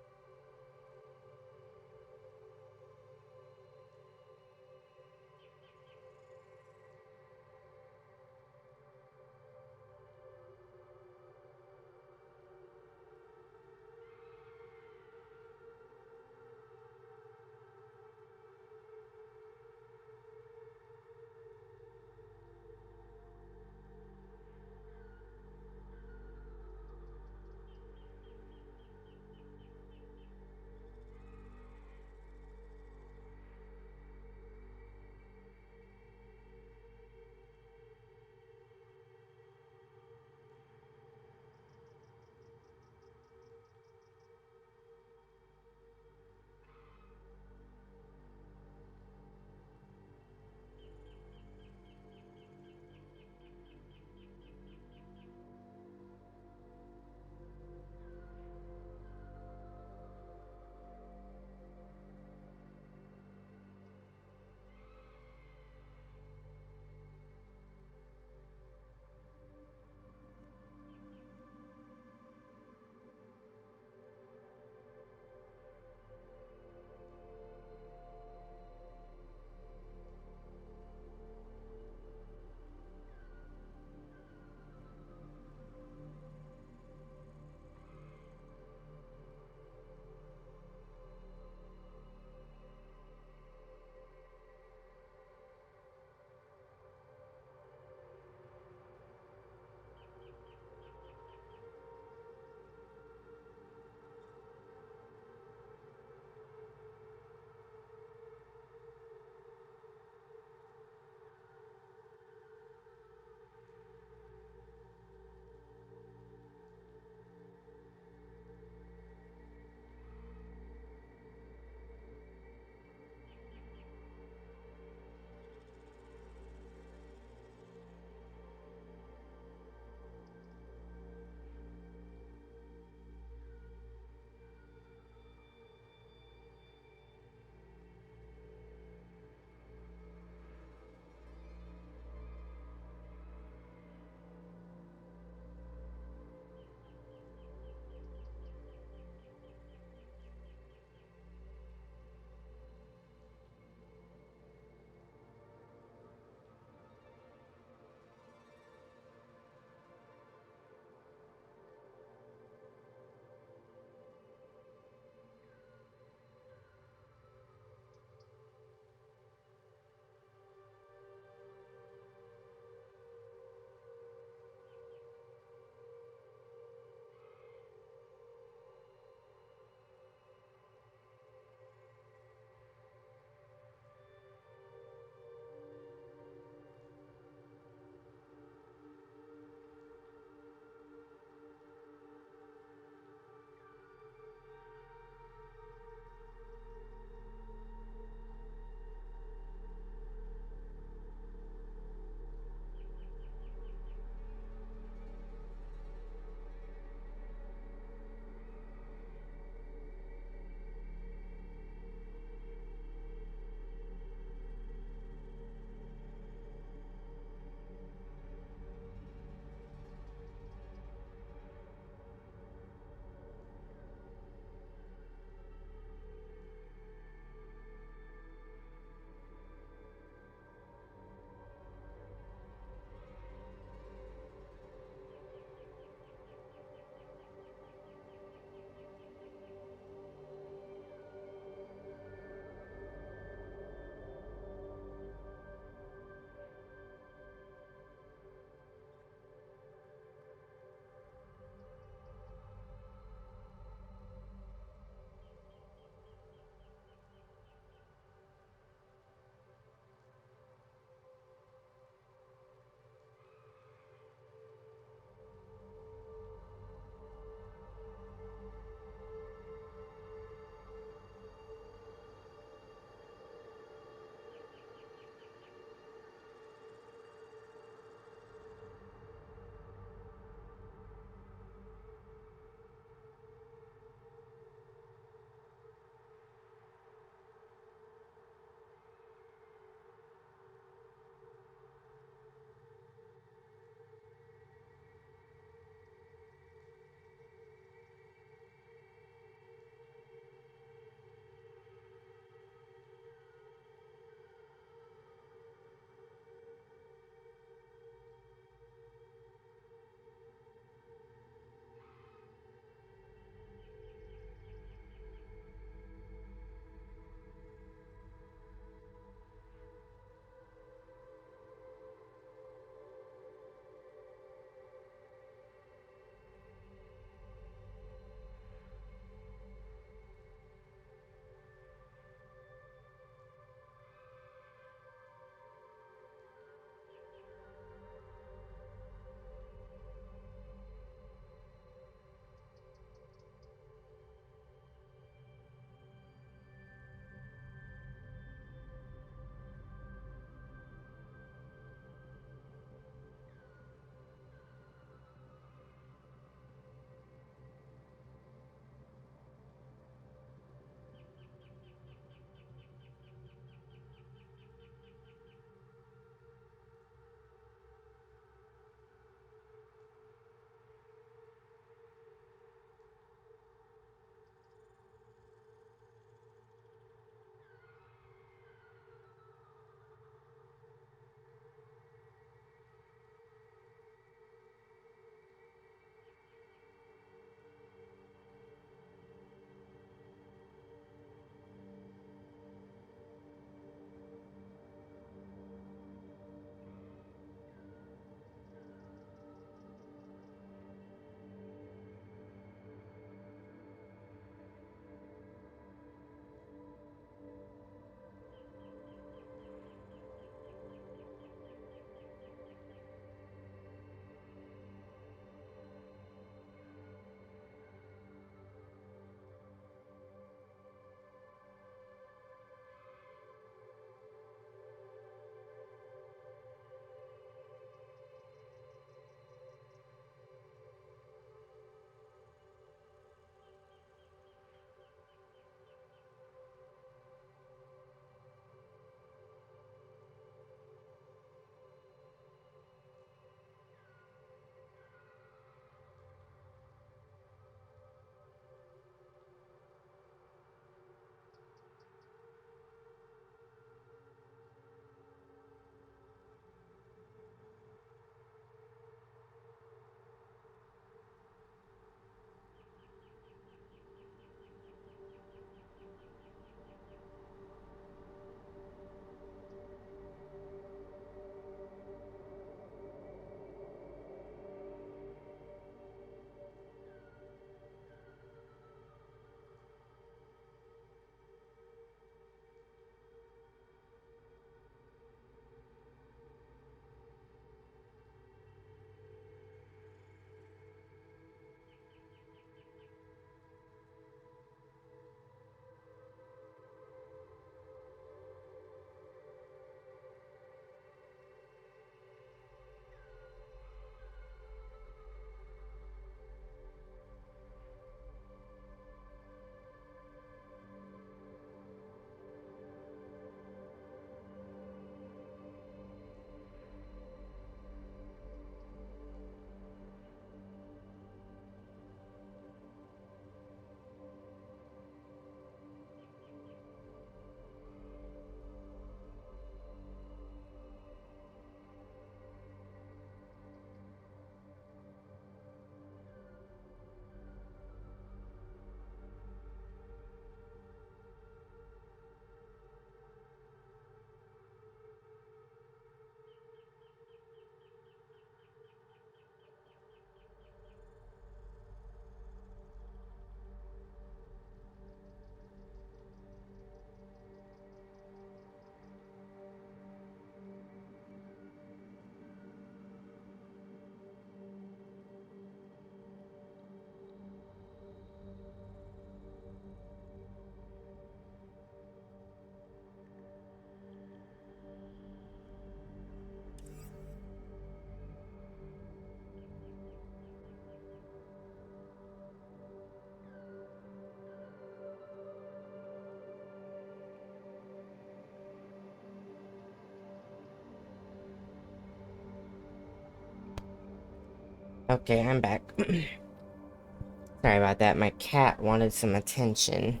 Okay, I'm back. Sorry about that, my cat wanted some attention.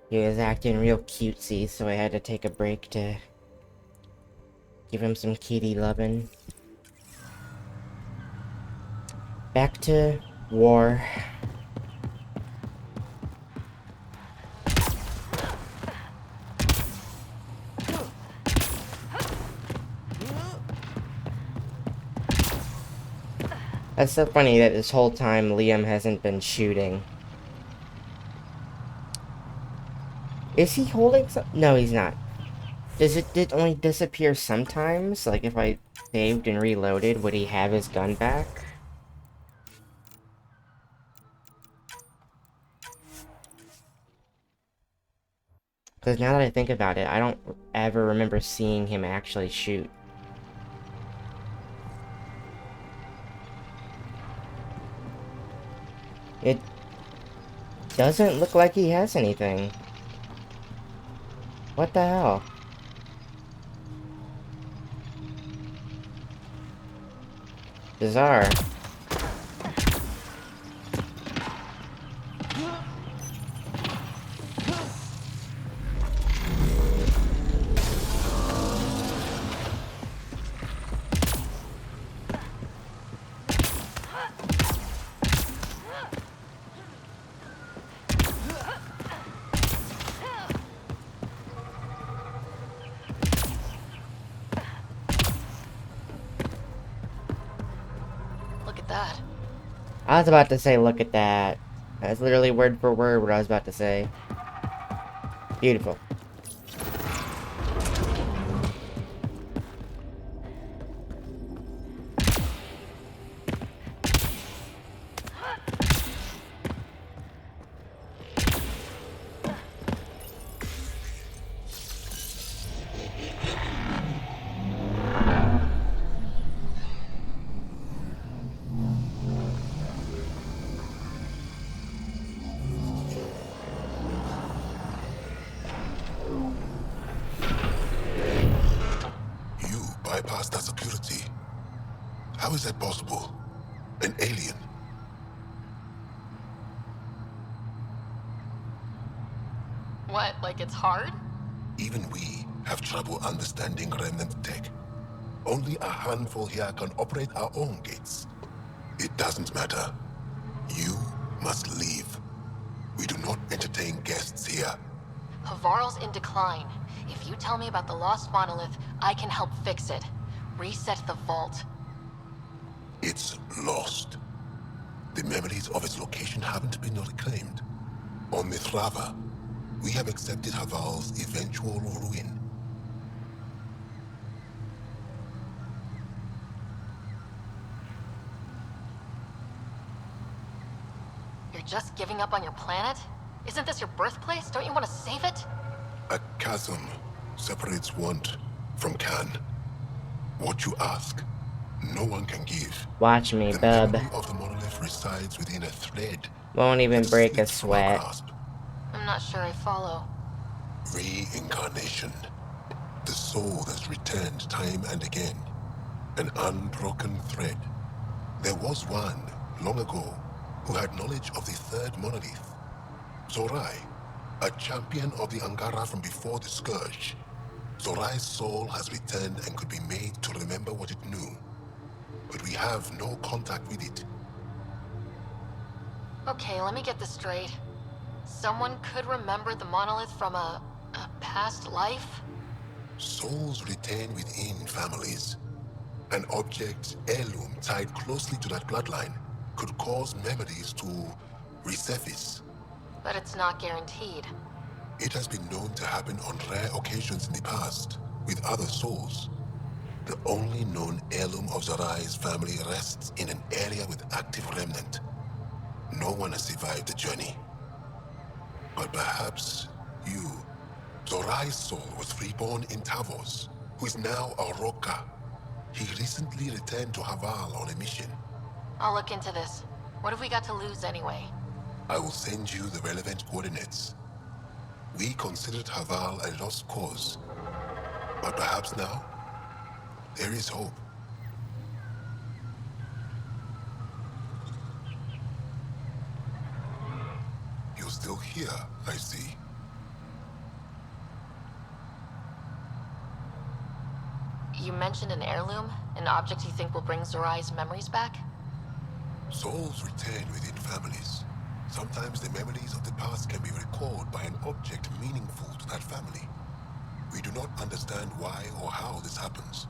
He was acting real cutesy, so I had to take a break to give him some kitty loving. Back to war. That's so funny that this whole time Liam hasn't been shooting. Is he holding some? No, he's not. Does it only disappear sometimes? Like if I saved and reloaded, would he have his gun back? Because now that I think about it, I don't ever remember seeing him actually shoot. It doesn't look like he has anything. What the hell? Bizarre. Look at that. I was about to say, look at that. That's literally word for word what I was about to say. Beautiful. Bypass that security. How is that possible? An alien? What, like it's hard? Even we have trouble understanding remnant tech. Only a handful here can operate our own gates. It doesn't matter. You must leave. We do not entertain guests here. Havarl's in decline. If you tell me about the lost monolith, I can help fix it. Reset the vault. It's lost. The memories of its location haven't been reclaimed. On Mithrava, we have accepted Haval's eventual ruin. You're just giving up on your planet? Isn't this your birthplace? Don't you want to save it? A chasm separates want from can. What you ask, no one can give. Watch me, the bub. memory of the monolith resides within a thread. Won't even break a sweat. I'm not sure I follow. Reincarnation. The soul that's returned time and again. An unbroken thread. There was one, long ago, who had knowledge of the third monolith. Zorai, a champion of the Angara from before the Scourge. Zorai's soul has returned and could be made to remember what it knew. But we have no contact with it. Okay, let me get this straight. Someone could remember the monolith from a past life? Souls retain within families. An object, heirloom, tied closely to that bloodline could cause memories to resurface. But it's not guaranteed. It has been known to happen on rare occasions in the past, with other souls. The only known heirloom of Zorai's family rests in an area with active remnant. No one has survived the journey. But perhaps you, Zorai's soul was reborn in Tavos, who is now a Roka. He recently returned to Haval on a mission. I'll look into this. What have we got to lose anyway? I will send you the relevant coordinates. We considered Haval a lost cause. But perhaps now, there is hope. here, I see. You mentioned an heirloom? An object you think will bring Zorai's memories back? Souls return within families. Sometimes the memories of the past can be recalled by an object meaningful to that family. We do not understand why or how this happens,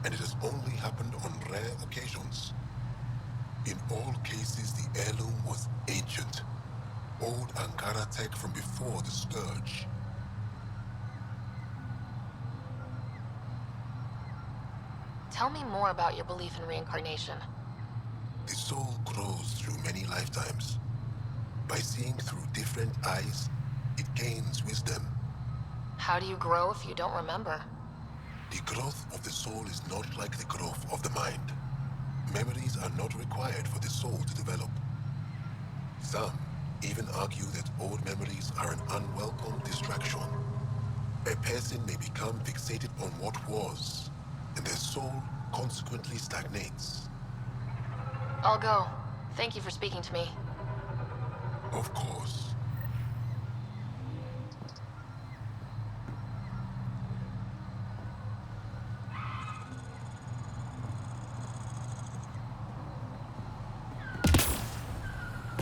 and it has only happened on rare occasions. In all cases, the heirloom was ancient. Old Ankara tech from before the Scourge. Tell me more about your belief in reincarnation. The soul grows through many lifetimes. By seeing through different eyes, it gains wisdom. How do you grow if you don't remember? The growth of the soul is not like the growth of the mind. Memories are not required for the soul to develop. Some even argue that old memories are an unwelcome distraction. A person may become fixated on what was, and their soul consequently stagnates. I'll go. Thank you for speaking to me. Of course.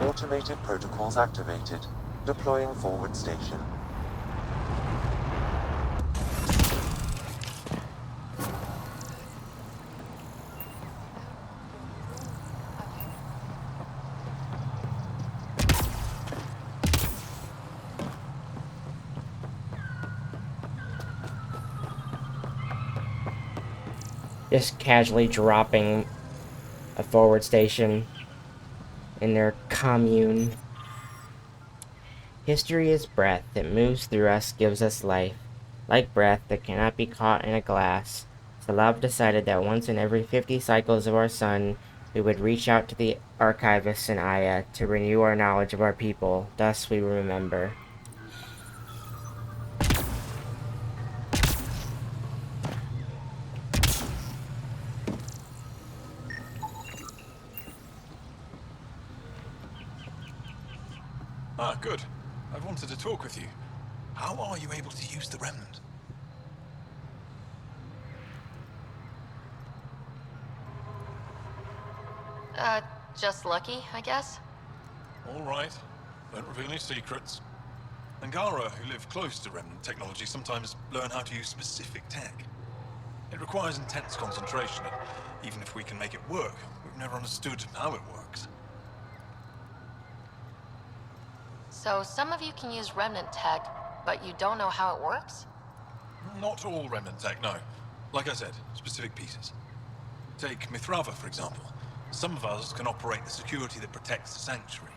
Automated protocols activated. Deploying forward station. Just casually dropping a forward station in their commune. History is breath that moves through us, gives us life. Like breath that cannot be caught in a glass, Salab decided that once in every 50 cycles of our sun, we would reach out to the archivists in Aya to renew our knowledge of our people. Thus we remember. Ah, good. I've wanted to talk with you. How are you able to use the remnant? Just lucky, I guess? All right. Don't reveal any secrets. Angara, who live close to remnant technology, sometimes learn how to use specific tech. It requires intense concentration, and even if we can make it work, we've never understood how it works. So some of you can use remnant tech, but you don't know how it works? Not all remnant tech, no. Like I said, specific pieces. Take Mithrava, for example. Some of us can operate the security that protects the sanctuary.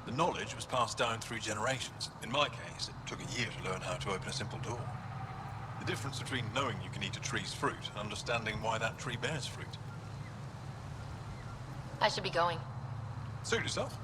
The knowledge was passed down through generations. In my case, it took a year to learn how to open a simple door. The difference between knowing you can eat a tree's fruit and understanding why that tree bears fruit. I should be going. Suit yourself.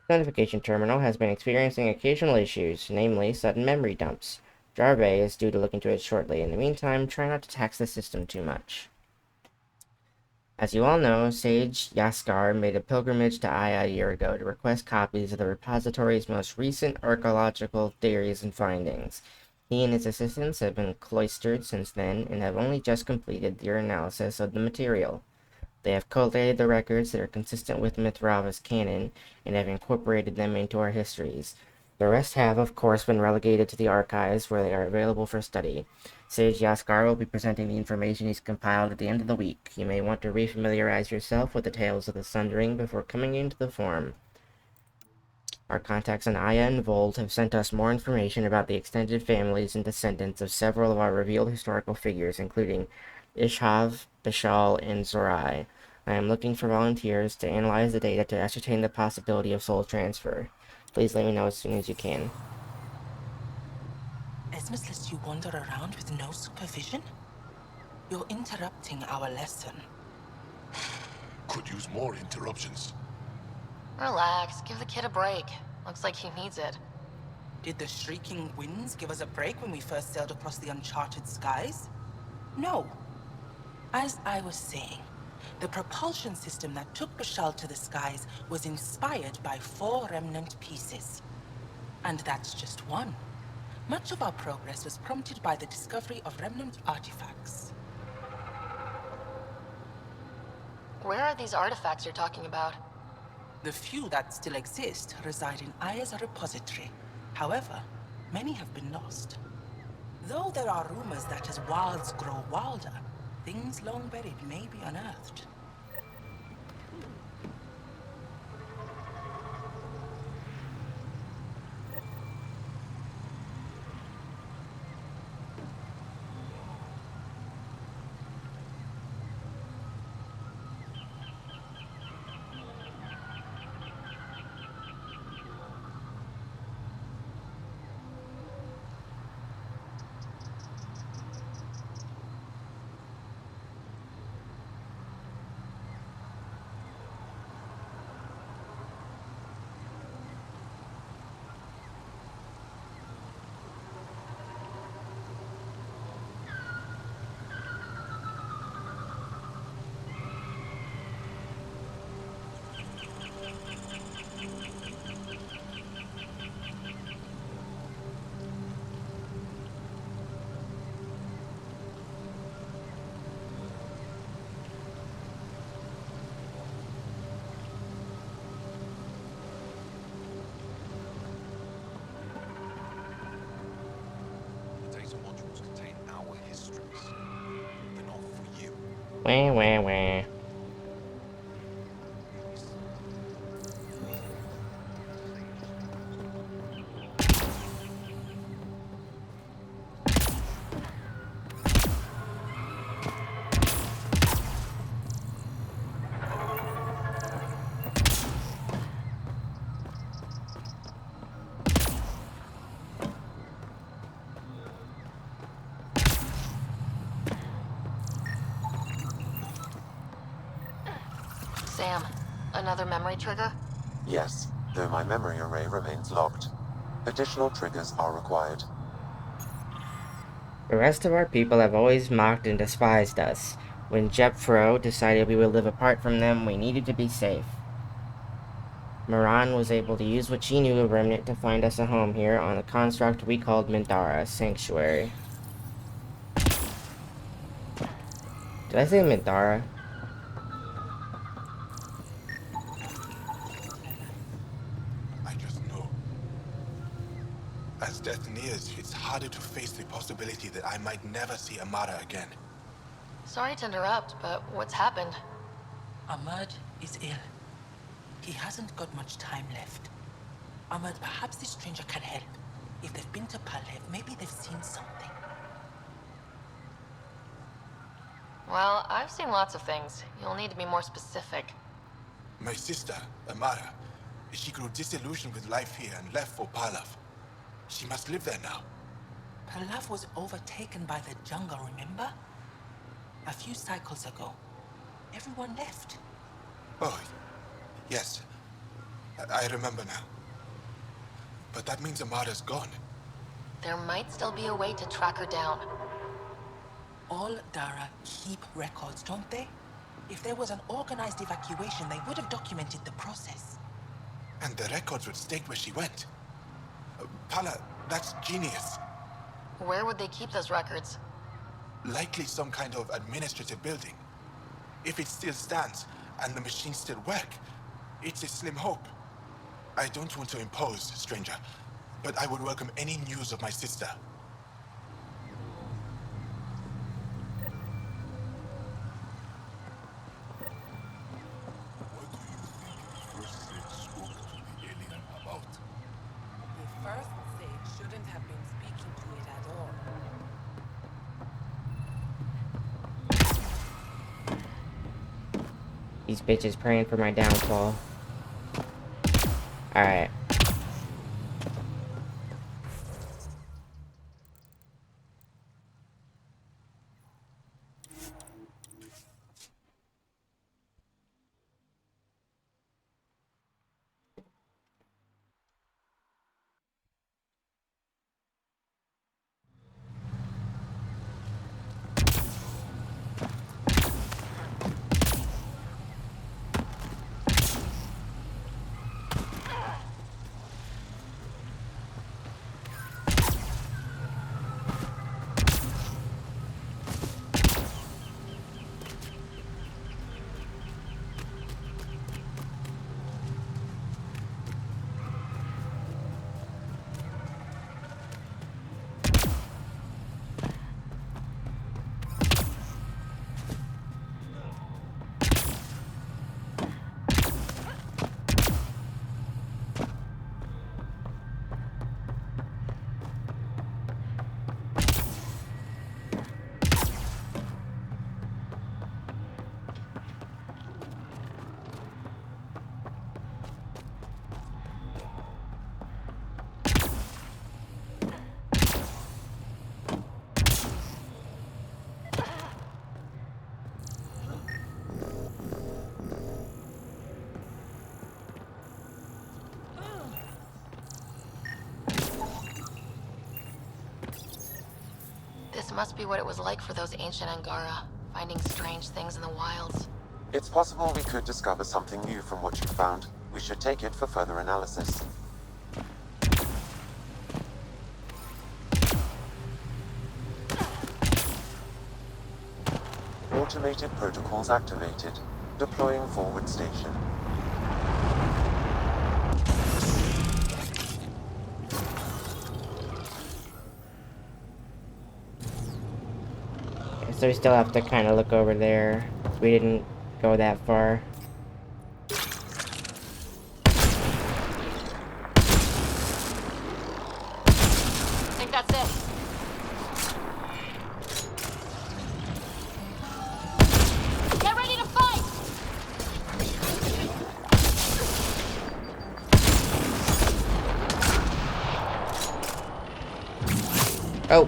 The notification terminal has been experiencing occasional issues, namely sudden memory dumps. Jarve is due to look into it shortly. In the meantime, try not to tax the system too much. As you all know, Sage Yaskar made a pilgrimage to Aya a year ago to request copies of the repository's most recent archaeological theories and findings. He and his assistants have been cloistered since then and have only just completed their analysis of the material. They have collated the records that are consistent with Mithrava's canon and have incorporated them into our histories. The rest have, of course, been relegated to the archives where they are available for study. Sage Yaskar will be presenting the information he's compiled at the end of the week. You may want to refamiliarize yourself with the tales of the Sundering before coming into the Forum. Our contacts in Aya and Vold have sent us more information about the extended families and descendants of several of our revealed historical figures, including Ishav, Bishal, and Zorai. I am looking for volunteers to analyze the data to ascertain the possibility of soul transfer. Please let me know as soon as you can. Esmus lets you wander around with no supervision? You're interrupting our lesson. Could use more interruptions. Relax, give the kid a break. Looks like he needs it. Did the shrieking winds give us a break when we first sailed across the uncharted skies? No. As I was saying, the propulsion system that took Bashal to the skies was inspired by 4 remnant pieces. And that's just one. Much of our progress was prompted by the discovery of remnant artifacts. Where are these artifacts you're talking about? The few that still exist reside in Aya's repository. However, many have been lost. Though there are rumors that as wilds grow wilder, things long buried may be unearthed. Wah, wah, wah. Sam, another memory trigger? Yes, though my memory array remains locked. Additional triggers are required. The rest of our people have always mocked and despised us. When Jepfro decided we would live apart from them, we needed to be safe. Moran was able to use what she knew of Remnant to find us a home here on the construct we called Mindara Sanctuary. Did I say Mindara? I just know. As death nears, it's harder to face the possibility that I might never see Amara again. Sorry to interrupt, but what's happened? Ahmad is ill. He hasn't got much time left. Ahmad, perhaps this stranger can help. If they've been to Palev, maybe they've seen something. Well, I've seen lots of things. You'll need to be more specific. My sister, Amara, she grew disillusioned with life here and left for Palav. She must live there now. Palav was overtaken by the jungle, remember? A few cycles ago. Everyone left. Oh, yes. I remember now. But that means Amara's gone. There might still be a way to track her down. All Dara keep records, don't they? If there was an organized evacuation, they would have documented the process. And the records would state where she went. Pala, that's genius. Where would they keep those records? Likely some kind of administrative building. If it still stands, and the machines still work, it's a slim hope. I don't want to impose, stranger, but I would welcome any news of my sister. What do you think the first sage spoke to the alien about? The first sage shouldn't have been speaking to it at all. These bitches praying for my downfall. Alright. must be what it was like for those ancient Angara, finding strange things in the wilds. It's possible we could discover something new from what you found. We should take it for further analysis. Automated protocols activated. Deploying forward station. So we still have to kind of look over there. We didn't go that far. I think that's it. Get ready to fight! Oh.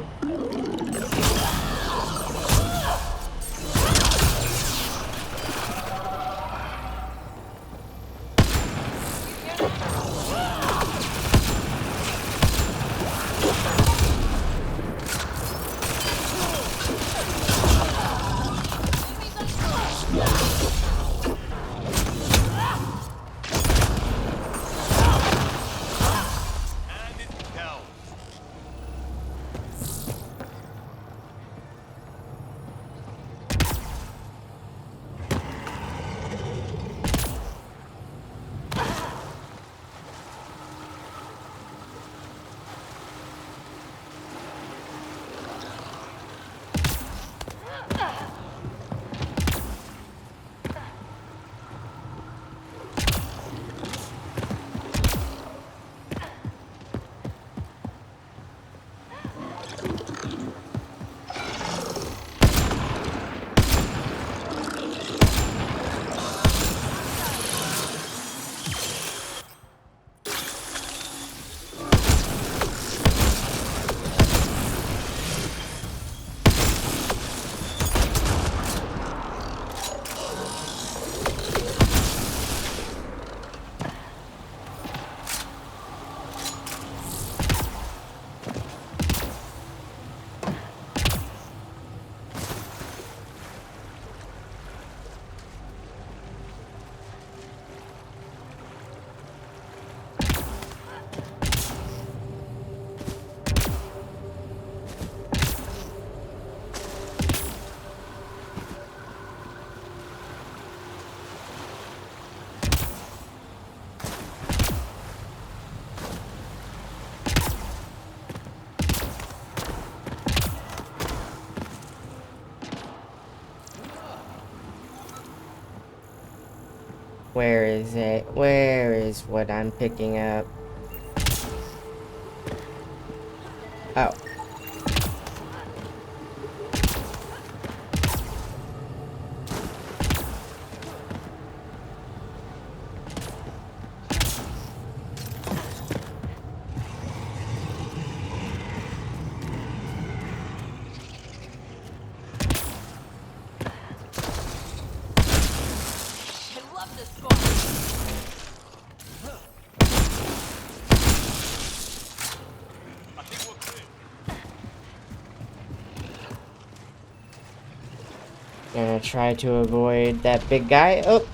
Where is it? Where is what I'm picking up? Oh. Gonna try to avoid that big guy. Oh!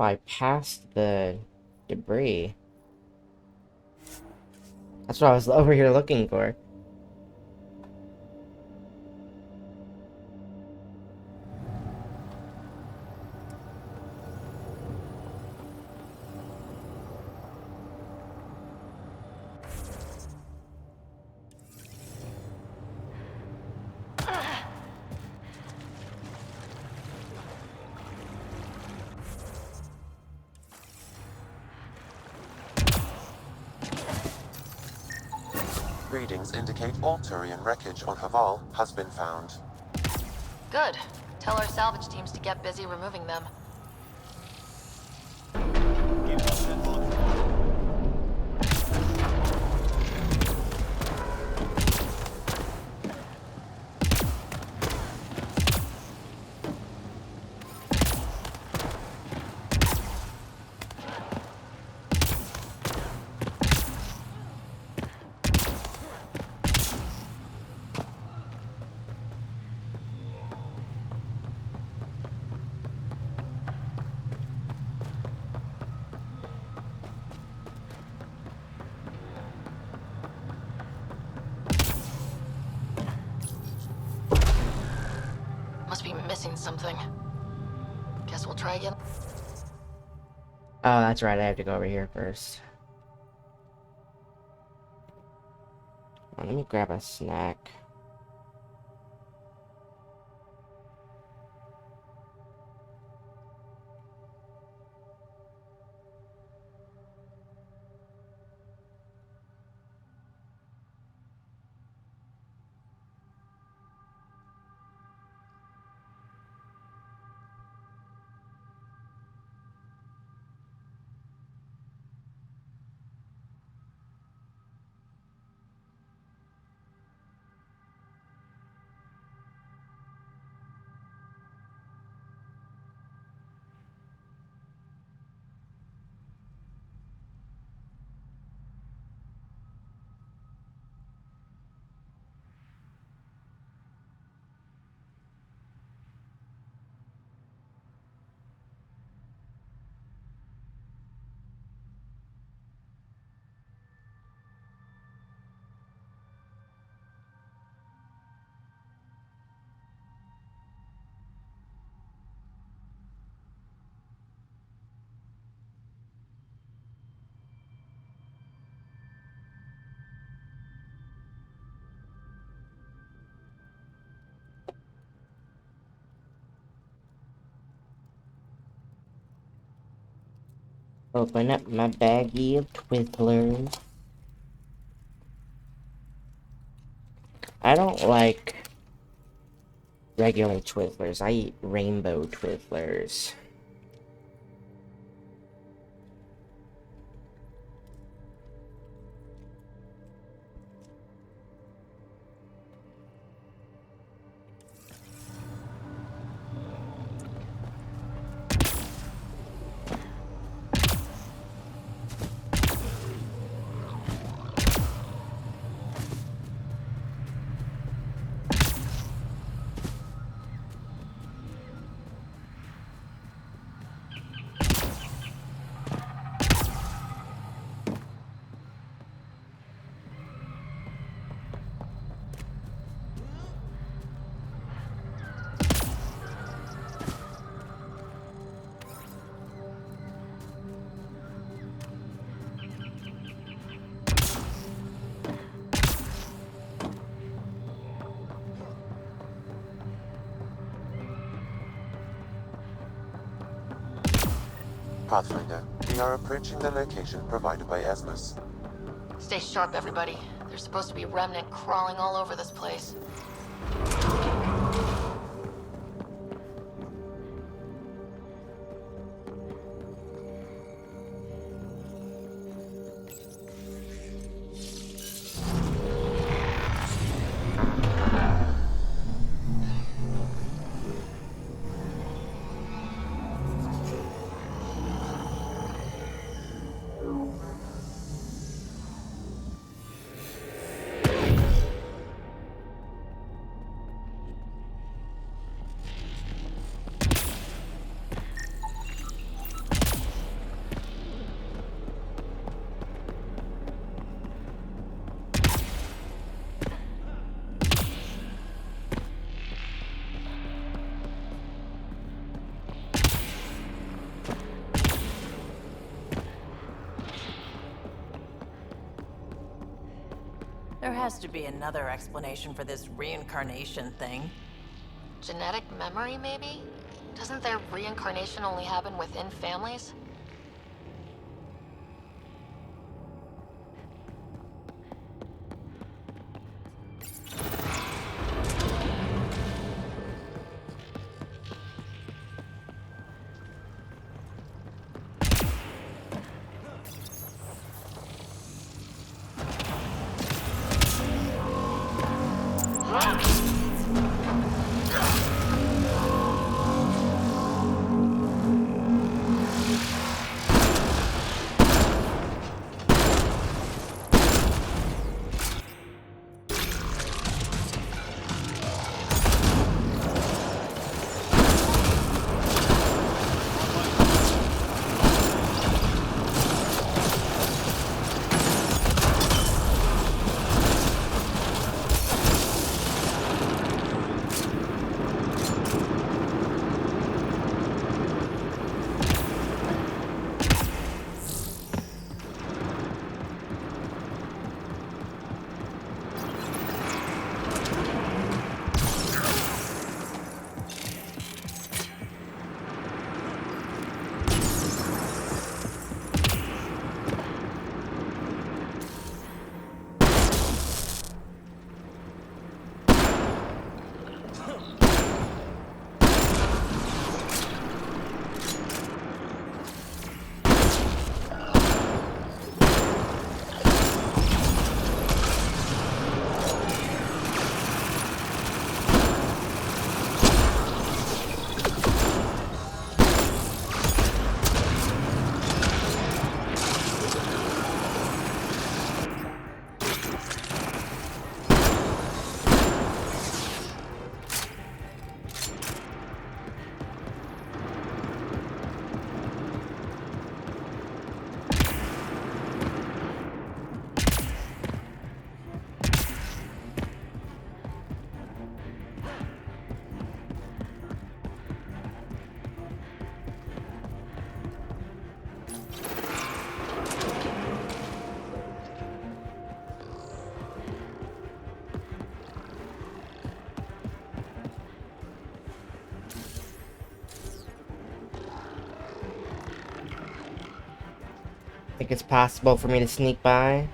I passed the debris. That's what I was over here looking for. Readings indicate all Turian wreckage on Haval has been found. Good. Tell our salvage teams to get busy removing them. Must be missing something. Guess we'll try again. Oh, that's right. I have to go over here first. Well, let me grab a snack. Open up my baggie of Twizzlers. I don't like regular Twizzlers. I eat rainbow Twizzlers. Pathfinder, we are approaching the location provided by Esmus. Stay sharp, everybody. There's supposed to be remnant crawling all over this place. There has to be another explanation for this reincarnation thing. Genetic memory, maybe? Doesn't their reincarnation only happen within families? Think it's possible for me to sneak by?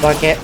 Bucket.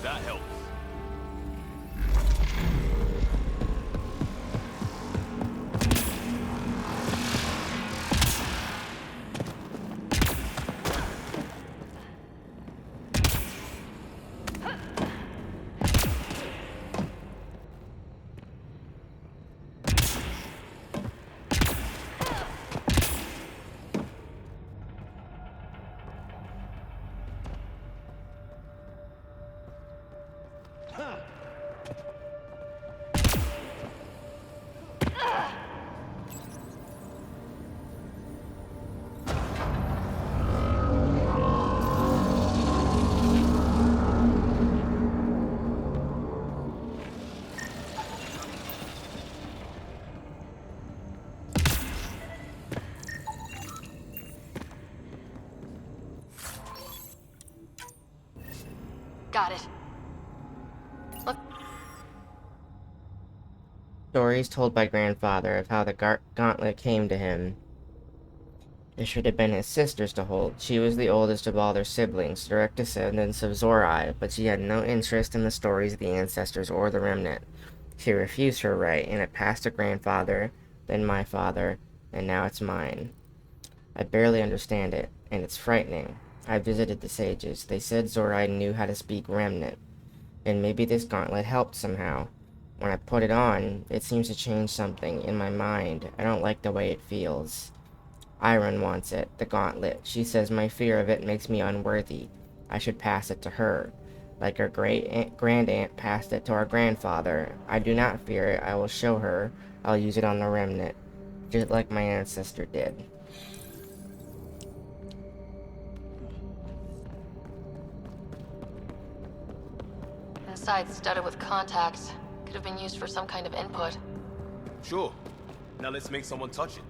That helps. Got it. Look. Stories told by grandfather of how the gauntlet came to him. It should have been his sister's to hold. She was the oldest of all their siblings, direct descendants of Zorai, but she had no interest in the stories of the ancestors or the remnant. She refused her right, and it passed to grandfather, then my father, and now it's mine. I barely understand it, and it's frightening. I visited the sages. They said Zorai knew how to speak remnant, and maybe this gauntlet helped somehow. When I put it on, it seems to change something in my mind. I don't like the way it feels. Iron wants it, the gauntlet. She says my fear of it makes me unworthy. I should pass it to her. Like our grand-aunt passed it to our grandfather. I do not fear it. I will show her. I'll use it on the remnant, just like my ancestor did. Inside studded with contacts. Could have been used for some kind of input. Sure. Now let's make someone touch it.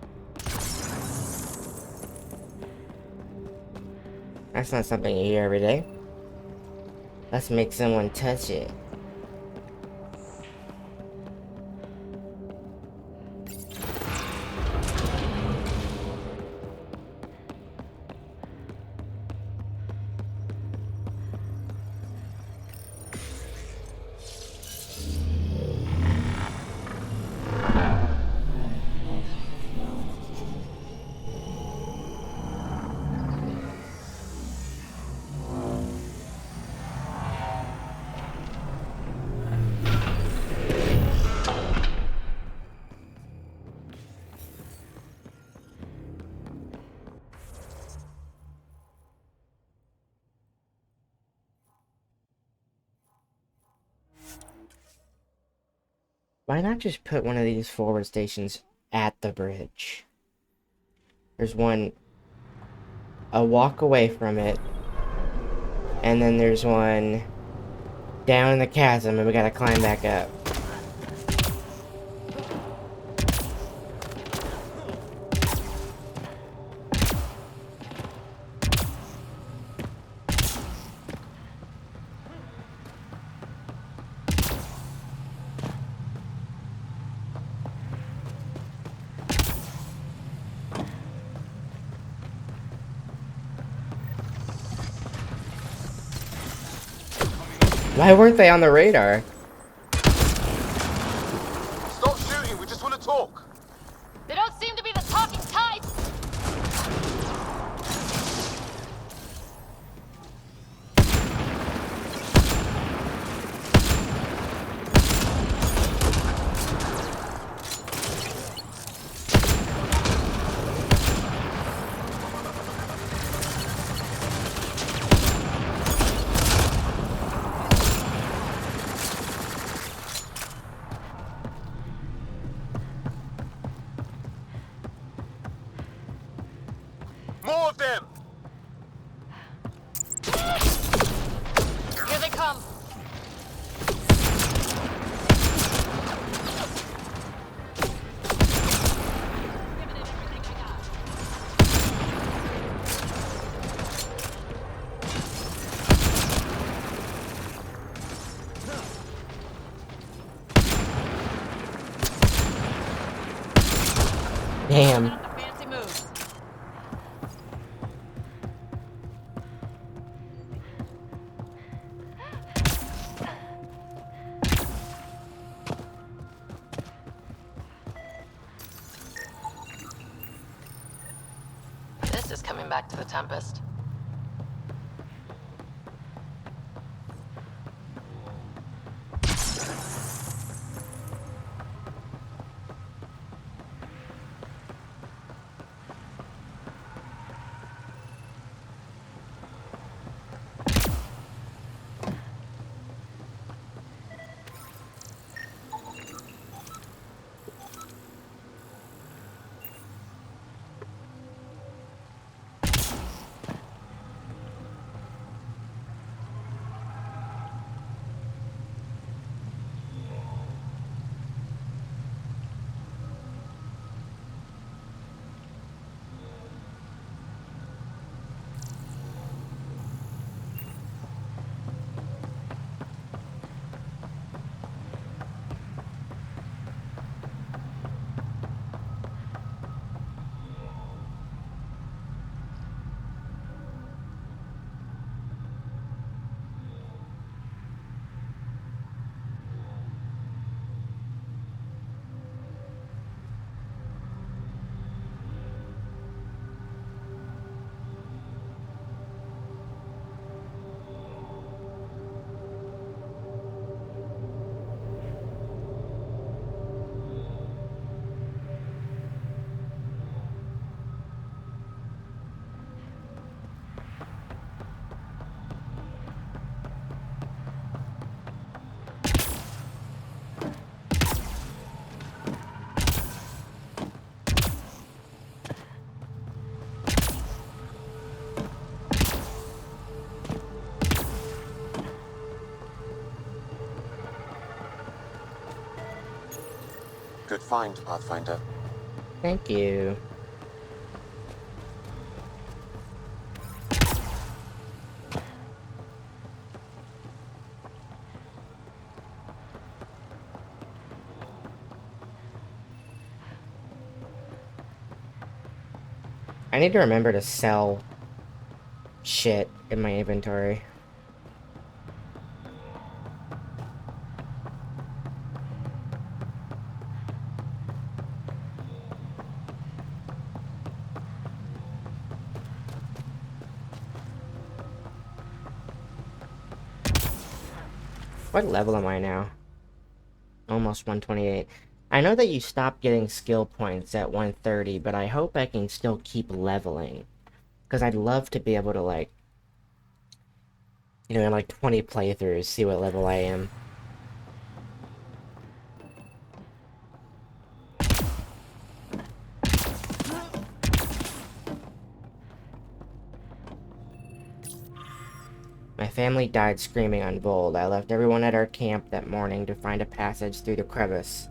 That's not something you hear every day. Let's make someone touch it. Why not just put one of these forward stations at the bridge? There's one a walk away from it, and then there's one down in the chasm, and we gotta climb back up. Why weren't they on the radar? Stop shooting, we just want to talk. They don't seem to be the talking type! More of them! Here they come! Damn. Fancy moves. back to the Tempest. Good find, Pathfinder. Thank you. I need to remember to sell shit in my inventory. What level am I now? Almost 128. I know that you stop getting skill points at 130, but I hope I can still keep leveling. Because I'd love to be able to, like, you know, in like 20 playthroughs, see what level I am. My family died screaming on Vold. I left everyone at our camp that morning to find a passage through the crevice.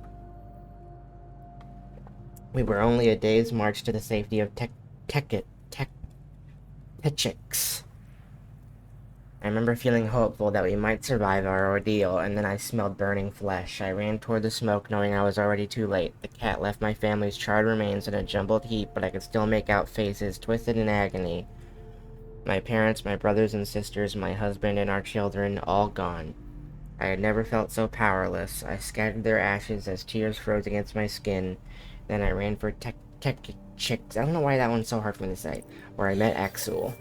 We were only a day's march to the safety of Techix. I remember feeling hopeful that we might survive our ordeal, and then I smelled burning flesh. I ran toward the smoke, knowing I was already too late. The cat left my family's charred remains in a jumbled heap, but I could still make out faces twisted in agony. My parents, my brothers and sisters, my husband, and our children, all gone. I had never felt so powerless. I scattered their ashes as tears froze against my skin. Then I ran for Chicks. I don't know why that one's so hard for me to say. Where I met Axel.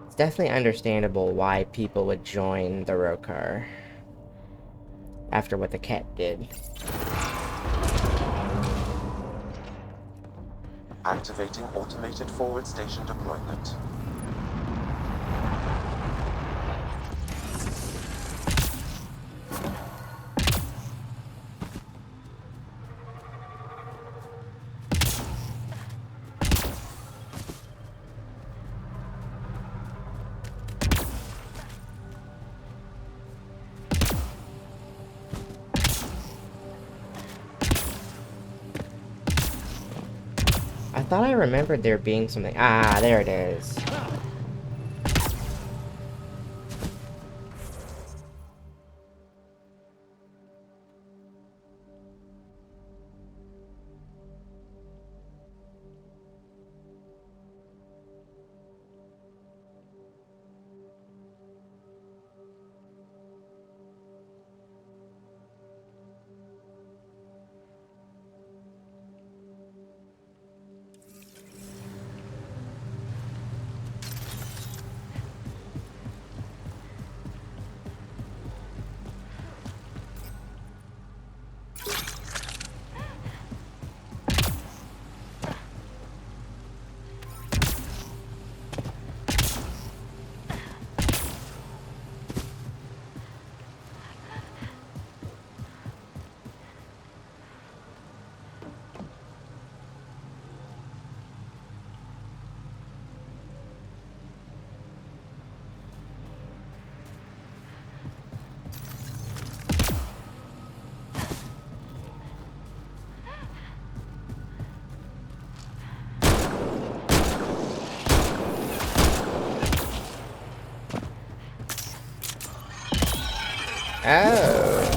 It's definitely understandable why people would join the Rokar after what the cat did. Activating automated forward station deployment. I thought I remembered there being something. Ah, there it is. Oh.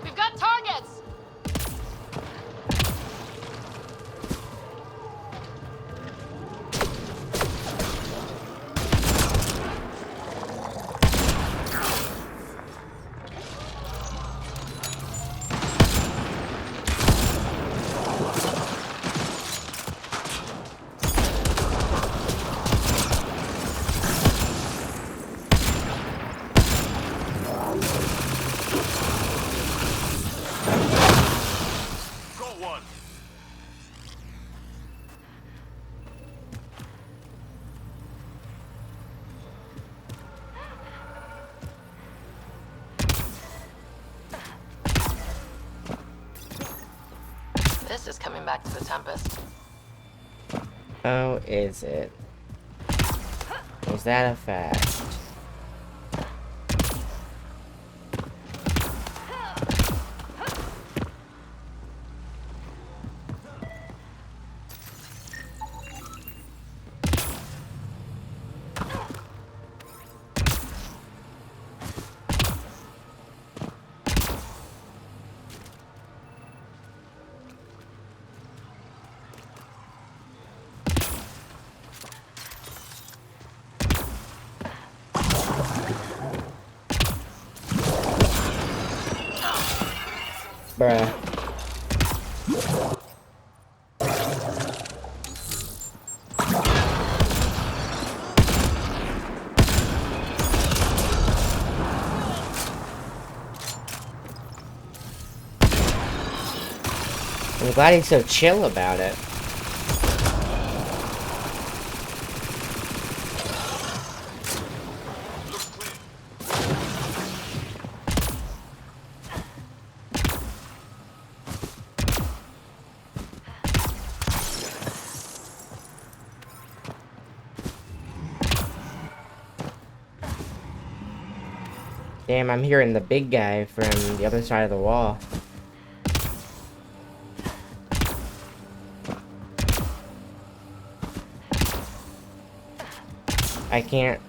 We've got targets! Got one. This is coming back to the Tempest. Oh, is it? Is that a fact? Bruh. I'm glad he's so chill about it. Damn, I'm hearing the big guy from the other side of the wall. I can't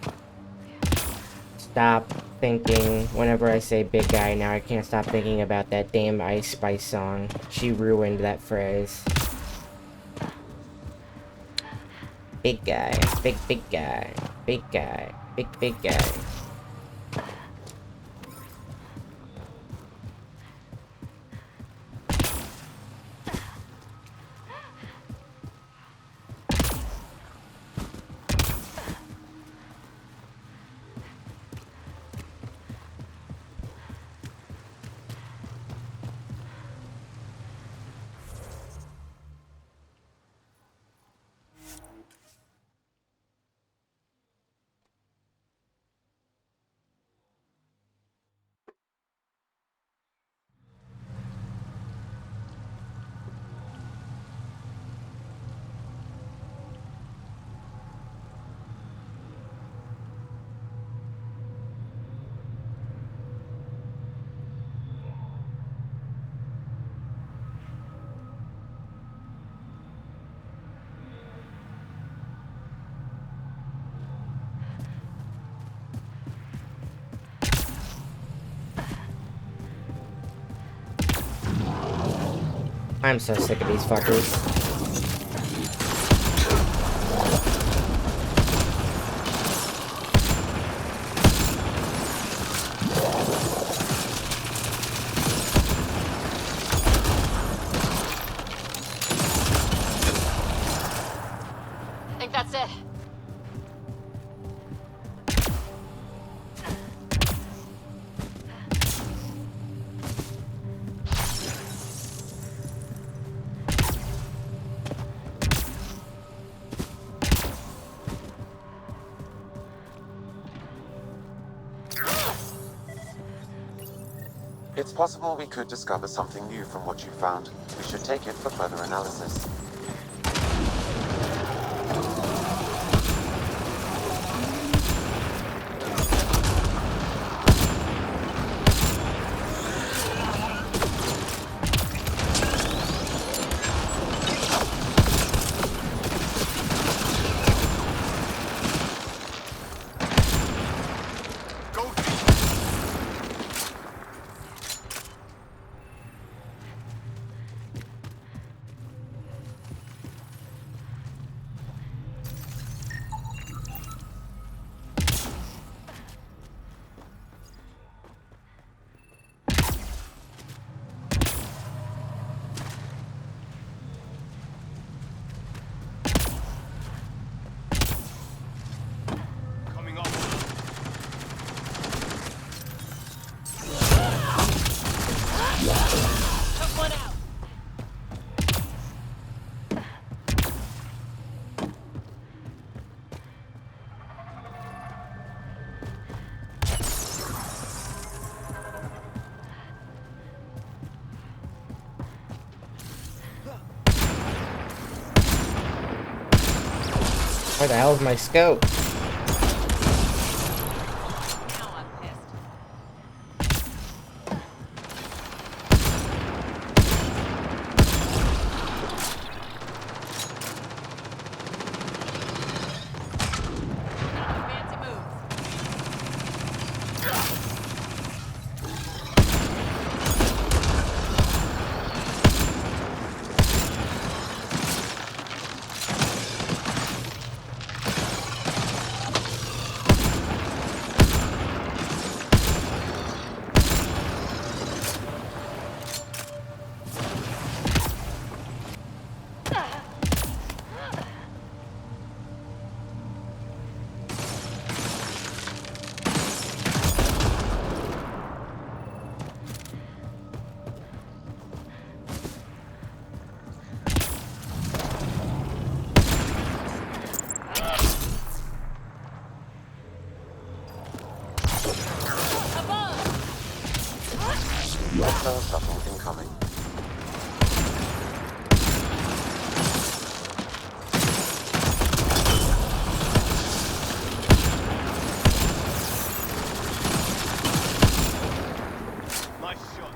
stop thinking, whenever I say big guy now, I can't stop thinking about that damn Ice Spice song. She ruined that phrase. Big guy, big guy, big guy, big guy. I'm so sick of these fuckers. It's possible we could discover something new from what you found. We should take it for further analysis. Where the hell is my scope? Hostile shuttle incoming. Nice shot.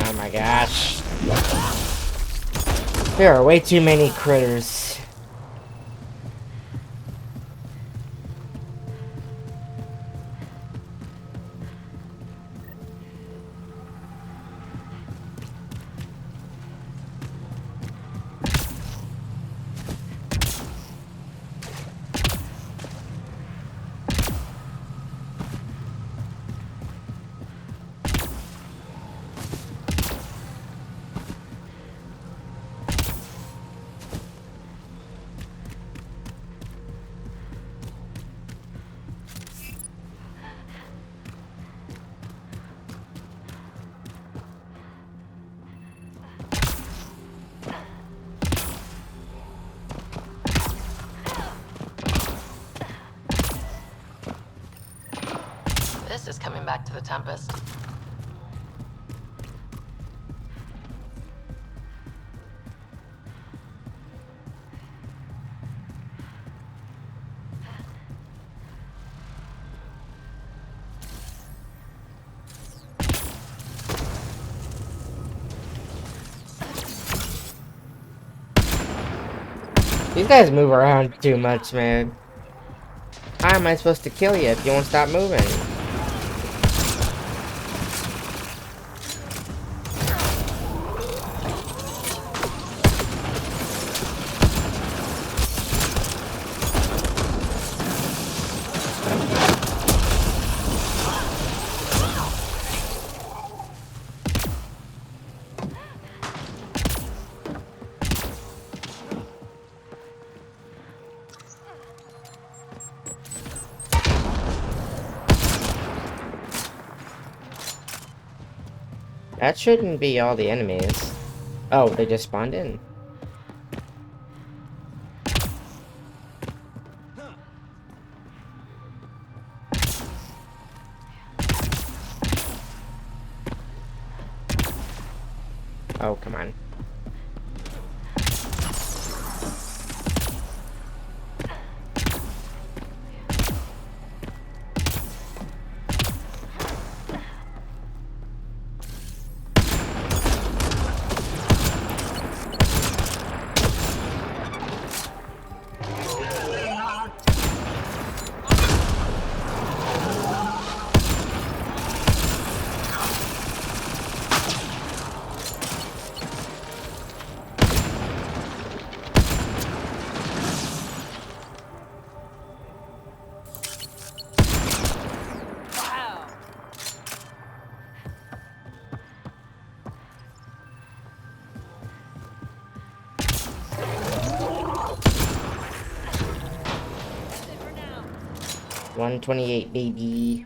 Oh my gosh. There are way too many critters. This is coming back to the Tempest. These guys move around too much, man. How am I supposed to kill you if you won't stop moving? That shouldn't be all the enemies. Oh, they just spawned in. Oh, come on. $128, baby.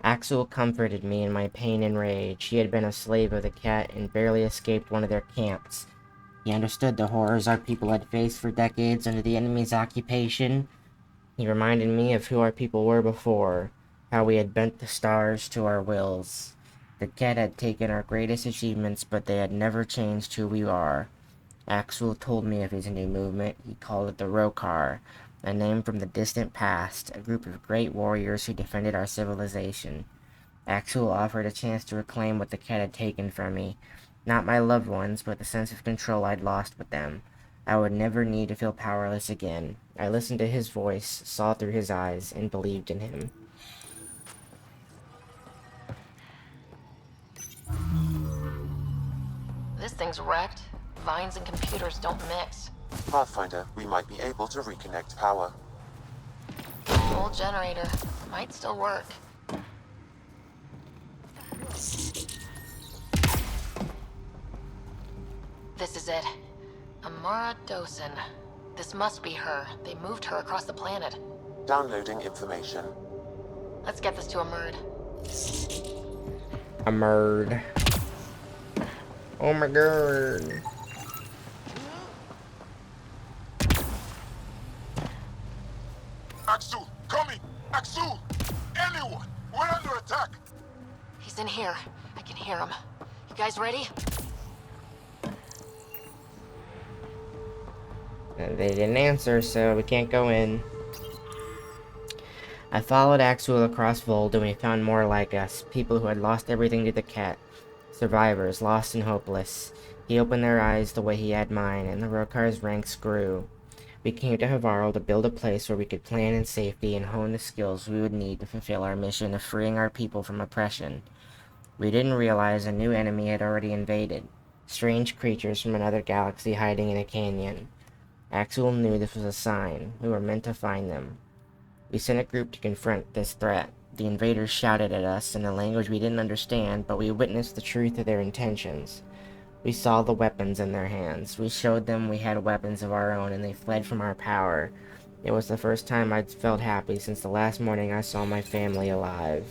Axel comforted me in my pain and rage. He had been a slave of the cat and barely escaped one of their camps. He understood the horrors our people had faced for decades under the enemy's occupation. He reminded me of who our people were before, how we had bent the stars to our wills. The cat had taken our greatest achievements, but they had never changed who we are. Axel told me of his new movement. He called it the Rokar, a name from the distant past, a group of great warriors who defended our civilization. Axel offered a chance to reclaim what the cat had taken from me. Not my loved ones, but the sense of control I'd lost with them. I would never need to feel powerless again. I listened to his voice, saw through his eyes, and believed in him. This thing's wrecked. Vines and computers don't mix. Pathfinder, we might be able to reconnect power. Old generator. Might still work. This is it. Amara Dosen. This must be her. They moved her across the planet. Downloading information. Let's get this to Amurd. Amurd. Oh my god. Axel, coming! Axel! Anyone! We're under attack! He's in here. I can hear him. You guys ready? They didn't answer, so we can't go in. I followed Axel across Vold, and we found more like us, people who had lost everything to the cat. Survivors, lost and hopeless. He opened their eyes the way he had mine, and the Rokar's ranks grew. We came to Havarl to build a place where we could plan in safety and hone the skills we would need to fulfill our mission of freeing our people from oppression. We didn't realize a new enemy had already invaded. Strange creatures from another galaxy hiding in a canyon. Axel knew this was a sign. We were meant to find them. We sent a group to confront this threat. The invaders shouted at us in a language we didn't understand, but we witnessed the truth of their intentions. We saw the weapons in their hands. We showed them we had weapons of our own, and they fled from our power. It was the first time I'd felt happy since the last morning I saw my family alive.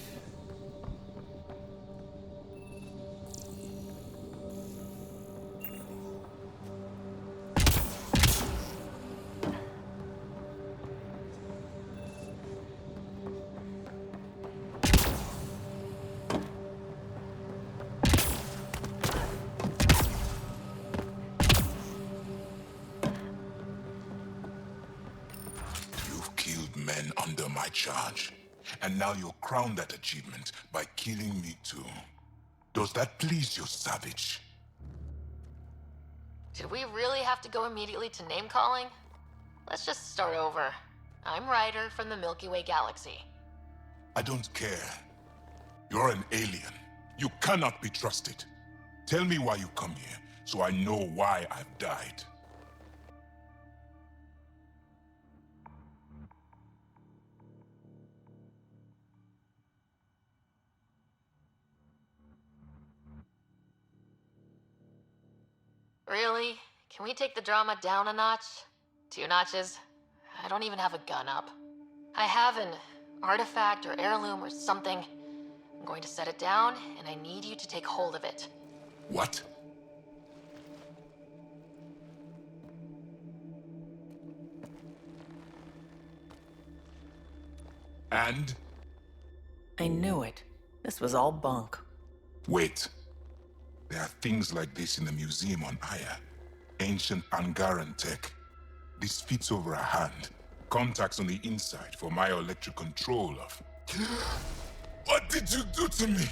Men under my charge. And now you'll crown that achievement by killing me too. Does that please you, savage? Did we really have to go immediately to name-calling? Let's just start over. I'm Ryder from the Milky Way galaxy. I don't care. You're an alien. You cannot be trusted. Tell me why you come here, so I know why I've died. Really? Can we take the drama down a notch? 2 notches? I don't even have a gun up. I have an artifact or heirloom or something. I'm going to set it down, and I need you to take hold of it. What? And? I knew it. This was all bunk. Wait. There are things like this in the museum on Aya. Ancient Angaran tech. This fits over a hand. Contacts on the inside for myoelectric control of... What did you do to me?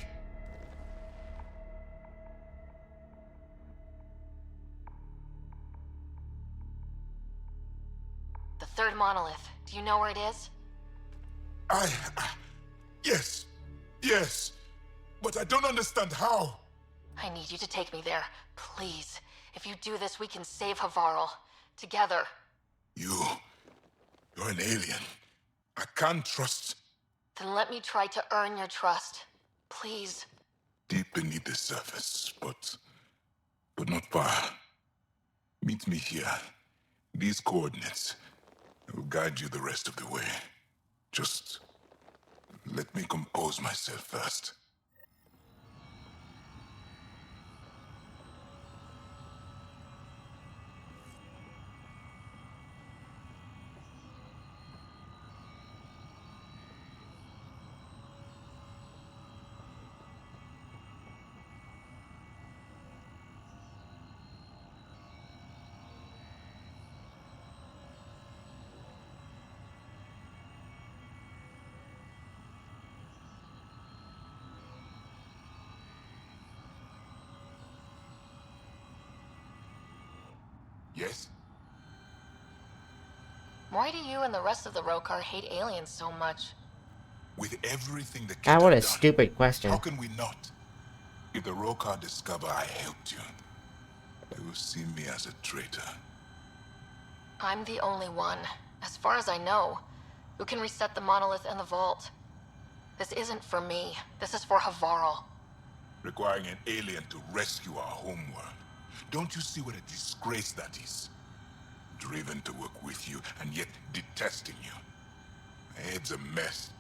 The third monolith. Do you know where it is? Yes. Yes. But I don't understand how. I need you to take me there. Please. If you do this, we can save Havarl. Together. You're an alien. I can't trust... Then let me try to earn your trust. Please. Deep beneath the surface, but not far. Meet me here. These coordinates. I will guide you the rest of the way. Just let me compose myself first. Yes? Why do you and the rest of the Rokar hate aliens so much? With everything the kid Ah, what a have done, stupid question. how can we not? If the Rokar discover I helped you, they will see me as a traitor. I'm the only one, as far as I know, who can reset the monolith and the vault. This isn't for me. This is for Havarl. Requiring an alien to rescue our homeworld. Don't you see what a disgrace that is? Driven to work with you, and yet detesting you. My head's a mess.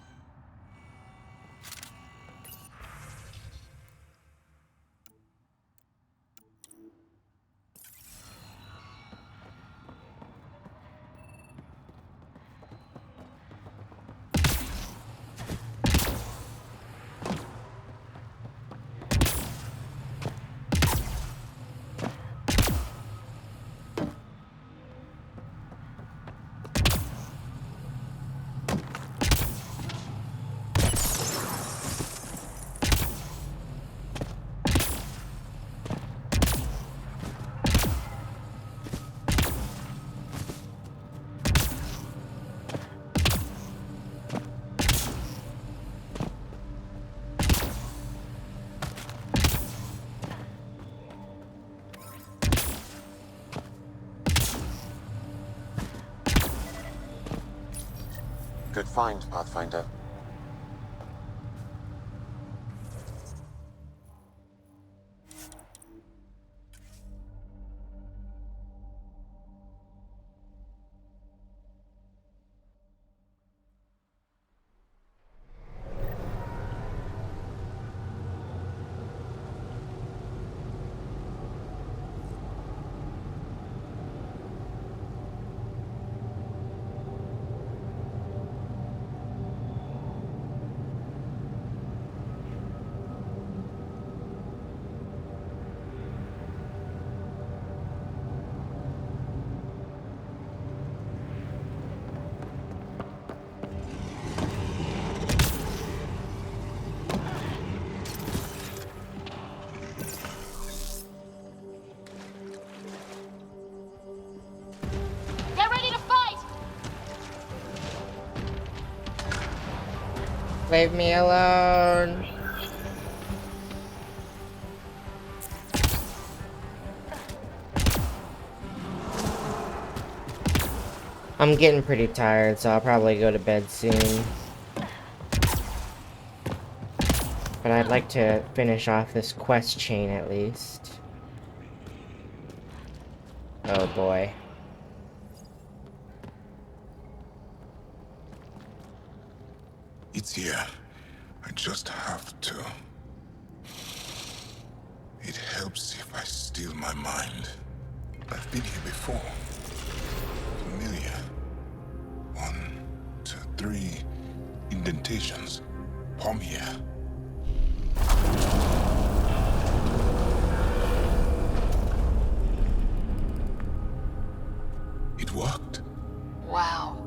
Good find, Pathfinder. Leave me alone. I'm getting pretty tired, so I'll probably go to bed soon. But I'd like to finish off this quest chain at least. Oh boy. It's here. I just have to. It helps if I steal my mind. I've been here before. Familiar. 1, 2, 3 indentations. Palm here. It worked. Wow.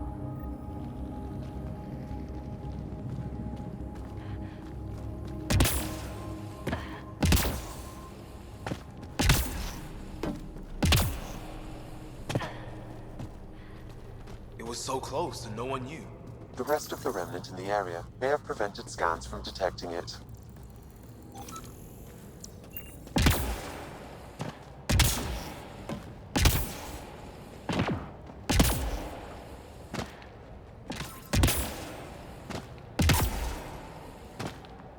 It was so close and no one knew. The rest of the remnant in the area may have prevented scans from detecting it.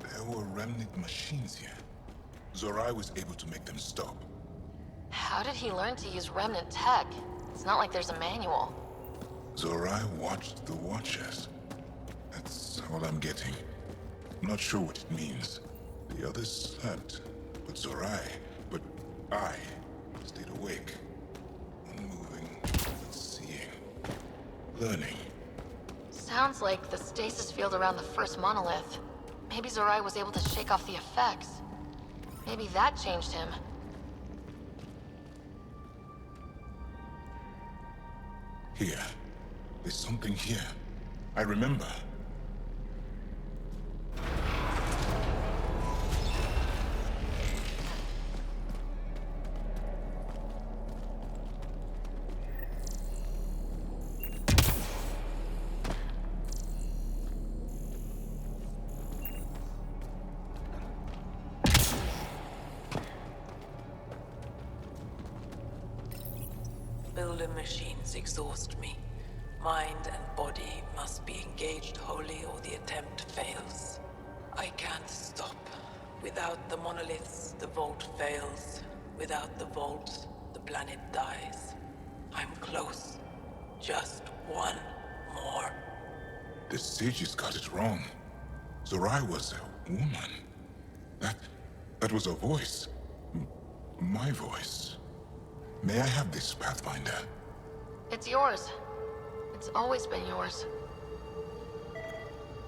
There were remnant machines here. Zorai was able to make them stop. How did he learn to use remnant tech? It's not like there's a manual. Zorai watched the Watchers. That's all I'm getting. I'm not sure what it means. The others slept, but I stayed awake. Unmoving, but seeing. Learning. Sounds like the stasis field around the first monolith. Maybe Zorai was able to shake off the effects. Maybe that changed him. Here. There's something here. I remember. Builder machines exhaust me. Mind and body must be engaged wholly or the attempt fails. I can't stop. Without the monoliths, the vault fails. Without the vault, the planet dies. I'm close. Just one more. The sages got it wrong. Zorai was a woman. That was a voice. My voice. May I have this, Pathfinder? It's yours. It's always been yours.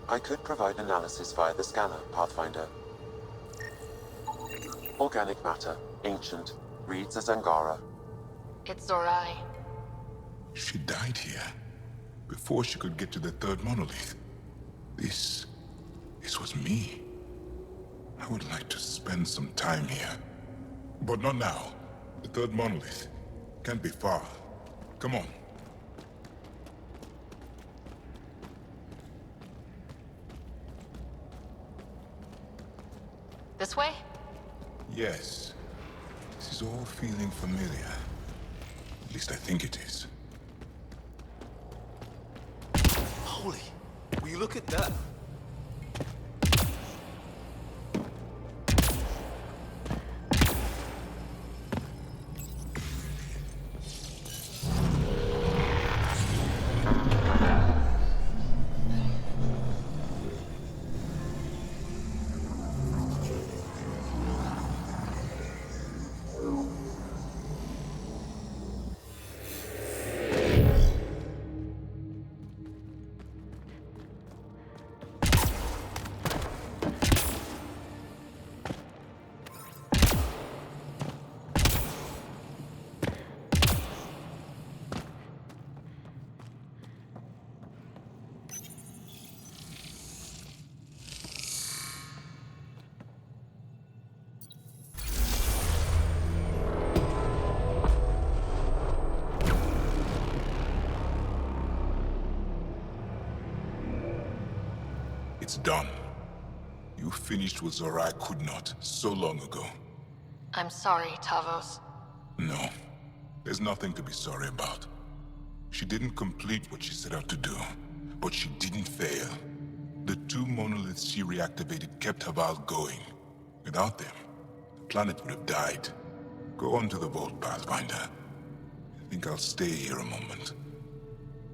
I could provide analysis via the scanner, Pathfinder. Organic matter, ancient, reads as Angara. It's Zorai. She died here, before she could get to the third monolith. This was me. I would like to spend some time here. But not now. The third monolith can't be far. Come on. This way? Yes. This is all feeling familiar. At least I think it is. Holy, will you look at that? It's done. You finished what Zorai could not so long ago. I'm sorry, Tavos. No, there's nothing to be sorry about. She didn't complete what she set out to do, but she didn't fail. The two monoliths she reactivated kept Haval going. Without them, the planet would have died. Go on to the vault, Pathfinder. I think I'll stay here a moment.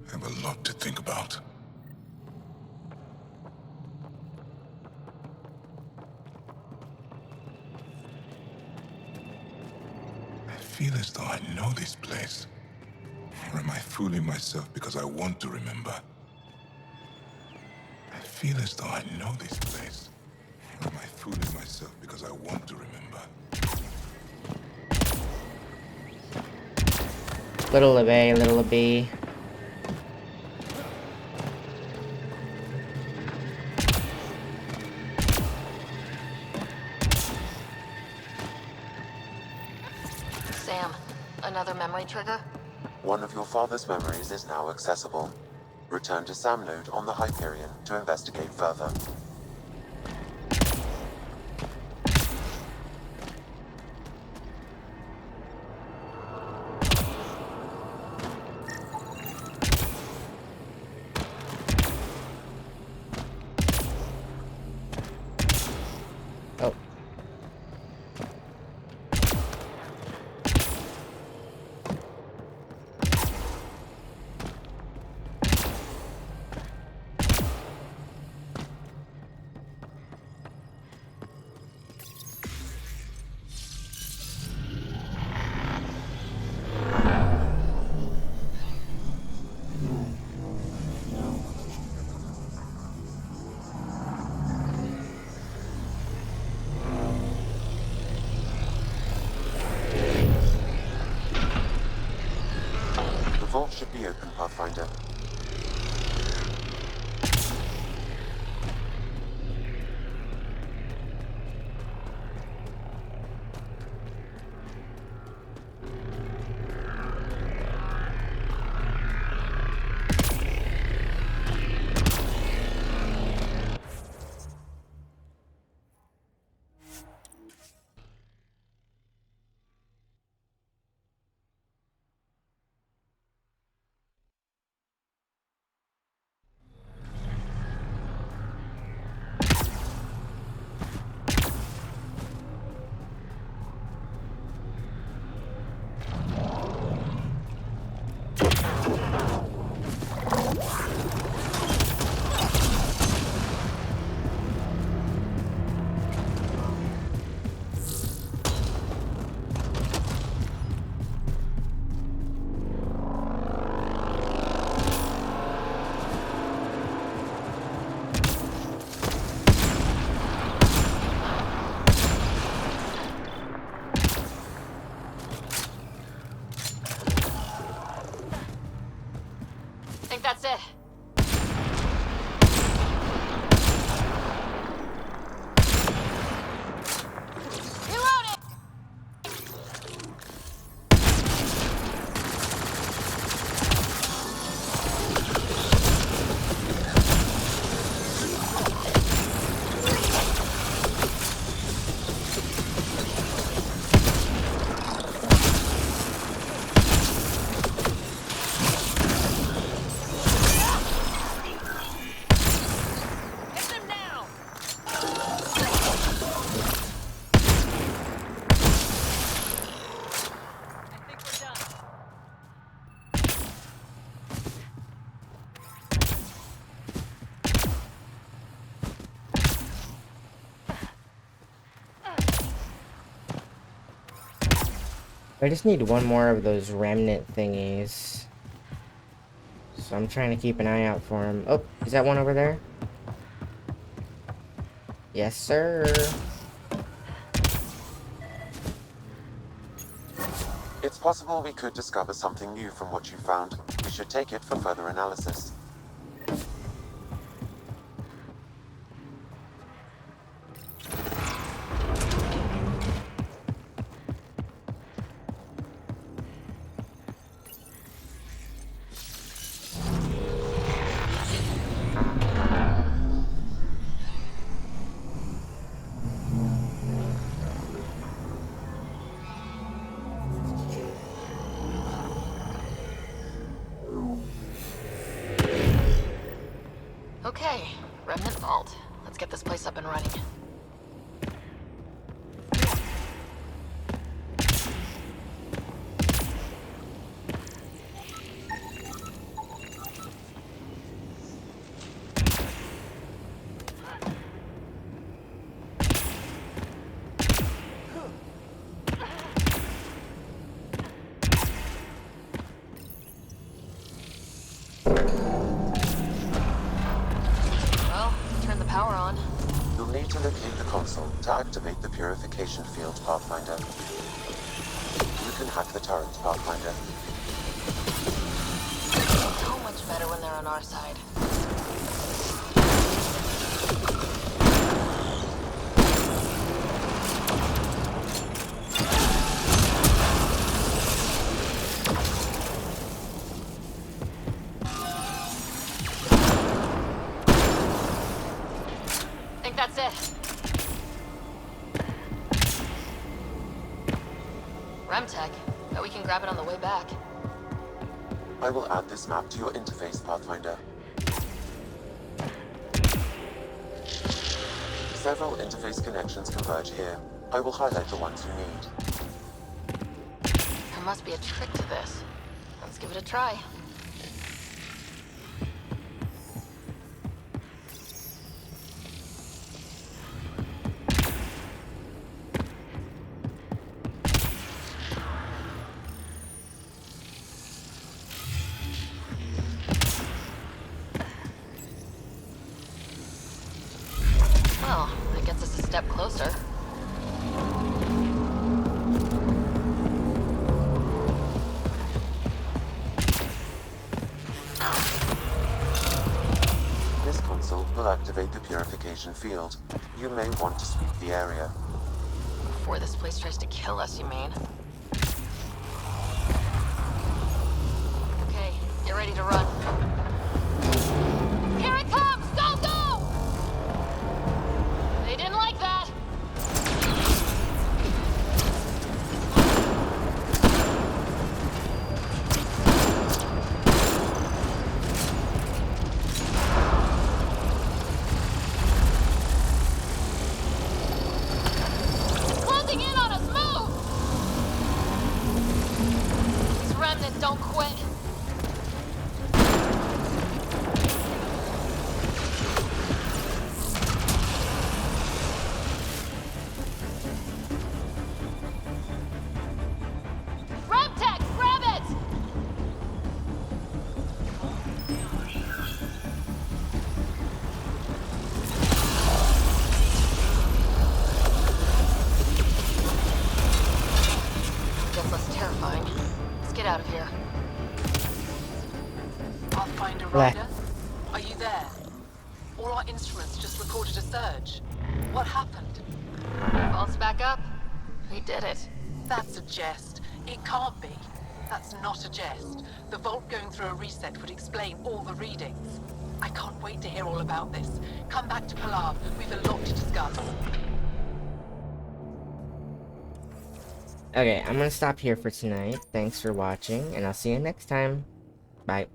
I have a lot to think about. I feel as though I know this place. Or am I fooling myself because I want to remember? I feel as though I know this place. Or am I fooling myself because I want to remember? Little of A, little of B. Sam, another memory trigger? One of your father's memories is now accessible. Return to Sam Node on the Hyperion to investigate further. Oh. The vault should be open, Pathfinder. Think that's it. Reloading! I just need one more of those remnant thingies. So I'm trying to keep an eye out for him. Oh, is that one over there? Yes, sir. It's possible we could discover something new from what you found. We should take it for further analysis. Okay, Remnant Vault. Let's get this place up and running. Well, turn the power on. You'll need to locate the console to activate the purification field, Pathfinder. You can hack the turret, Pathfinder. So much better when they're on our side. Think that's it. Remtech. Bet we can grab it on the way back. I will add this map to your interface, Pathfinder. Several interface connections converge here. I will highlight the ones you need. There must be a trick to this. Let's give it a try. Well, that gets us a step closer. This console will activate the purification field. You may want to sweep the area. Before this place tries to kill us, you mean? Okay, get ready to run. Here it comes! Go, go! They didn't like that. Closing in on us! Move! These remnants don't quit. Remtech, grab it! Gets less terrifying. Let's get out of here. Pathfinder Black. Rider, are you there? All our instruments just recorded a surge. What happened? Vault's back up. We did it. That's a jest. It can't be. That's not a jest. The vault going through a reset would explain all the readings. I can't wait to hear all about this. Come back to Palav. We've a lot to discuss. Okay, I'm gonna stop here for tonight. Thanks for watching, and I'll see you next time. Bye.